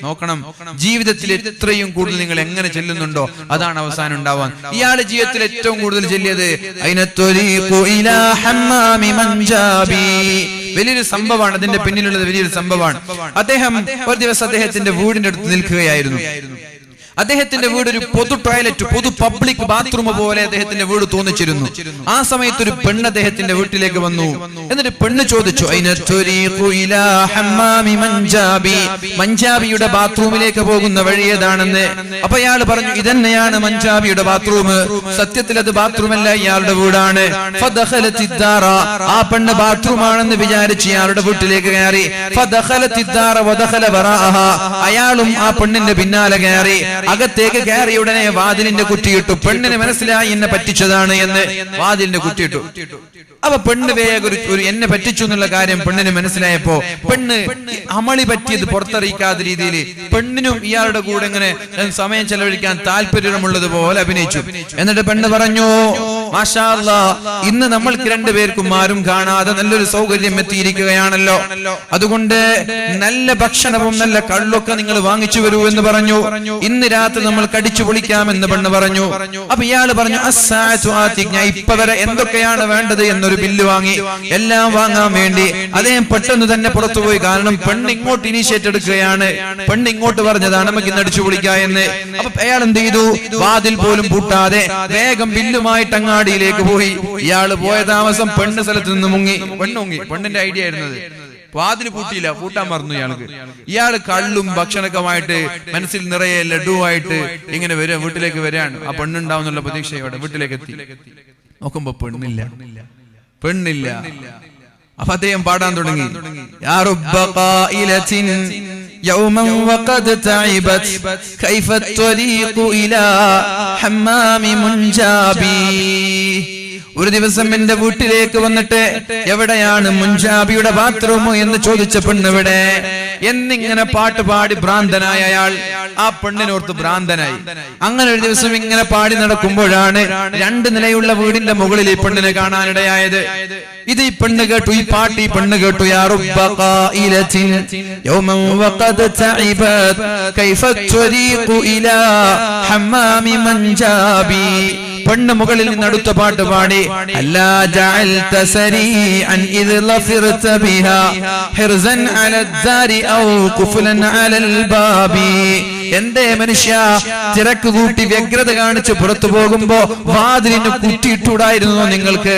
Speaker 1: നോക്കണം, ജീവിതത്തിൽ എത്രയും കൂടുതൽ നിങ്ങൾ എങ്ങനെ ചെല്ലുന്നുണ്ടോ അതാണ് അവസാനം ഉണ്ടാവാൻ. ഇയാളുടെ ജീവിതത്തിൽ ഏറ്റവും കൂടുതൽ ചെല്ലിയത് വലിയൊരു സംഭവമാണ്. അതിന്റെ പിന്നിലുള്ളത് വലിയൊരു സംഭവമാണ്. അദ്ദേഹം ഒരു ദിവസം അദ്ദേഹത്തിന്റെ വീടിന്റെ അടുത്ത് നിൽക്കുകയായിരുന്നു. അദ്ദേഹത്തിന്റെ വീട് ഒരു പൊതു ടോയ്ലറ്റ്, പൊതു പബ്ലിക് ബാത്റൂം പോലെ അദ്ദേഹത്തിന്റെ വീട് തോന്നിച്ചിരുന്നു. ആ സമയത്ത് ഒരു പെണ്ണ് അദ്ദേഹത്തിന്റെ വീട്ടിലേക്ക് വന്നു. എന്നിട്ട് പെണ്ണ് ചോദിച്ചു മഞ്ചാബിയുടെ ബാത്റൂമിലേക്ക് പോകുന്ന വഴി ഏതാണെന്ന്. അപ്പൊ ഇയാൾ പറഞ്ഞു ഇതന്നെയാണ് മഞ്ചാബിയുടെ ബാത്റൂം. സത്യത്തിൽ അത് ബാത്റൂമല്ല, ഇയാളുടെ വീടാണ്. ആ പെണ്ണ് ബാത്റൂം ആണെന്ന് വിചാരിച്ച് ഇയാളുടെ വീട്ടിലേക്ക് കയറി. അയാളും ആ പെണ്ണിന്റെ പിന്നാലെ കയറി. അകത്തേക്ക് കയറി ഉടനെ വാതിലിന്റെ കുറ്റിയിട്ടു. പെണ്ണിന് മനസ്സിലായി എന്നെ പറ്റിച്ചതാണ് എന്ന്. വാതിലിന്റെ കുറ്റിയിട്ടു. അപ്പൊ പെണ്ണ് വേഗം ഒരു എന്നെ പറ്റിച്ചു എന്നുള്ള കാര്യം പെണ്ണിന് മനസ്സിലായപ്പോ പെണ്ണ് അമളി പറ്റിയത് പുറത്തറിയിക്കാത്ത രീതിയിൽ പെണ്ണിനും ഇയാളുടെ കൂടെ ഇങ്ങനെ സമയം ചെലവഴിക്കാൻ താല്പര്യമുള്ളതുപോലെ അഭിനയിച്ചു. എന്നിട്ട് പെണ്ണ് പറഞ്ഞു മാഷാ അല്ലാഹ്, ഇന്ന് നമ്മൾക്ക് രണ്ടുപേർക്കും ആരും കാണാതെ നല്ലൊരു സൗകര്യം എത്തിയിരിക്കുകയാണല്ലോ, അതുകൊണ്ട് നല്ല ഭക്ഷണവും നല്ല കള്ളൊക്കെ നിങ്ങൾ വാങ്ങിച്ചു വരൂ എന്ന് പറഞ്ഞു. ഇന്ന് രാത്രി നമ്മൾ കടിച്ചു പൊളിക്കാമെന്ന് പെണ്ണ് പറഞ്ഞു. അപ്പൊ ഇയാള് പറഞ്ഞു അസ്സാഅതു ആതിക്, ഞാൻ ഇപ്പൊ വരെ എന്തൊക്കെയാണ് വേണ്ടത് എന്നൊരു ബില്ല് വാങ്ങി. എല്ലാം വാങ്ങാൻ വേണ്ടി അദ്ദേഹം പെട്ടെന്ന് തന്നെ പുറത്തുപോയി. കാരണം പെണ്ണ് ഇങ്ങോട്ട് ഇനീഷ്യേറ്റ് എടുക്കുകയാണ്. പെണ്ണ് ഇങ്ങോട്ട് പറഞ്ഞതാണ് നമുക്ക് ഇന്ന് അടിച്ചു പൊളിക്കുക എന്ന്. അപ്പൊ അയാൾ എന്ത് ചെയ്തു? വാതിൽ പോലും പൂട്ടാതെ വേഗം ബില്ലുമായിട്ട് അങ്ങാടിയിലേക്ക് പോയി. ഇയാള് പോയ താമസം പെണ്ണ് സ്ഥലത്ത് നിന്ന് മുങ്ങി. പെണ്ണിന്റെ ഐഡിയ ആയിരുന്നത്. വാതിൽ പൂട്ടിയില്ല, പൂട്ടാൻ മറന്നു ഇയാൾക്ക്. ഇയാള് കള്ളും ഭക്ഷണക്കുമായിട്ട് മനസ്സിൽ നിറയെ ലഡുവായിട്ട് ഇങ്ങനെ വരിക, വീട്ടിലേക്ക് വരികയാണ്. ആ പെണ്ണുണ്ടാവുന്നുള്ള പ്രതീക്ഷയോടെ വീട്ടിലേക്ക് എത്തി. നോക്കുമ്പോ പെണ്ണില്ല. അപ്പൊ അദ്ദേഹം പാടാൻ തുടങ്ങി. യാ റബ്ബ ഖായിലത്തിൻ യൗമൻ വഖദ് തഇബത് കൈഫ ത്വരീഖു ഇലാ ഹമ്മാമി മുൻജാബി. ഒരു ദിവസം എന്റെ വീട്ടിലേക്ക് വന്നിട്ട് എവിടെയാണ് മുൻജാബിയുടെ ബാത്റൂം എന്ന് ചോദിച്ച പെണ്ണെവിടെ? എന്നിങ്ങനെ പാട്ട് പാടി ഭ്രാന്തനായ അയാൾ ആ പെണ്ണിനോർത്ത് ഭ്രാന്തനായി. അങ്ങനെ ഒരു ദിവസം ഇങ്ങനെ പാടി നടക്കുമ്പോഴാണ് 2 നിലയുള്ള വീടിന്റെ മുകളിൽ ഈ പെണ്ണിനെ കാണാനിടയായത്. ഇത് ഈ പെണ്ണ് കേട്ടു, ഈ പാട്ട് ഈ പെണ്ണ് കേട്ടു. യാ റബ്ബ ഖായിലത്തിൻ യൗമൻ വഖദ് തഇബത് കൈഫ ത്വരീഖു ഇലാ ഹമ്മാമി മൻജാബി. പെണ്ണ് മുകളിൽ നിന്ന് അടുത്ത പാട്ട് പാടി, അല്ലാ ജഅൽത സരീഅൻ ഇദ് ലഫിർത ബിഹാ ഹിർസൻ അലദ്ദാരി ഔ ഖുഫ്ലൻ അലൽ ബാബി. എന്തേ മനുഷ്യ, തിരക്ക് കൂട്ടി വ്യഗ്രത കാണിച്ച് പുറത്തു പോകുമ്പോ വാതിലിന് കുറ്റിയിട്ടൂടായിരുന്നോ നിങ്ങൾക്ക്?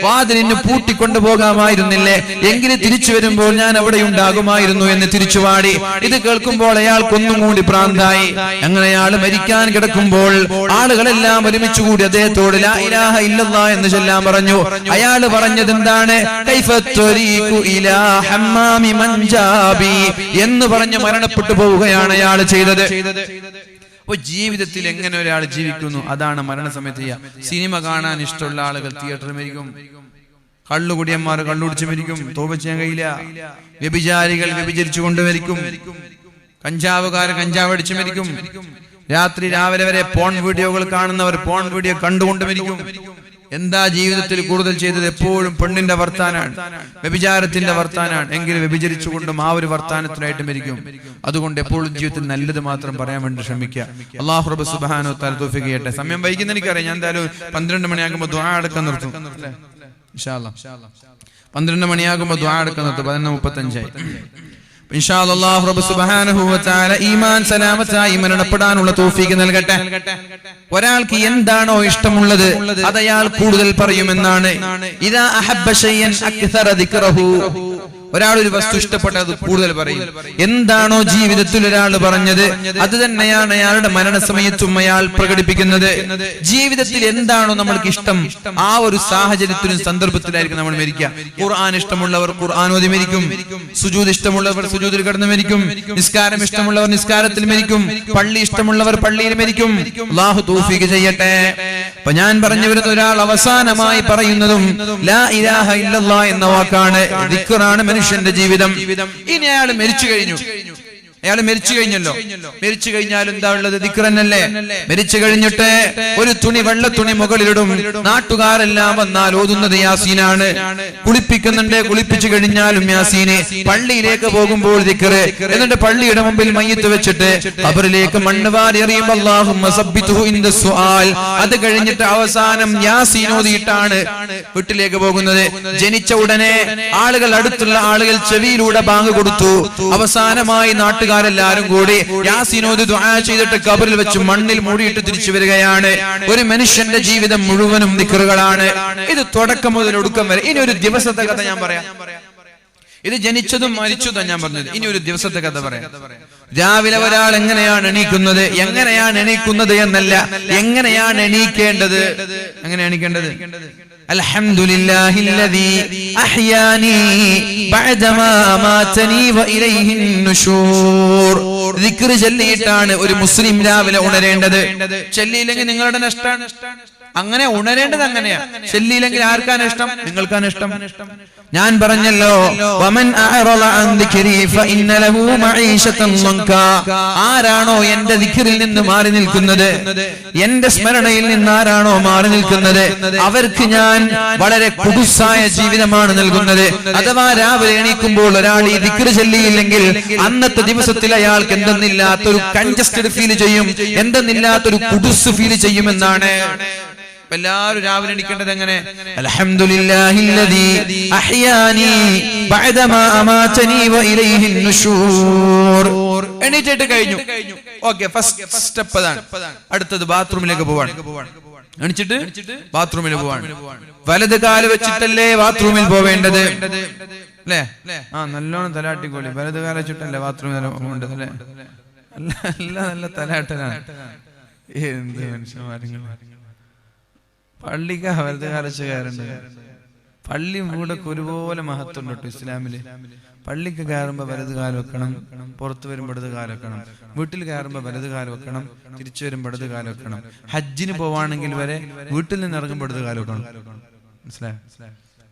Speaker 1: വാതിലിന് പൂട്ടിക്കൊണ്ടു പോകാമായിരുന്നില്ലേ? എങ്കിലും തിരിച്ചു വരുമ്പോൾ ഞാൻ അവിടെ ഉണ്ടാകുമായിരുന്നു എന്ന് തിരിച്ചു പാടി. ഇത് കേൾക്കുമ്പോൾ അയാൾക്കൊന്നും കൂടി ഭ്രാന്തായി. അങ്ങനെ അയാൾ മരിക്കാൻ കിടക്കുമ്പോൾ ആളുകളെല്ലാം ഒരുമിച്ച് കൂടി അദ്ദേഹത്തോട് ലാ ഇലാഹ ഇല്ലല്ലാഹ് എന്ന് ചൊല്ലാൻ പറഞ്ഞു. അയാൾ പറഞ്ഞത് എന്താണ്? കൈഫ ത്വരീഖു ഇലാ ഹമ്മാമി മൻജാബി എന്ന് പറഞ്ഞ് മരണപ്പെട്ടു പോവുകയാണ് അയാൾ ചെയ്തത്. അപ്പൊ ജീവിതത്തിൽ എങ്ങനെ ഒരാൾ ജീവിക്കുന്നു, അതാണ് മരണസമയത്ത് ചെയ്യുക. സിനിമ കാണാൻ ഇഷ്ടമുള്ള ആളുകൾ തിയേറ്ററിൽ മരിക്കും, കള്ളുകുടിയന്മാർ കള്ളുടിച്ച് മരിക്കും, തോപ ചെയ്യാൻ കഴിയില്ല, വ്യഭിചാരികൾ വ്യഭിചരിച്ചു കൊണ്ട് മരിക്കും, കഞ്ചാവുകാർ കഞ്ചാവ് അടിച്ചു മരിക്കും, രാത്രി രാവിലെ വരെ പോൺ വീഡിയോകൾ കാണുന്നവർ പോൺ വീഡിയോ കണ്ടുകൊണ്ട് മരിക്കും. എന്താ ജീവിതത്തിൽ കൂടുതൽ ചെയ്തത്? എപ്പോഴും പെണ്ണിന്റെ വർത്താനാണ്, വ്യഭിചാരത്തിന്റെ വർത്താനാണ്. എങ്കിലും വ്യഭിചരിച്ചുകൊണ്ടും ആ ഒരു വർത്താനത്തിനായിട്ട് മരിക്കും. അതുകൊണ്ട് എപ്പോഴും ജീവിതത്തിൽ നല്ലത് മാത്രം പറയാൻ വേണ്ടി ശ്രമിക്കുക. അല്ലാഹു റബ്ബ് സുബ്ഹാനഹു വ തആല തൗഫീഖ് ചെയ്യട്ടെ. സമയം വൈകുന്ന എനിക്കറിയാം, ഞാൻ എന്തായാലും 12 മണിയാകുമ്പോൾ ദുആ എടുക്കാൻ നിർത്തും. ഇൻഷാ അല്ലാഹ് 12 മണിയാകുമ്പോൾ ദുആ എടുക്കാൻ നിർത്തും. 11:35 ഇൻഷാ അല്ലാഹു റബ്ബ് സുബ്ഹാനഹു വ തആല ഈമാൻ സലാമത്തായി മരണപ്പെടാനുള്ള തൗഫീഖ് നൽകട്ടെ. ഒരാൾക്ക് എന്താണോ ഇഷ്ടമുള്ളത് അത് അയാൾ കൂടുതൽ പറയുമെന്നാണ്. ഇദാ അഹബ്ബ ശൈഅൻ അക്സറ ദിക്റഹു. ഒരാൾ ഒരു വസ്തു ഇഷ്ടപ്പെട്ടത് കൂടുതൽ പറയും. എന്താണോ ജീവിതത്തിൽ ഒരാൾ പറഞ്ഞത് അത് തന്നെയാണ് അയാളുടെ മരണസമയത്തും അയാൾ പ്രകടിപ്പിക്കുന്നത്. ജീവിതത്തിൽ എന്താണോ നമ്മൾക്ക് ഇഷ്ടം ആ ഒരു സാഹചര്യത്തിലും സന്ദർഭത്തിലായിരിക്കും നമ്മൾ മരിക്കുക. ഖുർആൻ ഇഷ്ടമുള്ളവർ ഖുർആൻ ഓതി മരിക്കും, സുജൂദ് ഇഷ്ടമുള്ളവർ സുജൂദിൽ കിടന്ന് മരിക്കും, നിസ്കാരം ഇഷ്ടമുള്ളവർ നിസ്കാരത്തിൽ മരിക്കും, പള്ളി ഇഷ്ടമുള്ളവർ പള്ളിയിൽ മരിക്കും. അല്ലാഹു തൗഫീഖ് ചെയ്യട്ടെ. അപ്പൊ ഞാൻ പറഞ്ഞു വരുന്ന ഒരാൾ അവസാനമായി പറയുന്നതും ലാ ഇലാഹ ഇല്ലല്ലാഹ് എന്ന വാക്കാണ്. ദിക്റാണ് മനുഷ്യന്റെ ജീവിതം. ഇനി അയാൾ മരിച്ചു കഴിഞ്ഞു, അയാൾ മരിച്ചു കഴിഞ്ഞല്ലോ. മരിച്ചു കഴിഞ്ഞാൽ എന്താ ഉള്ളത്? ദിക്റന്നല്ലേ. മരിച്ചു കഴിഞ്ഞിട്ട് ഒരു തുണി വെള്ള തുണി മുകളിലിടും. നാട്ടുകാരെല്ലാം വന്നാൽ ഓതുന്നത് യാസീനാണ്. കുളിപ്പിക്കുന്നുണ്ട്, കുളിപ്പിച്ചു കഴിഞ്ഞാലും യാസീന്. പള്ളിയിലേക്ക് പോകുമ്പോൾ ദിക്ർ. എന്നിട്ട് പള്ളിയുടെ മുമ്പിൽ മയ്യിത്ത് വെച്ചിട്ട് ഖബറിലേക്ക് മണ്ണ് വാരി എറിയുമ്പോൾ അല്ലാഹുമ്മ സബ്ബിത്ഹു ഇൻദ സുആൽ. അത് കഴിഞ്ഞിട്ട് അവസാനം യാസീൻ ഓതിയിട്ടാണ് വീട്ടിലേക്ക് പോകുന്നത്. ജനിച്ച ഉടനെ ആളുകൾ, അടുത്തുള്ള ആളുകൾ ചെവിയിലൂടെ ബാങ്ക് കൊടുത്തു. അവസാനമായി നാട്ടുകാരെല്ലാരും കൂടി യാസീനോദ് ദുആ ചെയ്തിട്ട് ഖബറിൽ വെച്ച് മണ്ണിൽ മൂടിയിട്ട് തിരിച്ചു വരികയാണ്. ഒരു മനുഷ്യന്റെ ജീവിതം മുഴുവനും ദിക്റുകളാണ്. ഇത് തുടക്കം മുതൽ ഒടുക്കം വരെ. ഇനി ഒരു ദിവസത്തെ കഥ ഞാൻ പറയാം. ഇത് ജനിച്ചതും മരിച്ചതും ഞാൻ പറഞ്ഞത്. ഇനി ഒരു ദിവസത്തെ കഥ പറയാം. രാവിലെ ഒരാൾ എങ്ങനെയാണ് എണീക്കുന്നത്, എങ്ങനെയാണ് എണീക്കുന്നത് എന്നല്ല, എങ്ങനെയാണ് എണീക്കേണ്ടത്. എങ്ങനെ എണീക്കേണ്ടത്? അൽഹംദുലില്ലാഹില്ലദീ അഹ്യാനി ബഅദമാ അമാതനി വഇലൈഹി നുശൂർ. ദിക്ർ ചൊല്ലിയിട്ടാണ് ഒരു മുസ്ലിം രാവിലെ ഉണരേണ്ടത്. ചൊല്ലിയില്ലെങ്കിൽ നിങ്ങളുടെ നഷ്ടമാണ്. അങ്ങനെ ഉണരേണ്ടത് അങ്ങനെയാ. ചൊല്ലിയില്ലെങ്കിൽ ആർക്കാണ് ഇഷ്ടം? നിങ്ങൾക്കാണ് ഇഷ്ടം. ഞാൻ പറഞ്ഞല്ലോ, വമൻ അഅറള അൻ ദിക്രി ഫഇന്ന ലഹു മഈശതൻ ദൻകാ. ആരാണോ എന്റെ ദിക്റിൽ നിന്ന് മാറി നിൽക്കുന്നത്, എന്റെ സ്മരണയിൽ നിന്ന് ആരാണോ മാറി നിൽക്കുന്നത്, അവർക്ക് ഞാൻ വളരെ കുടുസായ ജീവിതമാണ് നൽകുന്നത്. അഥവാ രാവിലെ എണീക്കുമ്പോൾ ഒരാൾ ഈ ദിക്ർ ചൊല്ലിയില്ലെങ്കിൽ അന്നത്തെ ദിവസത്തിൽ അയാൾക്ക് എന്തെന്നില്ലാത്തൊരു കൺജസ്റ്റഡ് ഫീൽ ചെയ്യും, എന്തെന്നില്ലാത്തൊരു കുടുസ് ഫീൽ ചെയ്യുമെന്നാണ്. എല്ലാവരും രാവിലെ എണീക്കേണ്ടത് എങ്ങനെ? അൽഹംദുലില്ലാഹില്ലദീ അഹ്യാനി ബഅദമാ അമാതനി വഇലൈഹി നുശൂർ. എണീറ്റിട്ട് കഴിഞ്ഞു. ഓക്കേ, ഫസ്റ്റ് സ്റ്റെപ്പ് അതാണ്. അടുത്തത് ബാത്റൂമിലേക്ക് പോവാണ്. എണീച്ചിട്ട് ബാത്റൂമിൽ പോവാണ്. വലത് കാല് വെച്ചിട്ടല്ലേ ബാത്റൂമിൽ പോവേണ്ടത്, അല്ലേ? ആ, നല്ലോണം തലാട്ടിക്കോളി. വലത് കാല് വെച്ചിട്ടല്ലേ ബാത്റൂമിൽ പോകേണ്ടത്, അല്ലേ? നല്ല തലാട്ടലാണ്. എന്ത് മനുഷ്യന്മാരും. പള്ളിക്ക് വലത് കാലച്ച് കയറുണ്ട്. പള്ളി വീടൊക്കെ ഒരുപോലെ മഹത്വം ഉണ്ട് ഇസ്ലാമില്. പള്ളിക്ക് കയറുമ്പോ വലത് കാല് വെക്കണം, പുറത്തു വരുമ്പോ ഇടത് കാല് വെക്കണം, വീട്ടിൽ കയറുമ്പോ വലത് കാല് വെക്കണം, തിരിച്ചു വരുമ്പോ ഇടത് കാല് വെക്കണം. ഹജ്ജിന് പോവാണെങ്കിൽ വരെ വീട്ടിൽ നിന്ന് ഇറങ്ങുമ്പോ ഇടത് കാല് വെക്കണം. മനസ്സിലായോ?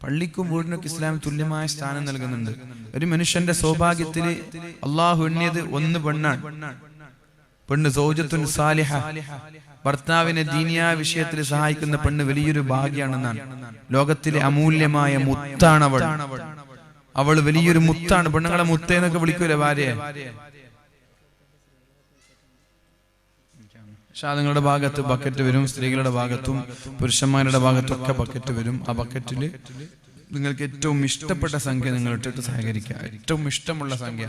Speaker 1: പള്ളിക്കും വീടിനൊക്കെ ഇസ്ലാം തുല്യമായ സ്ഥാനം നൽകുന്നുണ്ട്. ഒരു മനുഷ്യന്റെ സൗഭാഗ്യത്തിൽ അള്ളാഹു എണ്ണിയത് ഒന്ന് പെണ്ണാണ്. പെണ്ണ് സൗജത്തുൻ സാലിഹ, ഭർത്താവിനെ ദീനിയായ വിഷയത്തിൽ സഹായിക്കുന്ന പെണ്ണ് വലിയൊരു ഭാഗ്യാണെന്നാണ്. ലോകത്തിലെ അമൂല്യമായ മുത്താണ് അവൾ. അവൾ വലിയൊരു മുത്താണ്. പെണ്ണുങ്ങളെ മുത്തേന്നൊക്കെ വിളിക്കൂലേ ഭാര്യയെ. നിങ്ങളുടെ ഭാഗത്ത് ബക്കറ്റ് വരും, സ്ത്രീകളുടെ ഭാഗത്തും പുരുഷന്മാരുടെ ഭാഗത്തും ഒക്കെ ബക്കറ്റ് വരും. ആ ബക്കറ്റിൽ നിങ്ങൾക്ക് ഏറ്റവും ഇഷ്ടപ്പെട്ട സംഖ്യ നിങ്ങൾ ഇട്ടിട്ട് സഹകരിക്കുക. ഏറ്റവും ഇഷ്ടമുള്ള സംഖ്യ.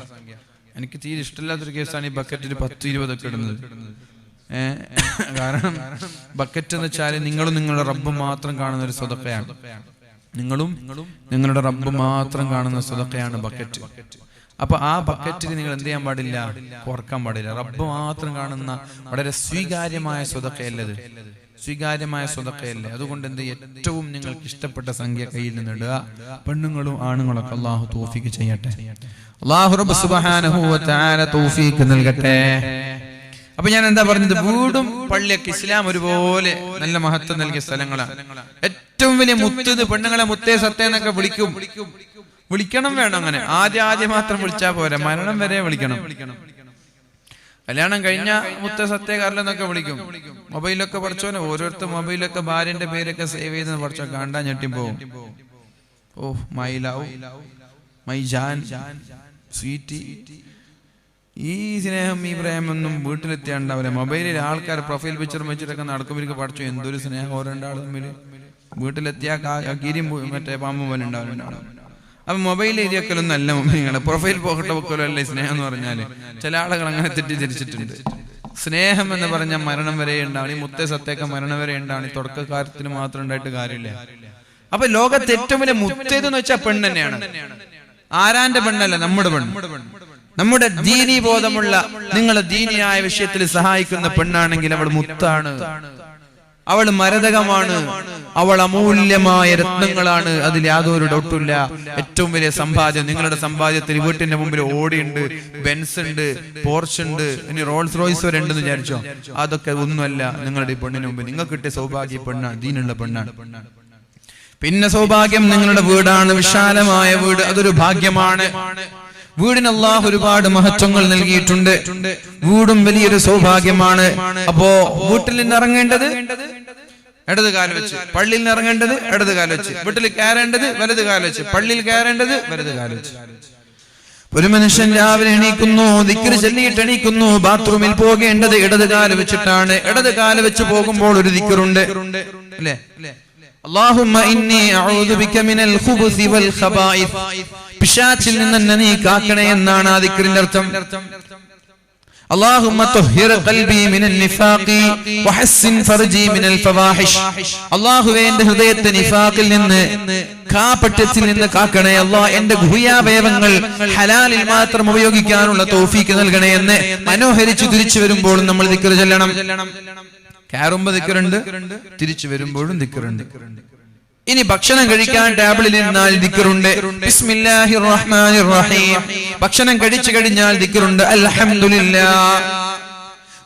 Speaker 1: എനിക്ക് തീരെ ഇഷ്ടമില്ലാത്തൊരു കേസാണ് ഈ ബക്കറ്റിൽ 10-20 ഒക്കെ ഇടുന്നത്. കാരണം ബക്കറ്റ് എന്ന് വെച്ചാൽ നിങ്ങളും നിങ്ങളുടെ റബ്ബ് മാത്രം കാണുന്ന ഒരു സ്വതക്കയാണ്. നിങ്ങളും നിങ്ങളുടെ റബ്ബ് മാത്രം കാണുന്ന സ്വതക്കയാണ് ബക്കറ്റ്. അപ്പൊ ആ ബക്കറ്റിൽ നിങ്ങൾ എന്ത് ചെയ്യാൻ പാടില്ല? കുറക്കാൻ പാടില്ല. റബ്ബ് മാത്രം കാണുന്ന വളരെ സ്വീകാര്യമായ സ്വതക്കയല്ലത്, സ്വീകാര്യമായ സ്വതക്കയല്ലേ. അതുകൊണ്ട് എന്ത്, ഏറ്റവും നിങ്ങൾക്ക് ഇഷ്ടപ്പെട്ട സംഖ്യ കയ്യിൽ നിന്ന് ഇടുക. പെണ്ണുങ്ങളും ആണുങ്ങളൊക്കെ അള്ളാഹു തൗഫീഖ് ചെയ്യട്ടെ. അള്ളാഹു റബ്ബ് സുബ്ഹാനഹു വ തആല തൗഫീഖ് നൽകട്ടെ. അപ്പൊ ഞാൻ എന്താ പറഞ്ഞത്, വീടും പള്ളിയൊക്കെ ഇസ്ലാം ഒരുപോലെ നല്ല മഹത്വം നൽകിയ സ്ഥലങ്ങളാണ്. ഏറ്റവും വലിയ മുത്ത് പെണ്ണുങ്ങളെ മുത്തേ സത്തേ എന്നൊക്കെ വിളിക്കണം വേണം. അങ്ങനെ ആദ്യം മാത്രം വിളിച്ചാൽ പോരാ, മരണം വരെ വിളിക്കണം. കല്യാണം കഴിഞ്ഞ മുത്ത സത്യകാരലെന്നൊക്കെ വിളിക്കും. മൊബൈലൊക്കെ പഠിച്ചോനെ ഓരോരുത്തർ മൊബൈലൊക്കെ ഭാര്യന്റെ പേരൊക്കെ സേവ് ചെയ്തെന്ന് പഠിച്ചോ കണ്ടാ ഞെട്ടിപ്പോവും. ഓ മൈ ലവ്, മൈ ജാൻ, സ്വീറ്റി. ഈ സ്നേഹം ഈ പ്രേമൊന്നും വീട്ടിലെത്തിയാണ്ടാവില്ല. മൊബൈലിൽ ആൾക്കാർ പ്രൊഫൈൽ പിക്ചർ വെച്ചിട്ടൊക്കെ നടക്കുമ്പോഴേക്ക് പഠിച്ചു എന്തൊരു സ്നേഹം ഓരോ രണ്ടാളും തമ്മിൽ. വീട്ടിലെത്തിയാ കിരിയും മറ്റേ പാമ്പും പോലെ ഉണ്ടാവില്ല. അപ്പൊ മൊബൈൽ ഏരിയക്കലൊന്നും അല്ല മൊബൈലുകളെ പ്രൊഫൈൽ പോക്കറ്റ് വെക്കലോ അല്ലേ സ്നേഹം എന്ന് പറഞ്ഞാല്. ചില ആളുകൾ അങ്ങനെ തെറ്റിദ്ധരിച്ചിട്ടുണ്ട്. സ്നേഹം എന്ന് പറഞ്ഞാൽ മരണം വരെ ഉണ്ടാവണം. ഈ മുത്തേ സത്തേക്ക മരണം വരെ ഉണ്ടാവണം. തുടക്കകാലത്തിന് മാത്രം ഉണ്ടായിട്ട് കാര്യമില്ല. അപ്പൊ ലോകത്ത് ഏറ്റവും വലിയ മുത്തേതെന്ന് വെച്ചാൽ പെണ്ണ് തന്നെയാണ്. ആരാന്റെ പെണ്ണല്ല, നമ്മുടെ പെണ്ണ്. നമ്മുടെ ദീനീ ബോധമുള്ള, നിങ്ങളെ ദീനിയായ വിഷയത്തിൽ സഹായിക്കുന്ന പെണ്ണാണെങ്കിൽ അവൾ മുത്താണ്, അവൾ മരതകമാണ്, അവൾ അമൂല്യമായ രത്നങ്ങളാണ്. അതിൽ യാതൊരു ഡൗട്ടില്ല. ഏറ്റവും വലിയ സമ്പാദ്യം, നിങ്ങളുടെ സമ്പാദ്യത്തിൽ വീട്ടിന്റെ മുമ്പിൽ ഓടിയുണ്ട്, ബെൻസ് ഉണ്ട്, പോർച്ച് ഉണ്ട്, ഇനി റോൾസ് റോയ്സ് വരെ ഉണ്ടെന്ന് വിചാരിച്ചോ. അതൊക്കെ ഒന്നുമല്ല നിങ്ങളുടെ ഈ പെണ്ണിന് മുമ്പ്. നിങ്ങൾക്ക് കിട്ടിയ സൗഭാഗ്യ പെണ്ണാണ്, ദീനുള്ള പെണ്ണാണ്. പിന്നെ സൗഭാഗ്യം നിങ്ങളുടെ വീടാണ്, വിശാലമായ വീട്. അതൊരു ഭാഗ്യമാണ്. വീടിന് അല്ലാഹു ഒരുപാട് മഹത്വങ്ങൾ നൽകിയിട്ടുണ്ട്. വീടും വലിയൊരു സൗഭാഗ്യമാണ്. അപ്പോ വീട്ടിൽ നിന്ന് ഇറങ്ങേണ്ടത് ഇടത് കാല് വെച്ച്, പള്ളിയിൽ നിന്ന് ഇറങ്ങേണ്ടത് ഇടത് കാല് വെച്ച്, വീട്ടിൽ കയറേണ്ടത് വലത് കാല് വെച്ച്, പള്ളിയിൽ കയറേണ്ടത് വലത് കാല് വെച്ച്. ഒരു മനുഷ്യൻ രാവിലെ എണീക്കുന്നു, ദിക്ർ ചൊല്ലിയിട്ട് എണീക്കുന്നു. ബാത്റൂമിൽ പോകേണ്ടത് ഇടത് കാല് വെച്ചിട്ടാണ്. ഇടത് കാല് വെച്ച് പോകുമ്പോൾ ഒരു ദിക്റുണ്ട് അല്ലേ? അല്ലാഹുമ്മ ഇന്നി അഊദു ബിക മിനൽ ഖുബുസി വൽ ഖബായിസ്. പിശാചിൽ നിന്ന് നീ കാക്കണേ എന്നാണ് ആ ദിക്റിന്റെ അർത്ഥം. അല്ലാഹുമ്മ തുഹ്ഹിർ ഖൽബി മിനൻ നിഫാഖി വഹസ്സിൻ ഫർജി മിനൽ ഫവാഹിഷ്. അല്ലാഹുവേ എന്റെ ഹൃദയത്തെ നിഫാഖിൽ നിന്ന്, കാപട്യത്തിൽ നിന്ന് കാക്കണേ. അല്ലാഹ് എന്റെ ഗുഹ്യാവയവങ്ങൾ ഹലാലിൽ മാത്രം ഉപയോഗിക്കാനുള്ള തൗഫീഖ് നൽകണേ എന്ന് മനോഹരിച്ചു തിരിച്ചു വരുമ്പോൾ നമ്മൾ ദിക്ർ ചൊല്ലണം. കയറുമ്പോ ദിക്റുണ്ട്, തിരിച്ചു വരുമ്പോഴും ദിക്റുണ്ട്. ഇനി ഭക്ഷണം കഴിക്കാൻ ടേബിളിൽ ഇരുന്നാൽ ദിക്റുണ്ട്, ബിസ്മില്ലാഹിർ റഹ്മാനിർ റഹീം. ഭക്ഷണം കഴിച്ചു കഴിഞ്ഞാൽ ദിക്റുണ്ട്, അൽഹംദുലില്ലാഹ്.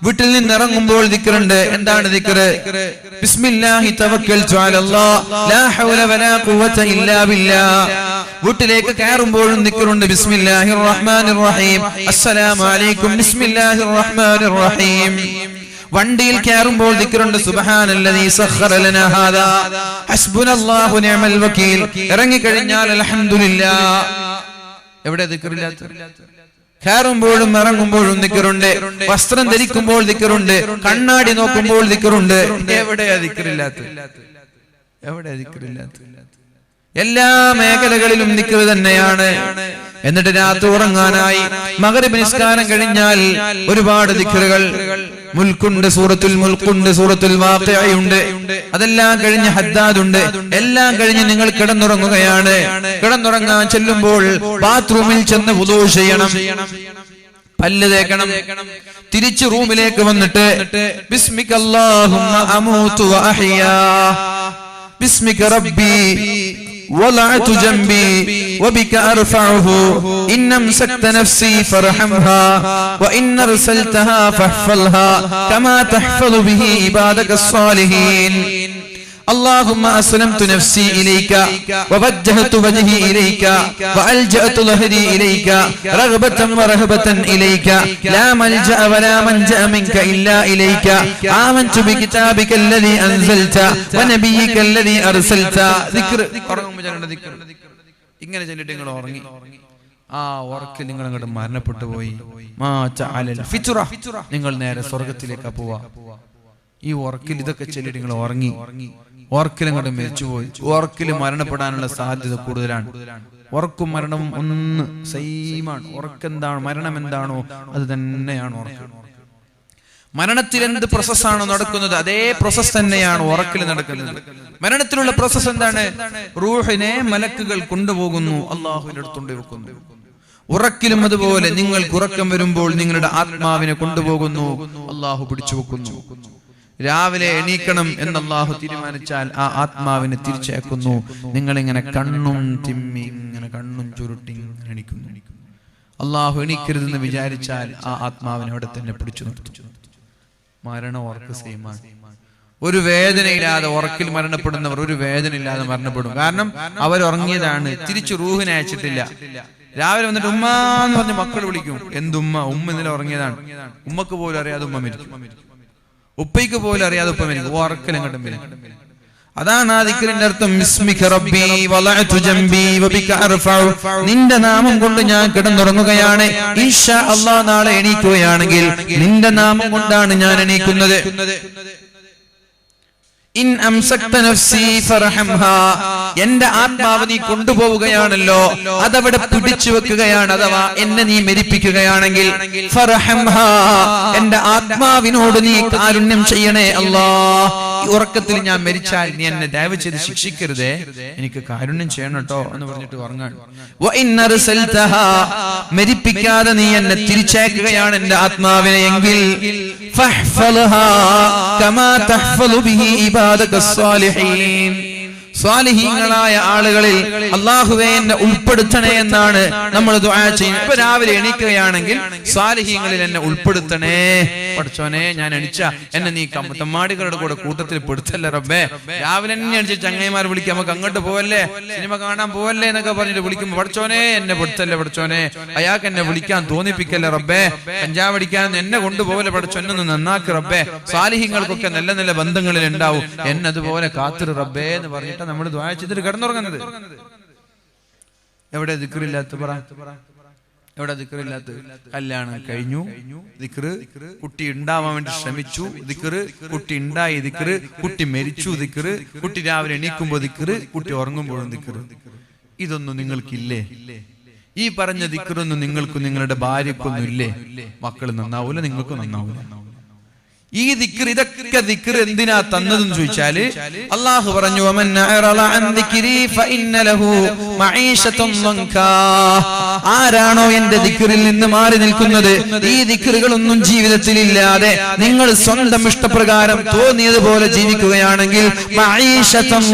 Speaker 1: വീട്ടിൽ നിന്ന് ഇറങ്ങുമ്പോൾ ദിക്റുണ്ട്. എന്താണ് ദിക്ർ? ബിസ്മില്ലാഹി തവക്കൽതു അലല്ലാഹ് ലാ ഹൗല വലാ ഖുവത ഇല്ലാ ബില്ലാഹ്. വീട്ടിലേക്ക് കയറുമ്പോഴും ദിക്റുണ്ട്, ബിസ്മില്ലാഹിർ റഹ്മാനിർ റഹീം. അസ്സലാമു അലൈക്കും, ബിസ്മില്ലാഹിർ റഹ്മാനിർ റഹീം. വണ്ടിയിൽ കയറുമ്പോൾ ദിക്റുണ്ട്, സുബ്ഹാനല്ലദീ സഖറ ലനാ ഹാദാ ഹസ്ബുനല്ലാഹു നിഅമൽ വകീൽ. ഇറങ്ങി കഴിഞ്ഞാൽ അൽഹംദുലില്ലാഹ്. എവിടെ ദിക്റില്ലാത്ത? കയറുമ്പോഴും ഇറങ്ങുമ്പോഴും ദിക്റുണ്ട്. വസ്ത്രം ധരിക്കുമ്പോൾ ദിക്റുണ്ട്. കണ്ണാടി നോക്കുമ്പോൾ ദിക്റുണ്ട്. എവിടെയാ ദിക്റില്ലാത്ത? എവിടെയാ ദിക്റില്ലാത്ത? എല്ലാ മേഖലകളിലും ദിക്ർ തന്നെയാണ്. എന്നിട്ട് രാത്രി ഉറങ്ങാനായി മഗ്രിബ് നിസ്കാരം കഴിഞ്ഞാൽ ഒരുപാട് ദിക്റുകൾ. മുൽക്കുണ്ട്, സൂറത്തുൽ മുൽക്കുണ്ട്, സൂറത്തുൽ വാഖിഅയുണ്ട്. അതെല്ലാം കഴിഞ്ഞ് ഹദ്ദാദുണ്ട്. എല്ലാം കഴിഞ്ഞ് നിങ്ങൾ കിടന്നുറങ്ങുകയാണ്. കിടന്നുറങ്ങാൻ ചെല്ലുമ്പോൾ ബാത്റൂമിൽ ചെന്ന് വുദൂ ചെയ്യണം, പല്ല് തേക്കണം. തിരിച്ച് റൂമിലേക്ക് വന്നിട്ട് ബിസ്മികല്ലാഹുമ്മ അമൂതു വ അഹ്യാ ബിസ്മിക റബ്ബി وضعت جنبي وبك أرفعه إن أمسكت نفسي فارحمها وإن أرسلتها فاحفظها كما تحفظ به عبادك الصالحين. اللهم أسلمت نفسي إليك ووجهت وجهي إليك وألجأت ظهري إليك رغبة ورهبة إليك لا ملجأ ولا منجأ منك إلا إليك آمنت بكتابك الذي أنزلت ونبيك الذي أرسلت ذكر ഇങ്ങനെ ചൊല്ലിട്ട് നിങ്ങൾ ഉറങ്ങി. ആ ഉറക്കിൽ നിങ്ങൾ അങ്ങോട്ട് മരണപ്പെട്ടു പോയി. നിങ്ങൾ നേരെ സ്വർഗത്തിലേക്ക് പോവാ. ഈ ഉറക്കിൽ ഇതൊക്കെ ചൊല്ലിട്ട് നിങ്ങൾ ഉറങ്ങി. ഉറക്കിൽ അങ്ങോട്ട് മരിച്ചുപോയി. ഉറക്കിൽ മരണപ്പെടാനുള്ള സാധ്യത കൂടുതലാണ്. ഉറക്കും മരണവും ഒന്ന് സെയിമാണ്. ഉറക്കെന്താണോ മരണം എന്താണോ അത് തന്നെയാണ് ഉറക്കം. മരണത്തിൽ എന്ത് പ്രോസസ്സാണോ നടക്കുന്നത് അതേ പ്രോസസ് തന്നെയാണ് ഉറക്കിൽ നടക്കുന്നത്. മരണത്തിലുള്ള പ്രോസസ് എന്താണ്? റൂഹിനെ മലക്കുകൾ കൊണ്ടുപോകുന്നു, അള്ളാഹുവിന്റെ അടുത്തുകൊണ്ട് വെക്കുന്നു. ഉറക്കിലും അതുപോലെ നിങ്ങൾക്ക് ഉറക്കം വരുമ്പോൾ നിങ്ങളുടെ ആത്മാവിനെ കൊണ്ടുപോകുന്നു, അള്ളാഹു പിടിച്ചു വെക്കുന്നു. രാവിലെ എണീക്കണം എന്ന് അള്ളാഹു തീരുമാനിച്ചാൽ ആ ആത്മാവിനെ തിരിച്ചയക്കുന്നു. നിങ്ങളിങ്ങനെ കണ്ണും തിമ്മി ഇങ്ങനെ കണ്ണും ചുരുട്ടി ഇങ്ങനെ എണീക്കുന്നു. അള്ളാഹു എണീക്കരുതെന്ന് വിചാരിച്ചാൽ ആ ആത്മാവിനെ അവിടെ തന്നെ പിടിച്ചു നിർത്തുന്നു. മരണം ഉറക്ക് സെയിമാണ്. ഒരു വേദനയില്ലാതെ ഉറക്കിൽ മരണപ്പെടുന്നവർ ഒരു വേദന ഇല്ലാതെ മരണപ്പെടും. കാരണം അവരുറങ്ങിയതാണ്, തിരിച്ചു റൂഹിനെ അയച്ചിട്ടില്ല. രാവിലെ വന്നിട്ട് ഉമ്മ എന്ന് പറഞ്ഞ് മക്കൾ വിളിക്കും. എന്തുമ്മ? ഉമ്മ ഇന്നലെ ഉറങ്ങിയതാണ്. ഉമ്മക്ക് പോലും അറിയാതെ ഉമ്മ മരിക്കും, ഉപ്പയ്ക്ക് പോലും അറിയാതെ ഉപ്പ മരിക്കും. ഉറക്കൽ എങ്ങോട്ടും വരും. അതാണ് ആ ദിക്റിന്റെ അർത്ഥം. നിന്റെ നാമം കൊണ്ട് ഞാൻ കിടന്നുറങ്ങുകയാണ്. ഇൻഷാ അല്ലാഹ് നാളെ എണീക്കുകയാണെങ്കിൽ നിന്റെ നാമം കൊണ്ടാണ് ഞാൻ എണീക്കുന്നത്. ഇൻ അംസക്ത നഫ്സി ഫർഹംഹാ, എന്റെ ആത്മാവ് നീ കൊണ്ടുപോവുകയാണല്ലോ, അതവിടെ പിടിച്ചു വെക്കുകയാണ്. അഥവാ എന്നെ നീ മരിപ്പിക്കുകയാണെങ്കിൽ ഫർഹംഹാ, എന്റെ ആത്മാവിനോട് നീ കാരുണ്യം ചെയ്യണേ അല്ലാഹ്. ഈ ഉറക്കത്തിൽ ഞാൻ മരിച്ചാൽ നീ എന്നെ ദയവ് ചെയ്ത് ശിക്ഷിക്കരുതേ, എനിക്ക് കാരുണ്യം ചെയ്യണം കേട്ടോ എന്ന് പറഞ്ഞിട്ട് ഉറങ്ങാൻ. മരിപ്പിക്കാതെ നീ എന്നെ തിരിച്ചയക്കുകയാണ് എന്റെ ആത്മാവിനെ എങ്കിൽ ഫഹ്ഫൽഹാ കമാ തഹ്ഫലു ബിഹി ഇബാദക സ്വാലിഹീൻ, സ്വാലിഹീങ്ങളായ ആളുകളിൽ അല്ലാഹുവേ എന്നെ ഉൾപ്പെടുത്തണേ എന്നാണ് നമ്മൾ ദുആ ചെയ്യുന്നത്. ഇപ്പൊ രാവിലെ എണീക്കുകയാണെങ്കിൽ സ്വാലിഹീങ്ങളിൽ എന്നെ ഉൾപ്പെടുത്തണേ പഠിച്ചോനെ. ഞാൻ എണിച്ച എന്നെ നീ തമ്മാടികളുടെ കൂടെ കൂട്ടത്തിൽ പെടുത്തല്ലേ റബ്ബേ. രാവിലെ തന്നെ എണിച്ച് ചങ്ങായിമാർ വിളിക്കാം, നമുക്ക് അങ്ങോട്ട് പോവല്ലേ, സിനിമ കാണാൻ പോവല്ലേ എന്നൊക്കെ പറഞ്ഞിട്ട് വിളിക്കുമ്പോ പഠിച്ചോനെ എന്നെ പെടുത്തല്ലേ പഠിച്ചോനെ, അയാൾക്ക് എന്നെ വിളിക്കാൻ തോന്നിപ്പിക്കല്ലേ റബ്ബേ, കഞ്ചാവടിക്കാൻ എന്നെ കൊണ്ടുപോകല്ലേ പഠിച്ചോനെ, ഒന്ന് നന്നാക്ക് റബ്ബേ. സ്വാലിഹീങ്ങൾക്കൊക്കെ നല്ല നല്ല ബന്ധങ്ങളിൽ ഉണ്ടാവും, എന്നെ അതുപോലെ കാത്തിരു റബ്ബേ എന്ന് പറഞ്ഞിട്ട് നമ്മൾ ദുആ ചെയ്തിട്ട് കിടന്നുറങ്ങുന്നത്. എവിടെ ദിക്റില്ലാത്ത പറ? എവിടെ ദിക്റില്ലാത്ത? കല്യാണം കഴിഞ്ഞു ദിക്റ്, കുട്ടി ഉണ്ടാവാൻ വേണ്ടി ശ്രമിച്ചു ദിക്റ്, കുട്ടി ഉണ്ടായി ദിക്റ്, കുട്ടി മരിച്ചു ദിക്റ്, കുട്ടി രാവിലെ എണീക്കുമ്പോ ദിക്റ്, കുട്ടി ഉറങ്ങുമ്പോഴും ദിക്റ്. ഇതൊന്നും നിങ്ങൾക്കില്ലേ? ഈ പറഞ്ഞ ദിക്റൊന്നും നിങ്ങൾക്കും നിങ്ങളുടെ ഭാര്യക്കൊന്നും ഇല്ലേ? മക്കൾ നന്നാവൂല, നിങ്ങൾക്കും നന്നാവൂല. ഈ ദിക്ർ, ഇതൊക്കെ ദിക്ർ എന്തിനാ തന്നതെന്ന് ചോദിച്ചാല് അല്ലാഹു പറഞ്ഞു, ആരാണോ എന്റെ ദിക്റിൽ നിന്ന് മാറി നിൽക്കുന്നത്, ഈ ദിക്റുകളൊന്നും ജീവിതത്തിൽ ഇല്ലാതെ നിങ്ങൾ സ്വന്തം ഇഷ്ടപ്രകാരം തോന്നിയതുപോലെ ജീവിക്കുകയാണെങ്കിൽ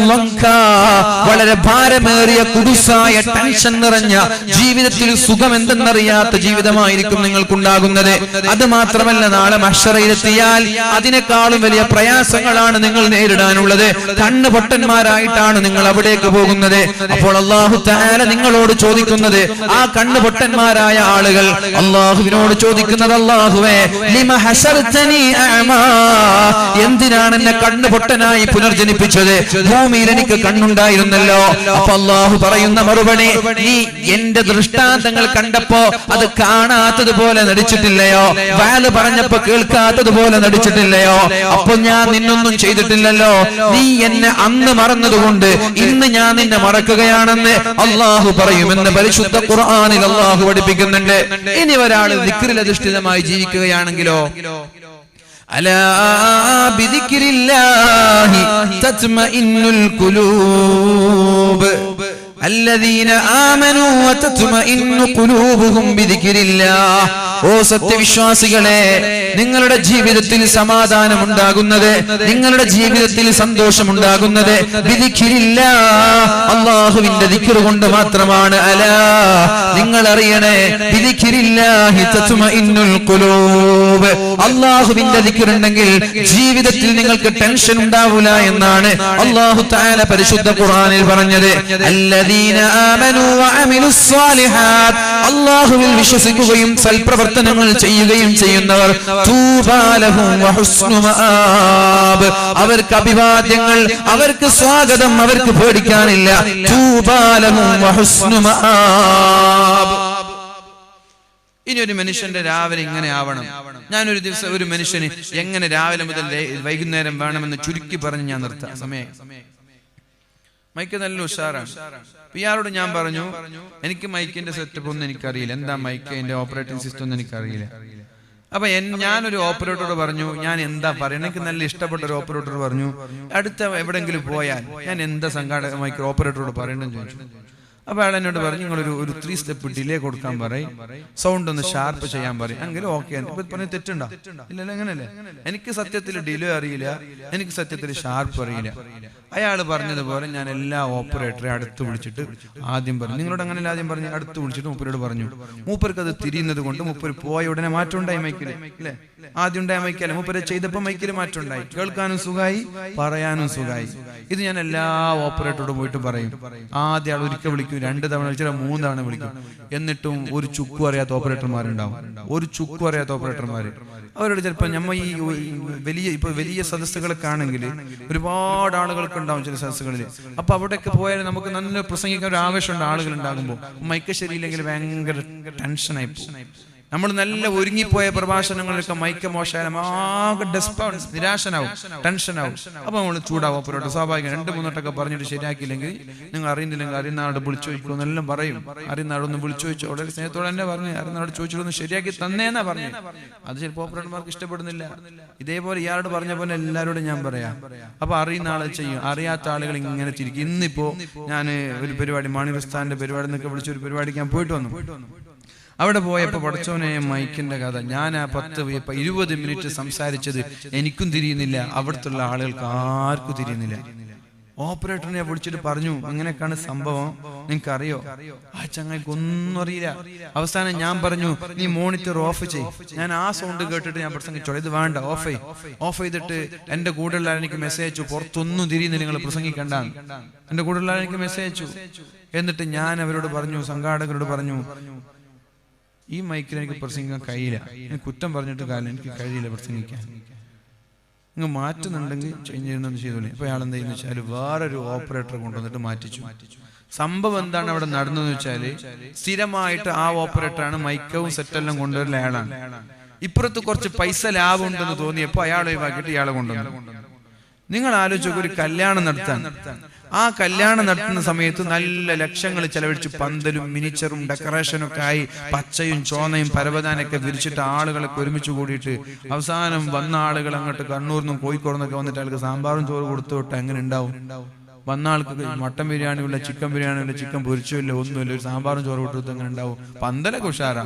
Speaker 1: വളരെ ഭാരമേറിയ കുടുസായ ടെൻഷൻ നിറഞ്ഞ ജീവിതത്തിൽ സുഖം എന്തെന്നറിയാത്ത ജീവിതമായിരിക്കും നിങ്ങൾക്കുണ്ടാകുന്നത്. അത് മാത്രമല്ല, നാളെ മഹ്ശറയിലെത്തിയാൽ അതിനേക്കാളും വലിയ പ്രയാസങ്ങളാണ് നിങ്ങൾ നേരിടാനുള്ളത്. കണ്ണുപൊട്ടന്മാരായിട്ടാണ് നിങ്ങൾ അവിടേക്ക് പോകുന്നത്. അപ്പോൾ അല്ലാഹു തആല നിങ്ങളോട് ചോദിക്കുന്നത്, ആ കണ്ണുപൊട്ടന്മാരായ ആളുകൾ അല്ലാഹുവിനോട് ചോദിക്കുന്നത്, അല്ലാഹുവേ ലിമ ഹശർതനി അഅമാ, എന്തിനാണ് എന്നെ കണ്ണുപൊട്ടനായി പുനർജനിപ്പിച്ചത്? ഭൂമിയിൽ എനിക്ക് കണ്ണുണ്ടായിരുന്നല്ലോ. അപ്പോൾ അല്ലാഹു പറയുന്ന മറുപടി, നീ എന്റെ ദൃഷ്ടാന്തങ്ങൾ കണ്ടപ്പോ അത് കാണാത്തതുപോലെ നടിച്ചിട്ടില്ലയോ? വഅല് പറഞ്ഞപ്പോ കേൾക്കാത്തതുപോലെ നടിച്ചിട്ടില്ലയോ? അപ്പൊ ഞാൻ നിന്നൊന്നും ചെയ്തിട്ടില്ലല്ലോ. നീ എന്നെ അന്ന് മറന്നതുകൊണ്ട് ഇന്ന് ഞാൻ നിന്നെ മറക്കുകയാണെന്ന് അല്ലാഹു പറയുമെന്ന് പരിശുദ്ധ ഖുർആനിൽ അല്ലാഹു പഠിപ്പിക്കുന്നുണ്ട്. ഇനി ഒരാൾ ദിക്റിൽ അധിഷ്ഠിതമായി ജീവിക്കുകയാണെങ്കിലോ, അലാ ബിദിക്രില്ലാഹി തത്മഇന്നുൽ ഖുലൂബ് الذين آمنوا وتطمئن قلوبهم بذكر الله. ഓ സത്യവിശ്വാസികളെ, നിങ്ങളുടെ ജീവിതത്തിൽ സമാധാനം ഉണ്ടാകുന്നത്, നിങ്ങളുടെ ജീവിതത്തിൽ സന്തോഷം ഉണ്ടാകുന്നത് ബിദിക്രില്ലാഹ്, അല്ലാഹു അല്ലാഹുവിന്റെ ദിക്ർ കൊണ്ട് മാത്രമാണ്. അലാ നിങ്ങൾ അറിയണേ, ബിദിക്രില്ലാഹി തത്മഇന്നുൽ ഖുലൂബ്. അല്ലാഹുവിന്റെ ദിക്ർ ഉണ്ടെങ്കിൽ ജീവിതത്തിൽ നിങ്ങൾക്ക് ടെൻഷൻ ഉണ്ടാവില്ല എന്നാണ് അല്ലാഹു തആല പരിശുദ്ധ ഖുർആനിൽ പറഞ്ഞത്. അല്ലദീന ആമനൂ വഅമിലുസ് സ്വാലിഹാത്ത്. അല്ലാഹുവിൽ വിശ്വസിക്കുകയും സൽപ്രവർത്തനങ്ങൾ ചെയ്യുകയും ചെയ്യുന്നവർ തൂബാ ലഹും വഹുസ്നു മആബ്. അവർക്ക് അഭിവാദ്യങ്ങൾ, അവർക്ക് സ്വാഗതം, അവർക്ക് പേടിക്കാനില്ല. തൂബാ ലഹും വഹുസ്നു മആബ്. ഇനി ഒരു മനുഷ്യന്റെ രാവിലെ ഇങ്ങനെ ആവണം. ഞാനൊരു ദിവസം ഒരു മനുഷ്യന് എങ്ങനെ രാവിലെ മുതൽ വൈകുന്നേരം വേണമെന്ന് ചുരുക്കി പറഞ്ഞ് ഞാൻ നിർത്താം. സമയം മൈക്ക് നല്ല ഉഷാറാണ്. ഇയാളോട് ഞാൻ പറഞ്ഞു, എനിക്ക് മൈക്കിന്റെ സെറ്റപ്പ് ഒന്നും എനിക്കറിയില്ല, എന്താ മൈക്ക് അതിന്റെ ഓപ്പറേറ്റിംഗ് സിസ്റ്റം ഒന്നും എനിക്കറിയില്ല. അപ്പൊ ഞാനൊരു ഓപ്പറേറ്ററോട് പറഞ്ഞു, ഞാൻ എന്താ പറയുക, എനിക്ക് നല്ല ഇഷ്ടപ്പെട്ട ഒരു ഓപ്പറേറ്റർ പറഞ്ഞു, അടുത്ത എവിടെങ്കിലും പോയാൽ ഞാൻ എന്താ സംഘാടക മൈക്ക് ഓപ്പറേറ്ററോട് പറയണമെന്ന് ചോദിച്ചു. അപ്പൊ അയാൾ എന്നോട് പറഞ്ഞു, നിങ്ങളൊരു 3 സ്റ്റെപ്പ് ഡിലേ കൊടുക്കാൻ പറയും, സൗണ്ട് ഒന്ന് ഷാർപ്പ് ചെയ്യാൻ പറയും, എങ്കിലും ഓക്കെ. ഇപ്പൊ പറഞ്ഞ തെറ്റുണ്ടോ? ഇല്ലല്ലോ, അങ്ങനല്ലേ. എനിക്ക് സത്യത്തിൽ ഡിലേ അറിയില്ല, എനിക്ക് സത്യത്തിൽ ഷാർപ്പ് അറിയില്ല. അയാൾ പറഞ്ഞതുപോലെ ഞാൻ എല്ലാ ഓപ്പറേറ്ററെ അടുത്ത് വിളിച്ചിട്ട് ആദ്യം പറഞ്ഞു, നിങ്ങളോട് അങ്ങനെയല്ല ആദ്യം പറഞ്ഞു, അടുത്ത് വിളിച്ചിട്ട് മൂപ്പരോട് പറഞ്ഞു. മൂപ്പർക്ക് അത് തിരിയുന്നത് കൊണ്ട് മൂപ്പര് പോയ ഉടനെ മാറ്റം ഉണ്ടായി മൈക്കില്, അല്ലേ? ആദ്യം ഉണ്ടായ മൈക്കല്ല, മൂപ്പര് ചെയ്തപ്പോ മൈക്കില് മാറ്റം ഉണ്ടായി, കേൾക്കാനും സുഖമായി, പറയാനും സുഖമായി. ഇത് ഞാൻ എല്ലാ ഓപ്പറേറ്ററോടും പോയിട്ട് പറയും. ആദ്യം ആൾ ഒരിക്കൽ വിളിക്കും, 2 തവണ വിളിച്ചാൽ 3 തവണ വിളിക്കും. എന്നിട്ടും ഒരു ചുക്കും അറിയാത്ത ഓപ്പറേറ്റർമാരുണ്ടാവും, ഒരു ചുക്കും അറിയാത്ത ഓപ്പറേറ്റർമാര്. അവരോട് ചിലപ്പോൾ നമ്മൾ ഈ വലിയ സദസ്സുകളൊക്കെ ആണെങ്കിൽ ഒരുപാട് ആളുകൾക്ക് ഉണ്ടാവും ചില സദസ്സുകളിൽ. അപ്പൊ അവിടെയൊക്കെ പോയാൽ നമുക്ക് നല്ല പ്രസംഗിക്കാൻ ഒരു ആവേശമുണ്ട്. ആളുകൾ ഉണ്ടാകുമ്പോൾ മൈക്ക് ശരിയില്ലെങ്കിൽ ഭയങ്കര ടെൻഷനായി പോകും. നമ്മൾ നല്ല ഒരുങ്ങിപ്പോയ പ്രഭാഷണങ്ങളിലൊക്കെ മൈക്ക് മോശമായാലും ആകെ നിരാശനാവും, ടെൻഷനാവും. അപ്പൊ നമ്മൾ ചൂടാവും. ഓപ്പറേറ്റർ സ്വാഭാവികം 2-3 വട്ടമൊക്കെ പറഞ്ഞിട്ട് ശരിയാക്കിയില്ലെങ്കിൽ, നിങ്ങൾ അറിയുന്നില്ലെങ്കിൽ അറിയുന്ന ആളോട് വിളിച്ചു ചോദിക്കും എന്നെല്ലാം പറയും. അറിയുന്ന ആളൊന്ന് വിളിച്ചു ചോദിച്ചു, വളരെ സ്നേഹത്തോടെ തന്നെ പറഞ്ഞു, അറിയുന്ന ആളോട് ചോദിച്ചിട്ടൊന്ന് ശരിയാക്കി തന്നേന്നാ പറഞ്ഞു. അത് ചിലപ്പോൾ ഓപ്പറേറ്റർമാർക്ക് ഇഷ്ടപ്പെടുന്നില്ല. ഇതേപോലെ ഇയാളോട് പറഞ്ഞ പോലെ എല്ലാവരോടും ഞാൻ പറയാം. അപ്പൊ അറിയുന്ന ആളെ ചെയ്യും, അറിയാത്ത ആളുകൾ ഇങ്ങനെ തിരിക്കും. ഇന്നിപ്പോ ഞാൻ ഒരു പരിപാടി, മാണിവസ്ഥാന്റെ പരിപാടി എന്നൊക്കെ വിളിച്ച ഒരു പരിപാടിക്ക് ഞാൻ പോയിട്ട് വന്നു. അവിടെ പോയപ്പോ പടച്ചോനെ മൈക്കിന്റെ കഥ, ഞാൻ ആ 10-20 മിനിറ്റ് സംസാരിച്ചത് എനിക്കും തിരിയുന്നില്ല, അവിടുത്തെ ആളുകൾക്ക് ആർക്കും തിരിയുന്നില്ല. ഓപ്പറേറ്ററിനെ വിളിച്ചിട്ട് പറഞ്ഞു, ഇങ്ങനെയൊക്കെയാണ് സംഭവം, നിങ്ങൾക്ക് അറിയോ? ആ ചങ്ങായിക്ക് ഒന്നും അറിയില്ല. അവസാനം ഞാൻ പറഞ്ഞു, നീ മോണിറ്റർ ഓഫ് ചെയ്. ഞാൻ ആ സൗണ്ട് കേട്ടിട്ട് ഞാൻ പ്രസംഗിച്ചോളൂ. ഇത് വേണ്ട, ഓഫ് ചെയ്തിട്ട് എന്റെ കൂടെയുള്ള എനിക്ക് മെസ്സേജ് അയച്ചു, പുറത്തൊന്നും തിരിയുന്നില്ല, നിങ്ങൾ പ്രസംഗിക്കണ്ട. എന്റെ കൂടെയുള്ള എനിക്ക് മെസ്സേജ് അയച്ചു. എന്നിട്ട് ഞാൻ അവരോട് പറഞ്ഞു, സംഘാടകരോട് പറഞ്ഞു, ഈ മൈക്കിൽ എനിക്ക് പ്രസംഗിക്കാൻ കഴിയില്ല, എനിക്ക് കുറ്റം പറഞ്ഞിട്ട് കാലം എനിക്ക് കഴിയില്ല പ്രസംഗിക്കാൻ, നിങ്ങൾ മാറ്റുന്നുണ്ടെങ്കിൽ ചേഞ്ച് ചെയ്യുന്നത് ചെയ്തോളൂ. അപ്പൊ അയാൾ എന്താ ചെയ്യുന്ന വെച്ചാൽ വേറൊരു ഓപ്പറേറ്ററെ കൊണ്ടുവന്നിട്ട് മാറ്റിച്ചു. സംഭവം എന്താണ് അവിടെ നടന്നതെന്ന് വെച്ചാല്, സ്ഥിരമായിട്ട് ആ ഓപ്പറേറ്ററാണ് മൈക്കവും സെറ്റെല്ലാം കൊണ്ടുവരുന്ന അയാളാണ്. ഇപ്പുറത്ത് കുറച്ച് പൈസ ലാഭം ഉണ്ടെന്ന് തോന്നിയപ്പോ അയാളെ ഒഴിവാക്കിയിട്ട് ഇയാളെ കൊണ്ടുവന്നു. നിങ്ങൾ ആലോചിച്ചു, ഒരു കല്യാണം നടത്താൻ, ആ കല്യാണം നടത്തുന്ന സമയത്ത് നല്ല ലക്ഷങ്ങൾ ചെലവഴിച്ച് പന്തലും മിനിച്ചറും ഡെക്കറേഷനും ഒക്കെ ആയി, പച്ചയും ചോന്നയും പരവതാനൊക്കെ വിരിച്ചിട്ട് ആളുകളൊക്കെ ഒരുമിച്ച് കൂടിയിട്ട് അവസാനം വന്ന ആളുകൾ അങ്ങോട്ട് കണ്ണൂരിന്നും കോഴിക്കോടുന്നൊക്കെ വന്നിട്ട് ആൾക്ക് സാമ്പാറും ചോറ് കൊടുത്തു വിട്ട് എങ്ങനെ ഉണ്ടാവും? വന്ന ആൾക്ക് മട്ടൻ ബിരിയാണി ഇല്ല, ചിക്കൻ ബിരിയാണി ഇല്ല, ചിക്കൻ പൊരിച്ചില്ല, ഒന്നുമില്ല, ഒരു സാമ്പാറും ചോറ് കൊടുത്തു എങ്ങനെ ഉണ്ടാവും? പന്തലൊക്കെ ഉഷാറാ,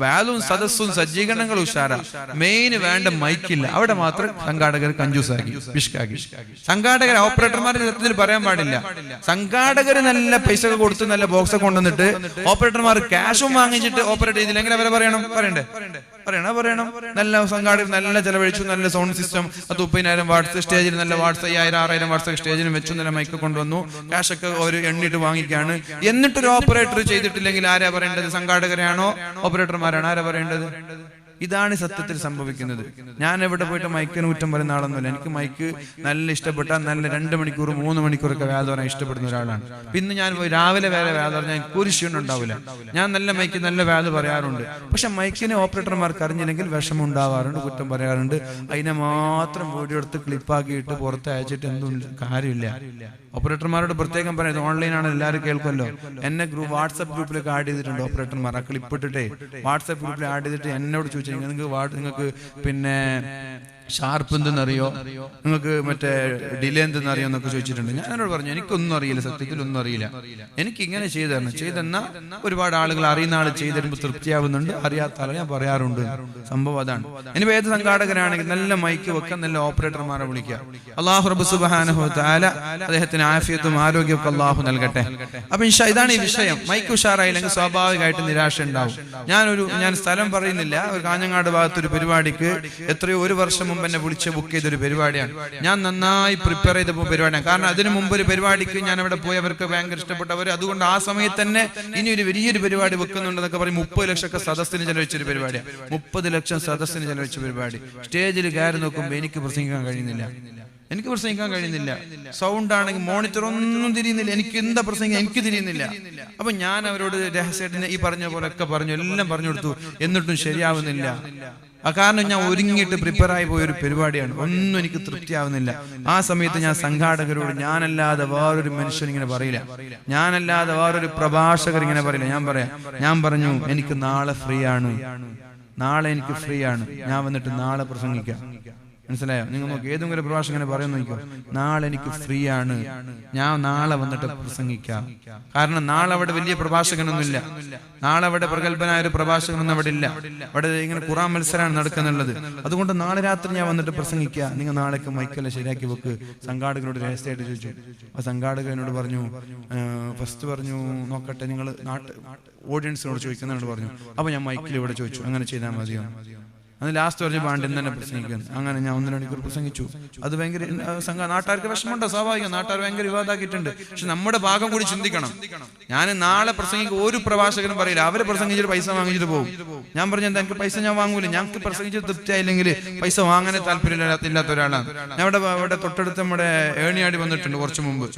Speaker 1: വാലും സദസ്സും സജ്ജീകരണങ്ങളും ഉഷാറാ. മെയിൻ വേണ്ട മൈക്കില്ല. അവിടെ മാത്രം സംഘാടകർ കഞ്ചൂസാക്കി, പിഷ്കാക്കി. സംഘാടകർ ഓപ്പറേറ്റർമാരുടെ സത്യത്തിൽ പറയാൻ പാടില്ല. സംഘാടകർ നല്ല പൈസ കൊടുത്ത് നല്ല ബോക്സ് കൊണ്ടുവന്നിട്ട് ഓപ്പറേറ്റർമാർ ക്യാഷും വാങ്ങിച്ചിട്ട് ഓപ്പറേറ്റ് ചെയ്തില്ലെങ്കിൽ അവരെ പറയണം. നല്ല സംഘാടകർ നല്ല ചെലവഴിച്ചു, നല്ല സൗണ്ട് സിസ്റ്റം, 30,000 വാട്ട്സ് സ്റ്റേജിൽ, നല്ല വാട്ട്സ് 5,000-6,000 വാട്ട്സ് സ്റ്റേജിലും വെച്ചു, നല്ല മൈക്ക് കൊണ്ടുവന്നു, ക്യാഷൊക്കെ ഒരു എണ്ണിട്ട് വാങ്ങിക്കാണ്. എന്നിട്ടൊരു ഓപ്പറേറ്റർ ചെയ്തിട്ടില്ലെങ്കിൽ ആരാ പറയേണ്ടത്? സംഘാടകരെയാണോ ഓപ്പറേറ്റർമാരാണോ? ആരാ പറയേണ്ടത്? ഇതാണ് സത്യത്തിൽ സംഭവിക്കുന്നത്. ഞാൻ എവിടെ പോയിട്ട് മൈക്കിന് കുറ്റം പറയുന്ന ആളൊന്നുമില്ല. എനിക്ക് മൈക്ക് നല്ല ഇഷ്ടപ്പെട്ട, നല്ല 2 മണിക്കൂർ 3 മണിക്കൂറൊക്കെ വേദ പറയാൻ ഇഷ്ടപ്പെടുന്ന ഒരാളാണ്. പിന്നെ ഞാൻ രാവിലെ വേറെ വേദ പറഞ്ഞാൽ എനിക്ക് ഒരു ക്ഷീണം ഉണ്ടാവില്ല. ഞാൻ നല്ല മൈക്ക് നല്ല വേദ പറയാറുണ്ട്. പക്ഷെ മൈക്കിനെ ഓപ്പറേറ്റർമാർക്ക് അറിഞ്ഞില്ലെങ്കിൽ വിഷമം ഉണ്ടാവാറുണ്ട്, കുറ്റം പറയാറുണ്ട്. അതിനെ മാത്രം വീഡിയോ എടുത്ത് ക്ലിപ്പാക്കിയിട്ട് പുറത്ത് അയച്ചിട്ട് എന്തും കാര്യമില്ല. ഓപ്പറേറ്റർമാരോട് പ്രത്യേകം പറയുന്നത്, ഓൺലൈനാണ്, എല്ലാവരും കേൾക്കുമല്ലോ. എന്നെ വാട്സ്ആപ്പ് ഗ്രൂപ്പിലേക്ക് ആഡ് ചെയ്തിട്ടുണ്ട് ഓപ്പറേറ്റർമാർ. ആ ക്ലിപ്പ് ഇട്ടിട്ടേ വാട്സ്ആപ്പ് ഗ്രൂപ്പിൽ ആഡ് ചെയ്തിട്ട് എന്നോട് ചോദിച്ചു, നിങ്ങൾക്ക് പിന്നെ ഷാർപ്പ് എന്തെന്നറിയോ, നിങ്ങൾക്ക് മറ്റേ ഡിലേ എന്തെന്നറിയോ എന്നൊക്കെ ചോദിച്ചിട്ടുണ്ട്. ഞാൻ എന്നോട് പറഞ്ഞു, എനിക്കൊന്നും അറിയില്ല, സത്യത്തിൽ ഒന്നും അറിയില്ല, എനിക്ക് ഇങ്ങനെ ചെയ്തെന്നാ ഒരുപാട് ആളുകൾ അറിയുന്ന ആൾ ചെയ്ത് തരുമ്പോൾ തൃപ്തിയാവുന്നുണ്ട്, അറിയാത്ത ആളെ ഞാൻ പറയാറുണ്ട്. സംഭവം അതാണ്. ഇനി ഏത് സംഘാടകരാണെങ്കിൽ നല്ല മൈക്ക് വെക്കാൻ, നല്ല ഓപ്പറേറ്റർമാരെ വിളിക്കുക. അല്ലാഹു റബ്ബ് സുബ്ഹാനഹു വ തആല അദ്ദേഹത്തിന് അദ്ദേഹത്തിന് ആഫിയത്തും ആരോഗ്യമൊക്കെ അള്ളാഹു നൽകട്ടെ. അപ്പൊ ഇതാണ് ഈ വിഷയം. മൈക്ക് ഉഷാറായില്ലെങ്കിൽ സ്വാഭാവികമായിട്ട് നിരാശ ഉണ്ടാവും. ഞാൻ സ്ഥലം പറയുന്നില്ല, ഒരു കാഞ്ഞങ്ങാട് ഭാഗത്തൊരു പരിപാടിക്ക് എത്രയോ ഒരു വർഷം മുമ്പ് എന്നെ വിളിച്ച് ബുക്ക് ചെയ്തൊരു പരിപാടിയാണ്. ഞാൻ നന്നായി പ്രിപ്പയർ ചെയ്ത പരിപാടിയാണ്. കാരണം അതിനു മുമ്പ് ഒരു പരിപാടിക്ക് ഞാൻ അവിടെ പോയവർക്ക് ഭയങ്കര ഇഷ്ടപ്പെട്ടവർ, അതുകൊണ്ട് ആ സമയത്ത് തന്നെ ഇനി ഒരു വലിയൊരു പരിപാടി വെക്കുന്നുണ്ടെന്നൊക്കെ പറയും. 30 ലക്ഷമൊക്കെ സദസ്സിന് ചെലവഴിച്ചൊരു പരിപാടിയാണ്. 30 ലക്ഷം സദസ്സിന് ചെലവഴിച്ച പരിപാടി. സ്റ്റേജിൽ കയറി നോക്കുമ്പോൾ എനിക്ക് പ്രസംഗിക്കാൻ കഴിയുന്നില്ല. സൗണ്ട് ആണെങ്കിൽ മോണിറ്റർ ഒന്നും തിരിയുന്നില്ല. എനിക്ക് എന്താ പ്രസംഗം എനിക്ക് തിരിയുന്നില്ല. അപ്പൊ ഞാൻ അവരോട് രഹസ്യമായിട്ട് ഈ പറഞ്ഞ പോലെ ഒക്കെ പറഞ്ഞു, എല്ലാം പറഞ്ഞു കൊടുത്തു. എന്നിട്ടും ശരിയാവുന്നില്ല. കാരണം ഞാൻ ഒരുങ്ങിയിട്ട് പ്രിപ്പയർ ആയി പോയൊരു പരിപാടിയാണ്. ഒന്നും എനിക്ക് തൃപ്തിയാവുന്നില്ല. ആ സമയത്ത് ഞാൻ സംഘാടകരോട് ഞാനല്ലാതെ വേറൊരു മനുഷ്യൻ ഇങ്ങനെ പറയില്ല, ഞാനല്ലാതെ വേറൊരു പ്രഭാഷകർ ഇങ്ങനെ പറയില്ല. ഞാൻ പറഞ്ഞു എനിക്ക് നാളെ ഫ്രീ ആണ്, ഞാൻ വന്നിട്ട് നാളെ പ്രസംഗിക്കാം. മനസ്സിലായോ? നിങ്ങൾ നോക്കി ഏതെങ്കിലും ഒരു പ്രഭാഷകനെ പറയുന്നു നോക്കോ, നാളെ എനിക്ക് ഫ്രീ ആണ്, ഞാൻ നാളെ വന്നിട്ട് പ്രസംഗിക്കാം. കാരണം നാളെ അവിടെ വലിയ പ്രഭാഷകനൊന്നുമില്ല, നാളെ അവിടെ പ്രഗത്ഭനായ ഒരു പ്രഭാഷകനൊന്നും അവിടെ ഇല്ല. അവിടെ ഇങ്ങനെ ഖുർആൻ മത്സരമാണ് നടക്കുന്നുള്ളത്. അതുകൊണ്ട് നാളെ രാത്രി ഞാൻ വന്നിട്ട് പ്രസംഗിക്കുക, നിങ്ങൾ നാളേക്ക് മൈക്കെല്ലാം ശരിയാക്കി വെക്ക്. സംഘാടകനോട് രഹസ്യമായിട്ട് ചോദിച്ചു. ആ സംഘാടകനോട് പറഞ്ഞു, ഫസ്റ്റ് പറഞ്ഞു നോക്കട്ടെ, നിങ്ങൾ ഓഡിയൻസിനോട് ചോദിക്കുന്നതിനോട് പറഞ്ഞു. അപ്പൊ ഞാൻ മൈക്കിൽ ഇവിടെ ചോദിച്ചു, അങ്ങനെ ചെയ്താൽ മതിയോ? അന്ന് ലാസ്റ്റ് പറഞ്ഞ് പാണ്ട് തന്നെ പ്രസംഗിക്കുന്നു. അങ്ങനെ ഞാൻ 1.5 മണിക്കൂർ പ്രസംഗിച്ചു. അത് ഭയങ്കര നാട്ടുകാർക്ക് വിഷമമുണ്ടോ? സ്വാഭാവികം, നാട്ടുകാർ ഭയങ്കര വിവാദമാക്കിയിട്ടുണ്ട്. പക്ഷെ നമ്മുടെ ഭാഗം കൂടി ചിന്തിക്കണം. ഞാൻ നാളെ പ്രസംഗിക്കുക ഒരു പ്രഭാഷകനും പറയില്ല, അവര് പ്രസംഗിച്ചിട്ട് പൈസ വാങ്ങിച്ചിട്ട് പോകും. ഞാൻ പറഞ്ഞു എന്താ എനിക്ക് പൈസ ഞാൻ വാങ്ങൂല, ഞങ്ങൾക്ക് പ്രസംഗിച്ചിട്ട് തൃപ്തിയായില്ലെങ്കിൽ പൈസ വാങ്ങാനേ താല്പര്യമില്ലാത്ത ഒരാളാണ് ഞാൻ. അവിടെ തൊട്ടടുത്ത് നമ്മുടെ ഏണിയാടി വന്നിട്ടുണ്ട് കുറച്ചു മുമ്പ്.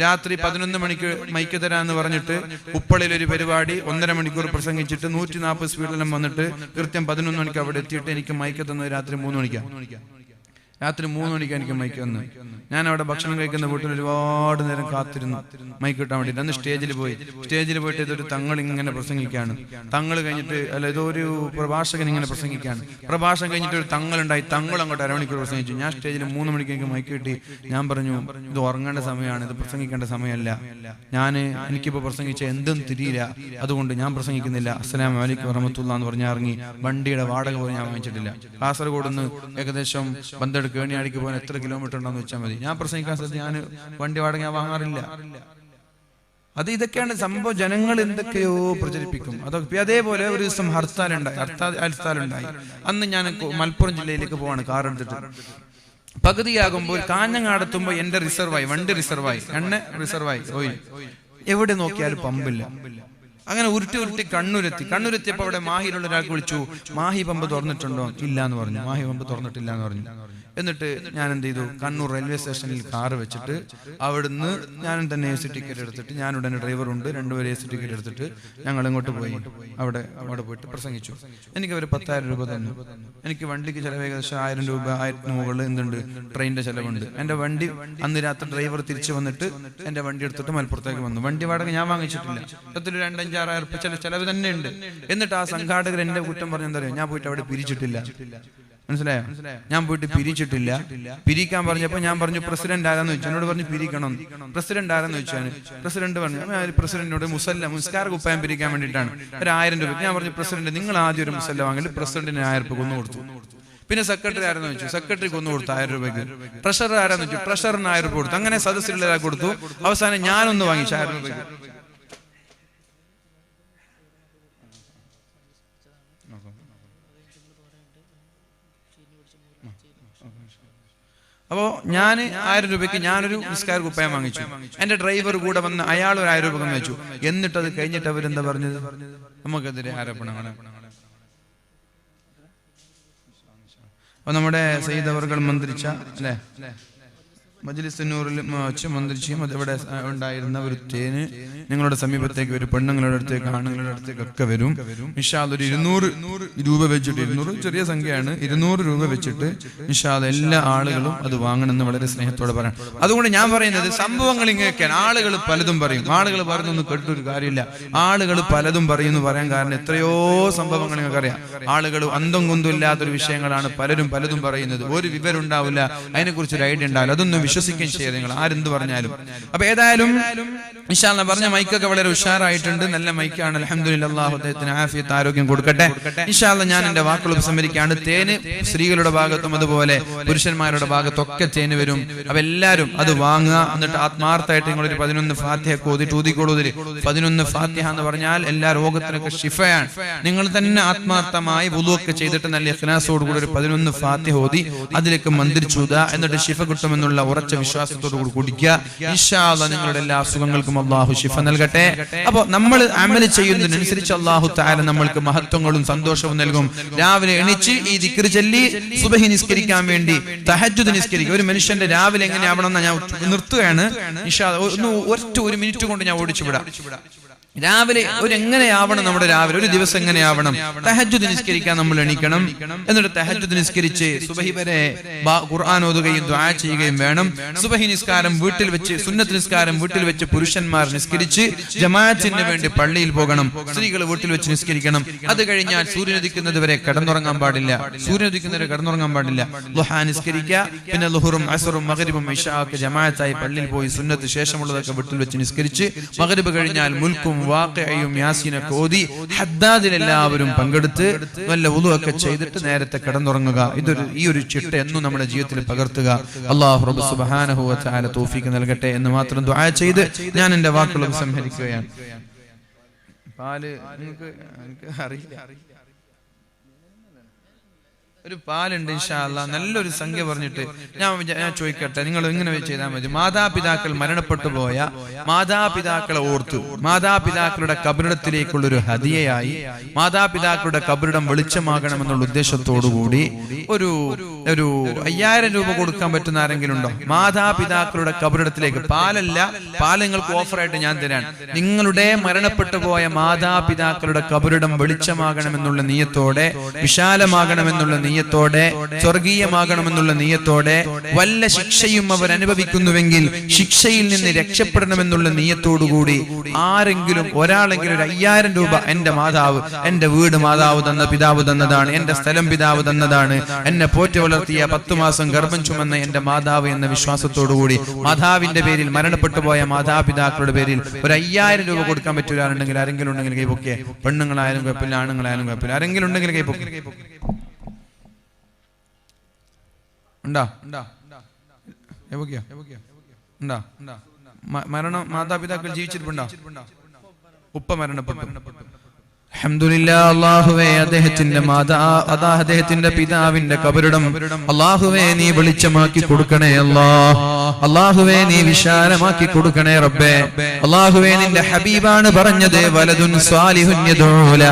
Speaker 1: രാത്രി 11 മണിക്ക് മൈക്ക് തരാന്ന് പറഞ്ഞിട്ട് ഉപ്പളയിൽ ഒരു പരിപാടി 1.5 മണിക്കൂർ പ്രസംഗിച്ചിട്ട് 140 സ്പീഡിലെല്ലാം വന്നിട്ട് കൃത്യം 11 മണിക്ക് അവിടെ എത്തിയിട്ട് എനിക്ക് മൈക്ക് തന്നത് രാത്രി 3 മണിക്കാണ്. എനിക്ക് മൈക്ക് തന്നു. ഞാൻ അവിടെ ഭക്ഷണം കഴിക്കുന്ന വീട്ടിൽ ഒരുപാട് നേരം കാത്തിരുന്നു മൈക്ക് കിട്ടാൻ വേണ്ടിയിട്ട്. അന്ന് സ്റ്റേജിൽ പോയിട്ട് ഇതൊരു തങ്ങൾ ഇങ്ങനെ പ്രസംഗിക്കുകയാണ്. തങ്ങൾ കഴിഞ്ഞിട്ട് ഏതോ ഒരു പ്രഭാഷകൻ ഇങ്ങനെ പ്രസംഗിക്കുകയാണ്. പ്രഭാഷണം കഴിഞ്ഞിട്ട് ഒരു തങ്ങളുണ്ടായി. തങ്ങൾ അങ്ങോട്ട് 1.5 മണിക്കൂർ പ്രസംഗിച്ചു. ഞാൻ സ്റ്റേജിൽ 3 മണിക്ക് എനിക്ക് മൈക്ക് കിട്ടി. ഞാൻ പറഞ്ഞു ഇത് ഉറങ്ങേണ്ട സമയമാണ്, ഇത് പ്രസംഗിക്കേണ്ട സമയമല്ല. എനിക്കിപ്പോൾ പ്രസംഗിച്ച എന്തും തിരിയില്ല, അതുകൊണ്ട് ഞാൻ പ്രസംഗിക്കുന്നില്ല. അസ്സലാമു അലൈക്കും വറഹ്മത്തുള്ളാഹി എന്ന് പറഞ്ഞ് ഇറങ്ങി. വണ്ടിയുടെ വാടക പോലും ഞാൻ വാങ്ങിച്ചിട്ടില്ല. കാസർഗോഡ് നിന്ന് ഏകദേശം ബന്തെടുക്ക് ഏണിയാടിക്ക് പോകാൻ എത്ര കിലോമീറ്റർ ഉണ്ടെന്ന് വെച്ചാൽ മതി. ഞാൻ പ്രസംഗിക്കാൻ സ്ഥലത്ത് ഞാൻ വണ്ടി വാടക ഞാൻ വാങ്ങാറില്ല. ഇതൊക്കെയാണ് സംഭവം. ജനങ്ങൾ എന്തൊക്കെയോ പ്രചരിപ്പിക്കും. അതൊക്കെ അതേപോലെ ഒരു ദിവസം ഹർത്താലുണ്ടായി. അന്ന് ഞാൻ മലപ്പുറം ജില്ലയിലേക്ക് പോവാണ് കാർ എടുത്തിട്ട്. പകുതിയാകുമ്പോൾ കാഞ്ഞങ്ങാടെത്തുമ്പോൾ എന്റെ വണ്ടി റിസർവായി, എണ്ണ റിസർവായി, ഓയിൽ എവിടെ നോക്കിയാലും പമ്പില്ല. അങ്ങനെ ഉരുട്ടി കണ്ണൂരെത്തിയപ്പോ അവിടെ മാഹിയിലുള്ള ഒരാൾക്ക് വിളിച്ചു, മാഹി പമ്പ് തുറന്നിട്ടുണ്ടോ? ഇല്ല എന്ന് പറഞ്ഞു. മാഹി പമ്പ് തുറന്നിട്ടില്ല എന്ന് പറഞ്ഞു. എന്നിട്ട് ഞാൻ എന്ത് ചെയ്തു, കണ്ണൂർ റെയിൽവേ സ്റ്റേഷനിൽ കാറ് വെച്ചിട്ട് അവിടുന്ന് ഞാൻ തന്നെ AC ടിക്കറ്റ് എടുത്തിട്ട്, ഞാനിവിടെ ഡ്രൈവറുണ്ട്, 2 പേര് AC ടിക്കറ്റ് എടുത്തിട്ട് ഞങ്ങൾ ഇങ്ങോട്ട് പോയി. അവിടെ പോയിട്ട് പ്രസംഗിച്ചു. എനിക്ക് അവർ 10,000 രൂപ തന്നു. എനിക്ക് വണ്ടിക്ക് ചിലവ് ഏകദേശം 1000 രൂപ, 1000 മുകളിൽ എന്തുണ്ട് ട്രെയിനിന്റെ ചിലവുണ്ട്. എന്റെ വണ്ടി അന്ന് രാത്രി ഡ്രൈവർ തിരിച്ചു വന്നിട്ട് എന്റെ വണ്ടി എടുത്തിട്ട് മലപ്പുറത്തേക്ക് വന്നു. വണ്ടി വാടക ഞാൻ വാങ്ങിച്ചിട്ടില്ല. 2,500-6,000 രൂപ ചിലവ് തന്നെ ഉണ്ട്. എന്നിട്ട് ആ സംഘാടകർ എന്റെ കുറ്റം പറഞ്ഞു എന്താ പറയുക, ഞാൻ പോയിട്ട് അവിടെ പിരിച്ചിട്ടില്ല. മനസ്സിലായോ? ഞാൻ പോയിട്ട് പിരിച്ചിട്ടില്ല. പിരിക്കാൻ പറഞ്ഞപ്പോ ഞാൻ പറഞ്ഞു പ്രസിഡന്റ് ആരാന്ന് ചോദിച്ചു. എന്നോട് പറഞ്ഞു പിരിക്കണം. പ്രസിഡന്റ് ആരാന്ന് ചോദിച്ചാണ്. പ്രസിഡന്റ് പറഞ്ഞു പ്രസിഡന്റിനോട് മുസ്കാർ കുപ്പായം പിരിക്കാൻ വേണ്ടിയിട്ടാണ് 1000 രൂപ. ഞാൻ പറഞ്ഞു പ്രസിഡന്റ് നിങ്ങൾ ആദ്യം ഒരു മുസല്ല വാങ്ങിയിട്ട് പ്രസിഡന്റിന് 1000 രൂപ കൊന്നു കൊടുത്തു. പിന്നെ സെക്രട്ടറി ആരെന്ന് ചോദിച്ചു. സെക്രട്ടറിക്ക് ഒന്ന് കൊടുത്തു 1000 രൂപയ്ക്ക്. ട്രഷറർ ആരാന്ന് ചോദിച്ചു. ട്രഷറിന് 1000 രൂപ കൊടുത്തു. അങ്ങനെ സദസ്സിലുള്ള കൊടുത്തു. അവസാനം ഞാനൊന്ന് വാങ്ങിച്ചു 1000 രൂപയ്ക്ക്. അപ്പോ ഞാൻ 1000 രൂപയ്ക്ക് ഞാനൊരു നിസ്കാര കുപ്പായം വാങ്ങിച്ചു. എന്റെ ഡ്രൈവർ കൂടെ വന്ന് അയാൾ ഒരു 1000 രൂപ വെച്ചു. എന്നിട്ട് അത് കഴിഞ്ഞിട്ട് അവരെന്താ പറഞ്ഞത്, നമുക്കെതിരെ ആരോപണമാണ്. അപ്പൊ നമ്മുടെ സയ്യിദ് അവർകൾ മന്ത്രിച്ച അല്ലെ മജ്ലിസുന്നൂറിൽ വെച്ച് മന്ത്രിച്ചും അതിവിടെ ഉണ്ടായിരുന്ന ഒരു തേന് നിങ്ങളുടെ സമീപത്തേക്ക് വരും. പെണ്ണുങ്ങളുടെ അടുത്തേക്ക് ആണുങ്ങളുടെ അടുത്തേക്കൊക്കെ വരും. ഇൻഷാ അല്ലാഹ് ഒരു 200 രൂപ വെച്ചിട്ട്, 200 ചെറിയ സംഖ്യയാണ്, 200 രൂപ വെച്ചിട്ട് ഇൻഷാ അല്ലാഹ് എല്ലാ ആളുകളും അത് വാങ്ങണമെന്ന് വളരെ സ്നേഹത്തോടെ പറയാം. അതുകൊണ്ട് ഞാൻ പറയുന്നത് സംഭവങ്ങൾ ഇങ്ങനെയൊക്കെയാണ്. ആളുകൾ പലതും പറയും. ആളുകൾ പറയുന്നൊന്നും കേട്ടൊരു കാര്യമില്ല. ആളുകൾ പലതും പറയുന്നു പറയാൻ കാരണം എത്രയോ സംഭവങ്ങൾ നിങ്ങൾക്കറിയാം. ആളുകൾ അന്തം കുന്തും ഇല്ലാത്തൊരു വിഷയങ്ങളാണ് പലതും പറയുന്നത്. ഒരു വിവരം ഉണ്ടാവില്ല, അതിനെക്കുറിച്ച് ഒരു ഐഡിയ ഉണ്ടാവില്ല. അതൊന്നും വിശ്വസിക്കുകയും ചെയ്യാം നിങ്ങൾ ആരെന്ത് പറഞ്ഞാലും. അപ്പൊ ഏതായാലും ഇൻഷാ അല്ലാഹ് പറഞ്ഞ മൈക്കൊക്കെ വളരെ ഉഷാറായിട്ടുണ്ട്, നല്ല മൈക്കാണ്. അൽഹംദുലില്ലാഹ്, അല്ലാഹു അദ്ദേഹത്തിന് ആഫിയത്ത് ആരോഗ്യം കൊടുക്കട്ടെ. ഇൻഷാ അല്ലാഹ് ഞാൻ എന്റെ വാക്കുകൾ ഉപസംഹരിക്കുകയാണ്. തേന് സ്ത്രീകളുടെ ഭാഗത്തും അതുപോലെ പുരുഷന്മാരുടെ ഭാഗത്തൊക്കെ തേന് വരും. അപ്പൊ എല്ലാവരും അത് വാങ്ങുക. എന്നിട്ട് ആത്മാർത്ഥമായിട്ട് നിങ്ങളൊരു 11 ഫാത്തിഹ ഓതിട്ട് ഊതിക്കോളൂതിൽ. 11 ഫാത്തിഹ എന്ന് പറഞ്ഞാൽ എല്ലാ രോഗത്തിനൊക്കെ ശിഫയാണ്. നിങ്ങൾ തന്നെ ആത്മാർത്ഥമായി വുളൂഅൊക്കെ ചെയ്തിട്ട് നല്ല ഇഖ്ലാസോട് കൂടി ഒരു 11 ഫാത്തിഹ ഓതി അതിലേക്ക് മന്ത്രിച്ചൂത, എന്നിട്ട് ശിഫ കിട്ടുമെന്നുള്ള ഉറച്ച വിശ്വാസത്തോടു കൂടി കുടിക്കുക. ഇൻഷാ അല്ലാഹ് നിങ്ങളുടെ എല്ലാ അസുഖങ്ങൾക്കും അല്ലാഹു ശിഫ നൽകട്ടെ. അപ്പോൾ നമ്മൾ അമൽ ചെയ്യുന്നതിനനുസരിച്ച് അല്ലാഹു തആല നമ്മൾക്ക് മഹത്വങ്ങളും സന്തോഷവും നൽകും. രാവിലെ എണീച്ച് ഈ ദിക്ർ ചൊല്ലി സുബ്ഹി നിസ്കരിക്കാൻ വേണ്ടി തഹജ്ജുദ് നിസ്കരിക്കുക. ഒരു മനുഷ്യന്റെ രാവിലെ എങ്ങനെയാവണമെന്ന് ഞാൻ നിർത്തുകയാണ്. ഇൻഷാ അല്ലാഹ് ഒരു മിനിറ്റ് കൊണ്ട് ഞാൻ ഓടിച്ചു വിടാം. രാവിലെ എങ്ങനെയാവണം നമ്മുടെ രാവിലെ ഒരു ദിവസം എങ്ങനെയാവണം? തഹജ്ജുദ് നിസ്കരിക്കാൻ നമ്മൾ എണീക്കണം. എന്നിട്ട് തഹജ്ജുദ് നിസ്കരിച്ച് സുബഹി വരെ ഖുർആൻ ഓതുകയും ദുആ ചെയ്യുകയും വേണം. സുബഹി നിസ്കാരം വീട്ടിൽ വെച്ച്, സുന്നത്ത് നിസ്കാരം വീട്ടിൽ വെച്ച് പുരുഷന്മാർ നിസ്കരിച്ച് ജമാഅത്തിന് വേണ്ടി പള്ളിയിൽ പോകണം. സ്ത്രീകൾ വീട്ടിൽ വെച്ച് നിസ്കരിക്കണം. അത് കഴിഞ്ഞാൽ സൂര്യൻ ഉദിക്കുന്നത് വരെ കിടന്നുറങ്ങാൻ പാടില്ല. സൂര്യൻ ഉദിക്കുന്നവരെ കിടന്നുറങ്ങാൻ പാടില്ല. ളുഹാ നിസ്കരിക്കുക. പിന്നെ ളുഹറും അസ്റും മഗ്രിബും ഇശാഅൊക്കെ ജമാഅത്തായി പള്ളിയിൽ പോയി സുന്നത്ത് ശേഷമുള്ളതൊക്കെ വീട്ടിൽ വെച്ച് നിസ്കരിച്ച് മഗ്രിബ് കഴിഞ്ഞാൽ മുൽക്കും വാഖിഅയും യാസീനൊക്കെ ഓതി ഹദ്ദാദിൽ എല്ലാവരും പങ്കെടുത്ത് നല്ല വുളൂഅൊക്കെ ചെയ്തിട്ട് നേരത്തെ കിടന്നുറങ്ങുക. ഈ ഒരു ചിട്ട എന്നും നമ്മുടെ ജീവിതത്തിൽ പകർത്തുക. അല്ലാഹു റബ്ബ് സുബ്ഹാനഹു വ തആല തൗഫീഖ് നൽകട്ടെ എന്ന് മാത്രം ദുആ ചെയ്ത് ഞാൻ എൻ്റെ വാക്കുകൾ സംഹരിക്കുകയാണ്. പാല് നിങ്ങൾക്ക് അറിയില്ല, ഒരു പാലുണ്ട് ഇൻഷാ അല്ലാഹ്, നല്ലൊരു സംഖ്യ പറഞ്ഞിട്ട് ഞാൻ ചോദിക്കട്ടെ, നിങ്ങൾ ഇങ്ങനെ ചെയ്താൽ മതി. മാതാപിതാക്കൾ മരണപ്പെട്ടു പോയ മാതാപിതാക്കളെ ഓർത്ത് മാതാപിതാക്കളുടെ കബറിടത്തിലേക്കുള്ളൊരു ഹദിയയായി മാതാപിതാക്കളുടെ കബറിടം വെളിച്ചമാകണമെന്നുള്ള ഉദ്ദേശത്തോടുകൂടി ഒരു 5000 രൂപ കൊടുക്കാൻ പറ്റുന്ന ആരെങ്കിലും ഉണ്ടോ? മാതാപിതാക്കളുടെ കബറിടത്തിലേക്ക്. പാലല്ല, പാല് നിങ്ങൾക്ക് ഓഫറായിട്ട് ഞാൻ തരാൻ. നിങ്ങളുടെ മരണപ്പെട്ടു പോയ മാതാപിതാക്കളുടെ കബറിടം വെളിച്ചമാകണമെന്നുള്ള നിയ്യത്തോടെ, വിശാലമാകണമെന്നുള്ള നിയ്യത്തോടെ, സ്വർഗീയമാകണമെന്നുള്ള നിയ്യത്തോടെ, വല്ല ശിക്ഷയും അവർ അനുഭവിക്കുന്നുവെങ്കിൽ ശിക്ഷയിൽ നിന്ന് രക്ഷപ്പെടണമെന്നുള്ള നിയ്യത്തോടുകൂടി ആരെങ്കിലും ഒരാളെങ്കിലും ഒരു 5000 രൂപ, എന്റെ മാതാവ്, എന്റെ വീട് മാതാവ് തന്ന, പിതാവ് തന്നതാണ്, എന്റെ സ്ഥലം പിതാവ് തന്നതാണ്, എന്നെ പോറ്റി വളർത്തിയ 10 മാസം ഗർഭം ചുമന്ന എന്റെ മാതാവ് എന്ന വിശ്വാസത്തോടുകൂടി മാതാവിന്റെ പേരിൽ, മരണപ്പെട്ടു പോയ മാതാപിതാക്കളുടെ പേരിൽ ഒരു 5000 രൂപ കൊടുക്കാൻ പറ്റൂലാണെങ്കിൽ ആരെങ്കിലും ഉണ്ടെങ്കിൽ കൈപ്പൊക്കെ. പെണ്ണുങ്ങളായാലും കുഴപ്പമില്ല, ആണുങ്ങളായാലും കുഴപ്പമില്ല, ആരെങ്കിലും ഉണ്ടെങ്കിൽ കൈപ്പൊക്കെ. ഉണ്ടാ മരണം മാതാപിതാക്കൾ ജീവിച്ചിട്ടുണ്ടോ? ഉപ്പ മരണപ്പെട്ടു. അൽഹംദുലില്ലാഹ്. അല്ലാഹുവേ, അദ്ദേഹത്തിന്റെ അദ്ദേഹത്തിന്റെ പിതാവിന്റെ കബറിടം അല്ലാഹുവേ നീ വെളിച്ചമാക്കി കൊടുക്കണേ. അല്ലാഹുവേ നീ വിശാലമാക്കി കൊടുക്കണേ റബ്ബേ. അല്ലാഹുവേ, നിന്റെ ഹബീബാണ് പറഞ്ഞത്, വലദുൻ സ്വാലിഹുൻ യദഊല,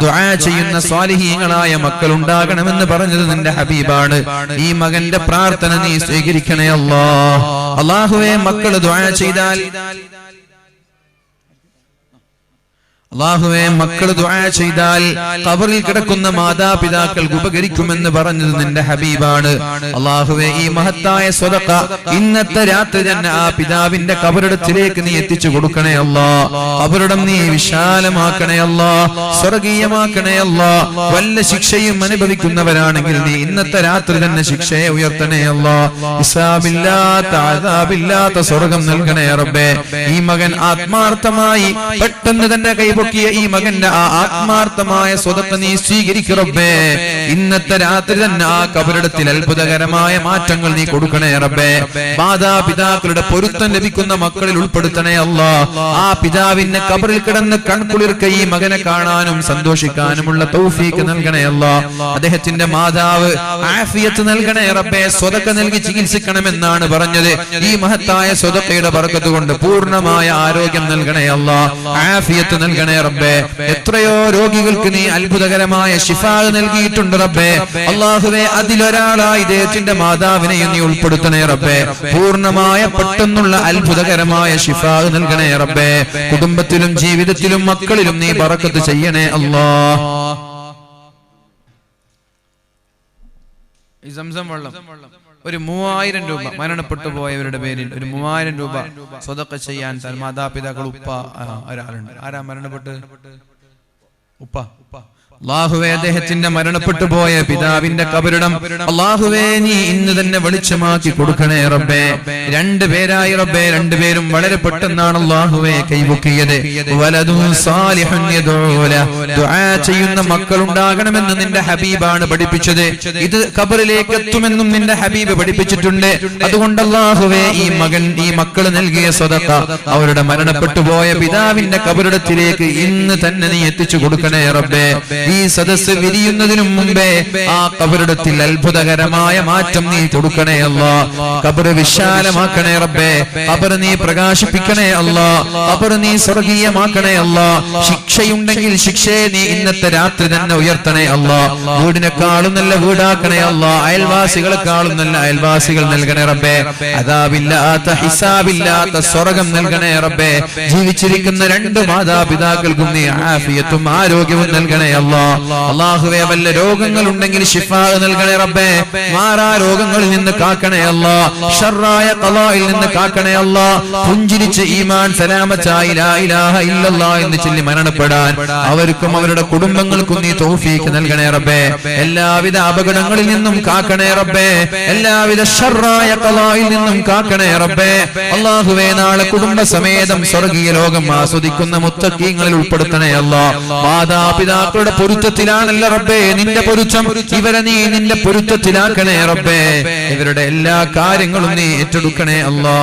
Speaker 1: ദുആ ചെയ്യുന്ന സ്വാലിഹീങ്ങളായ മക്കൾ ഉണ്ടാകണമെന്ന് പറഞ്ഞത് നിന്റെ ഹബീബാണ്. ഈ മകന്റെ പ്രാർത്ഥന നീ സ്വീകരിക്കണേ അല്ലാഹുവേ, മക്കൾ ദുആ ചെയ്താൽ അല്ലാഹുവേ, മക്കൾ ദുആ ചെയ്താൽ ഖബറിൽ കിടക്കുന്ന മാതാപിതാക്കൾക്ക് ഉപകരിക്കുമെന്ന് പറഞ്ഞത് നിന്റെ ഹബീബാണ്. അല്ലാഹുവേ, ഈ മഹത്തായ സ്വതഖ ഇന്നത്തെ രാത്രി തന്നെ ആ പിതാവിന്റെ ഖബറിടത്തിലേക്ക് നീ എത്തിച്ചു കൊടുക്കണേ അല്ലാഹ്. ഖബറിടം നീ വിശാലമാക്കണേ അല്ലാഹ്, സ്വർഗീയമാക്കണേ അല്ലാഹ്. വല്ല ശിക്ഷയും അനുഭവിക്കുന്നവരാണെങ്കിൽ നീ ഇന്നത്തെ രാത്രി തന്നെ ശിക്ഷയെ ഉയർത്തണേ അല്ലാഹ്. ഹിസാബില്ലാത്ത അദാബില്ലാത്ത സ്വർഗ്ഗം നൽകണേ റബ്ബേ. ഈ മകൻ ആത്മാർത്ഥമായി പെട്ടെന്ന് തന്നെ കൈപൊക്കിയ ഈ മകന്റെ ആ ആത്മാർത്ഥമായ സ്വതക്ക നീ സ്വീകരിക്കൂ റബ്ബേ. ഇന്നത്തെ രാത്രി തന്നെ ആ കബറിടത്തിൽ അത്ഭുതകരമായ മാറ്റങ്ങൾ നീ കൊടുക്കണേ റബ്ബേ. മാതാപിതാക്കളുടെ പൊരുത്തം ലഭിക്കുന്ന മക്കളിൽ ഉൾപ്പെടുത്തണേ അല്ലാഹ്. ആ പിതാവിന്റെ കബറിൽ കിടന്ന് കൺകുളിർക്ക ഈ മകനെ കാണാനും സന്തോഷിക്കാനുമുള്ള തൗഫീഖ് നൽകണേ അല്ലാഹ്. അദ്ദേഹത്തിന്റെ മാതാവ് ആഫിയത്ത് നൽകണേ റബ്ബേ. സ്വതക്ക നൽകി ചികിത്സിക്കണമെന്നാണ് പറഞ്ഞത്. ഈ മഹത്തായ സ്വതക്കയുടെ ബർക്കത്ത് കൊണ്ട് പൂർണ്ണമായ ആരോഗ്യം നൽകണേ അല്ലാഹ്, ആഫിയത്ത് നൽകണേ റബ്ബേ. എത്രയോ രോഗികൾക്ക് നീ അത്ഭുതകരമായ ശിഫാ നൽകിയിട്ടുണ്ട് റബ്ബേ. അല്ലാഹുവേ, അതിലൊരാളായി ഇദ്ദേഹത്തിന്റെ മാതാവിനെയും നീ ഉൾപ്പെടുത്തണേ റബ്ബേ. പൂർണ്ണമായ പെട്ടെന്നുള്ള അത്ഭുതകരമായ ശിഫാ നൽകണേ റബ്ബേ. കുടുംബത്തിലും ജീവിതത്തിലും മക്കളിലും നീ ബറക്കത്ത് ചെയ്യണേ അല്ലാഹ്. ഈ സംസം വെള്ളം ഒരു 3000 രൂപ മരണപ്പെട്ടു പോയവരുടെ പേരിൽ ഒരു 3000 രൂപ സ്വതക്ക ചെയ്യാൻ മാതാപിതാക്കൾ ഉപ്പ ഒരാളുണ്ട്. ആരാ മരണപ്പെട്ട്? ഉപ്പ അല്ലാഹുവേ അദ്ദേഹത്തിന്റെ മരണപ്പെട്ടു പോയ പിതാവിന്റെ ഖബറിടം അല്ലാഹുവേ നീ ഇന്ന് തന്നെ വെളിച്ചമാക്കി കൊടുക്കണേ റബ്ബേ. രണ്ടുപേരായി റബ്ബേ, രണ്ടുപേരും വളരെ പെട്ടെന്നാണ് അല്ലാഹുവേ കൈവക്കിയത്. വലദുൻ സാലിഹുൻ യദഊല, ദുആ ചെയ്യുന്ന മക്കൾ ഉണ്ടാകണമെന്ന് നിന്റെ ഹബീബാണ് പഠിപ്പിച്ചത്. ഇത് ഖബറിലേക്ക് എത്തുമെന്നും നിന്റെ ഹബീബ് പഠിപ്പിച്ചിട്ടുണ്ട്. അതുകൊണ്ട് അല്ലാഹുവേ ഈ മക്കൾ നൽകിയ സ്വതക്ക അവരുടെ മരണപ്പെട്ടു പോയ പിതാവിന്റെ ഖബറിടത്തിലേക്ക് ഇന്ന് തന്നെ നീ എത്തിച്ചു കൊടുക്കണേ റബ്ബേ. ഈ സദസ്സ് വിരിയുന്നതിനു മുമ്പേ ആ ഖബറിടത്തിൽ അത്ഭുതകരമായ മാറ്റം നീ കൊടുക്കണേ അല്ലാ. ഖബർ വിശാലമാക്കണേ റബ്ബേ. ഖബർ നീ പ്രകാശിപ്പിക്കണേ അല്ലാ. ഖബർ നീ സ്വർഗീയമാക്കണേ അല്ലാ. ശിക്ഷയുണ്ടെങ്കിൽ ശിക്ഷയെ നീ ഇന്നത്തെ രാത്രി തന്നെ ഉയർത്തണേ അല്ലാ. വീടിനെക്കാളും നല്ല വീടാക്കണേ അല്ലാ. അയൽവാസികളെക്കാളും നല്ല അയൽവാസികൾ നൽകണേ റബ്ബേ. അദാബില്ലാത്ത ഹിസാബില്ലാത്ത സ്വർഗം നൽകണേ റബ്ബേ. ജീവിച്ചിരിക്കുന്ന രണ്ട് മാതാപിതാക്കൾക്കും നീ ആഫിയത്തും ആരോഗ്യവും നൽകണേ അല്ലാ. അല്ലാഹുവേ വല്ല രോഗങ്ങൾ ഉണ്ടെങ്കിൽ ശിഫാ നൽകണേ റബ്ബേ. മാറാ രോഗങ്ങളിൽ നിന്ന് കാക്കണേ അല്ലാ. ശർറായ ഖളായിൽ നിന്ന് കാക്കണേ അല്ലാ. പുഞ്ചിരിച്ച് ഈമാൻ സലാമത്തായി ലാ ഇലാഹ ഇല്ലല്ലാഹ് എന്ന് ചൊല്ലി മരണപ്പെടാൻ അവർക്കും അവരുടെ കുടുംബങ്ങൾക്കും നീ തൗഫീഖ് നൽകണേ റബ്ബേ. എല്ലാവിധ അപകടങ്ങളിൽ നിന്നും കാക്കണേ റബ്ബേ. എല്ലാവിധ ശർറായ ഖളായിൽ നിന്നും കാക്കണേ റബ്ബേ. അല്ലാഹുവേ നാളെ കുടുംബസമേതം സ്വർഗീയ ലോകം ആസ്വദിക്കുന്ന മുത്തഖീങ്ങളിൽ ഉൾപ്പെടുത്തണേ അല്ലാ. മാതാപിതാക്കളുടെ പൊരുത്തത്തിലാണല്ലോ റബ്ബേ നിന്റെ പൊരുത്തം. ഇവരെ നീ നിന്റെ പൊരുത്തത്തിലാക്കണേ റബ്ബേ. ഇവരുടെ എല്ലാ കാര്യങ്ങളും നീ ഏറ്റെടുക്കണേ അല്ലാ.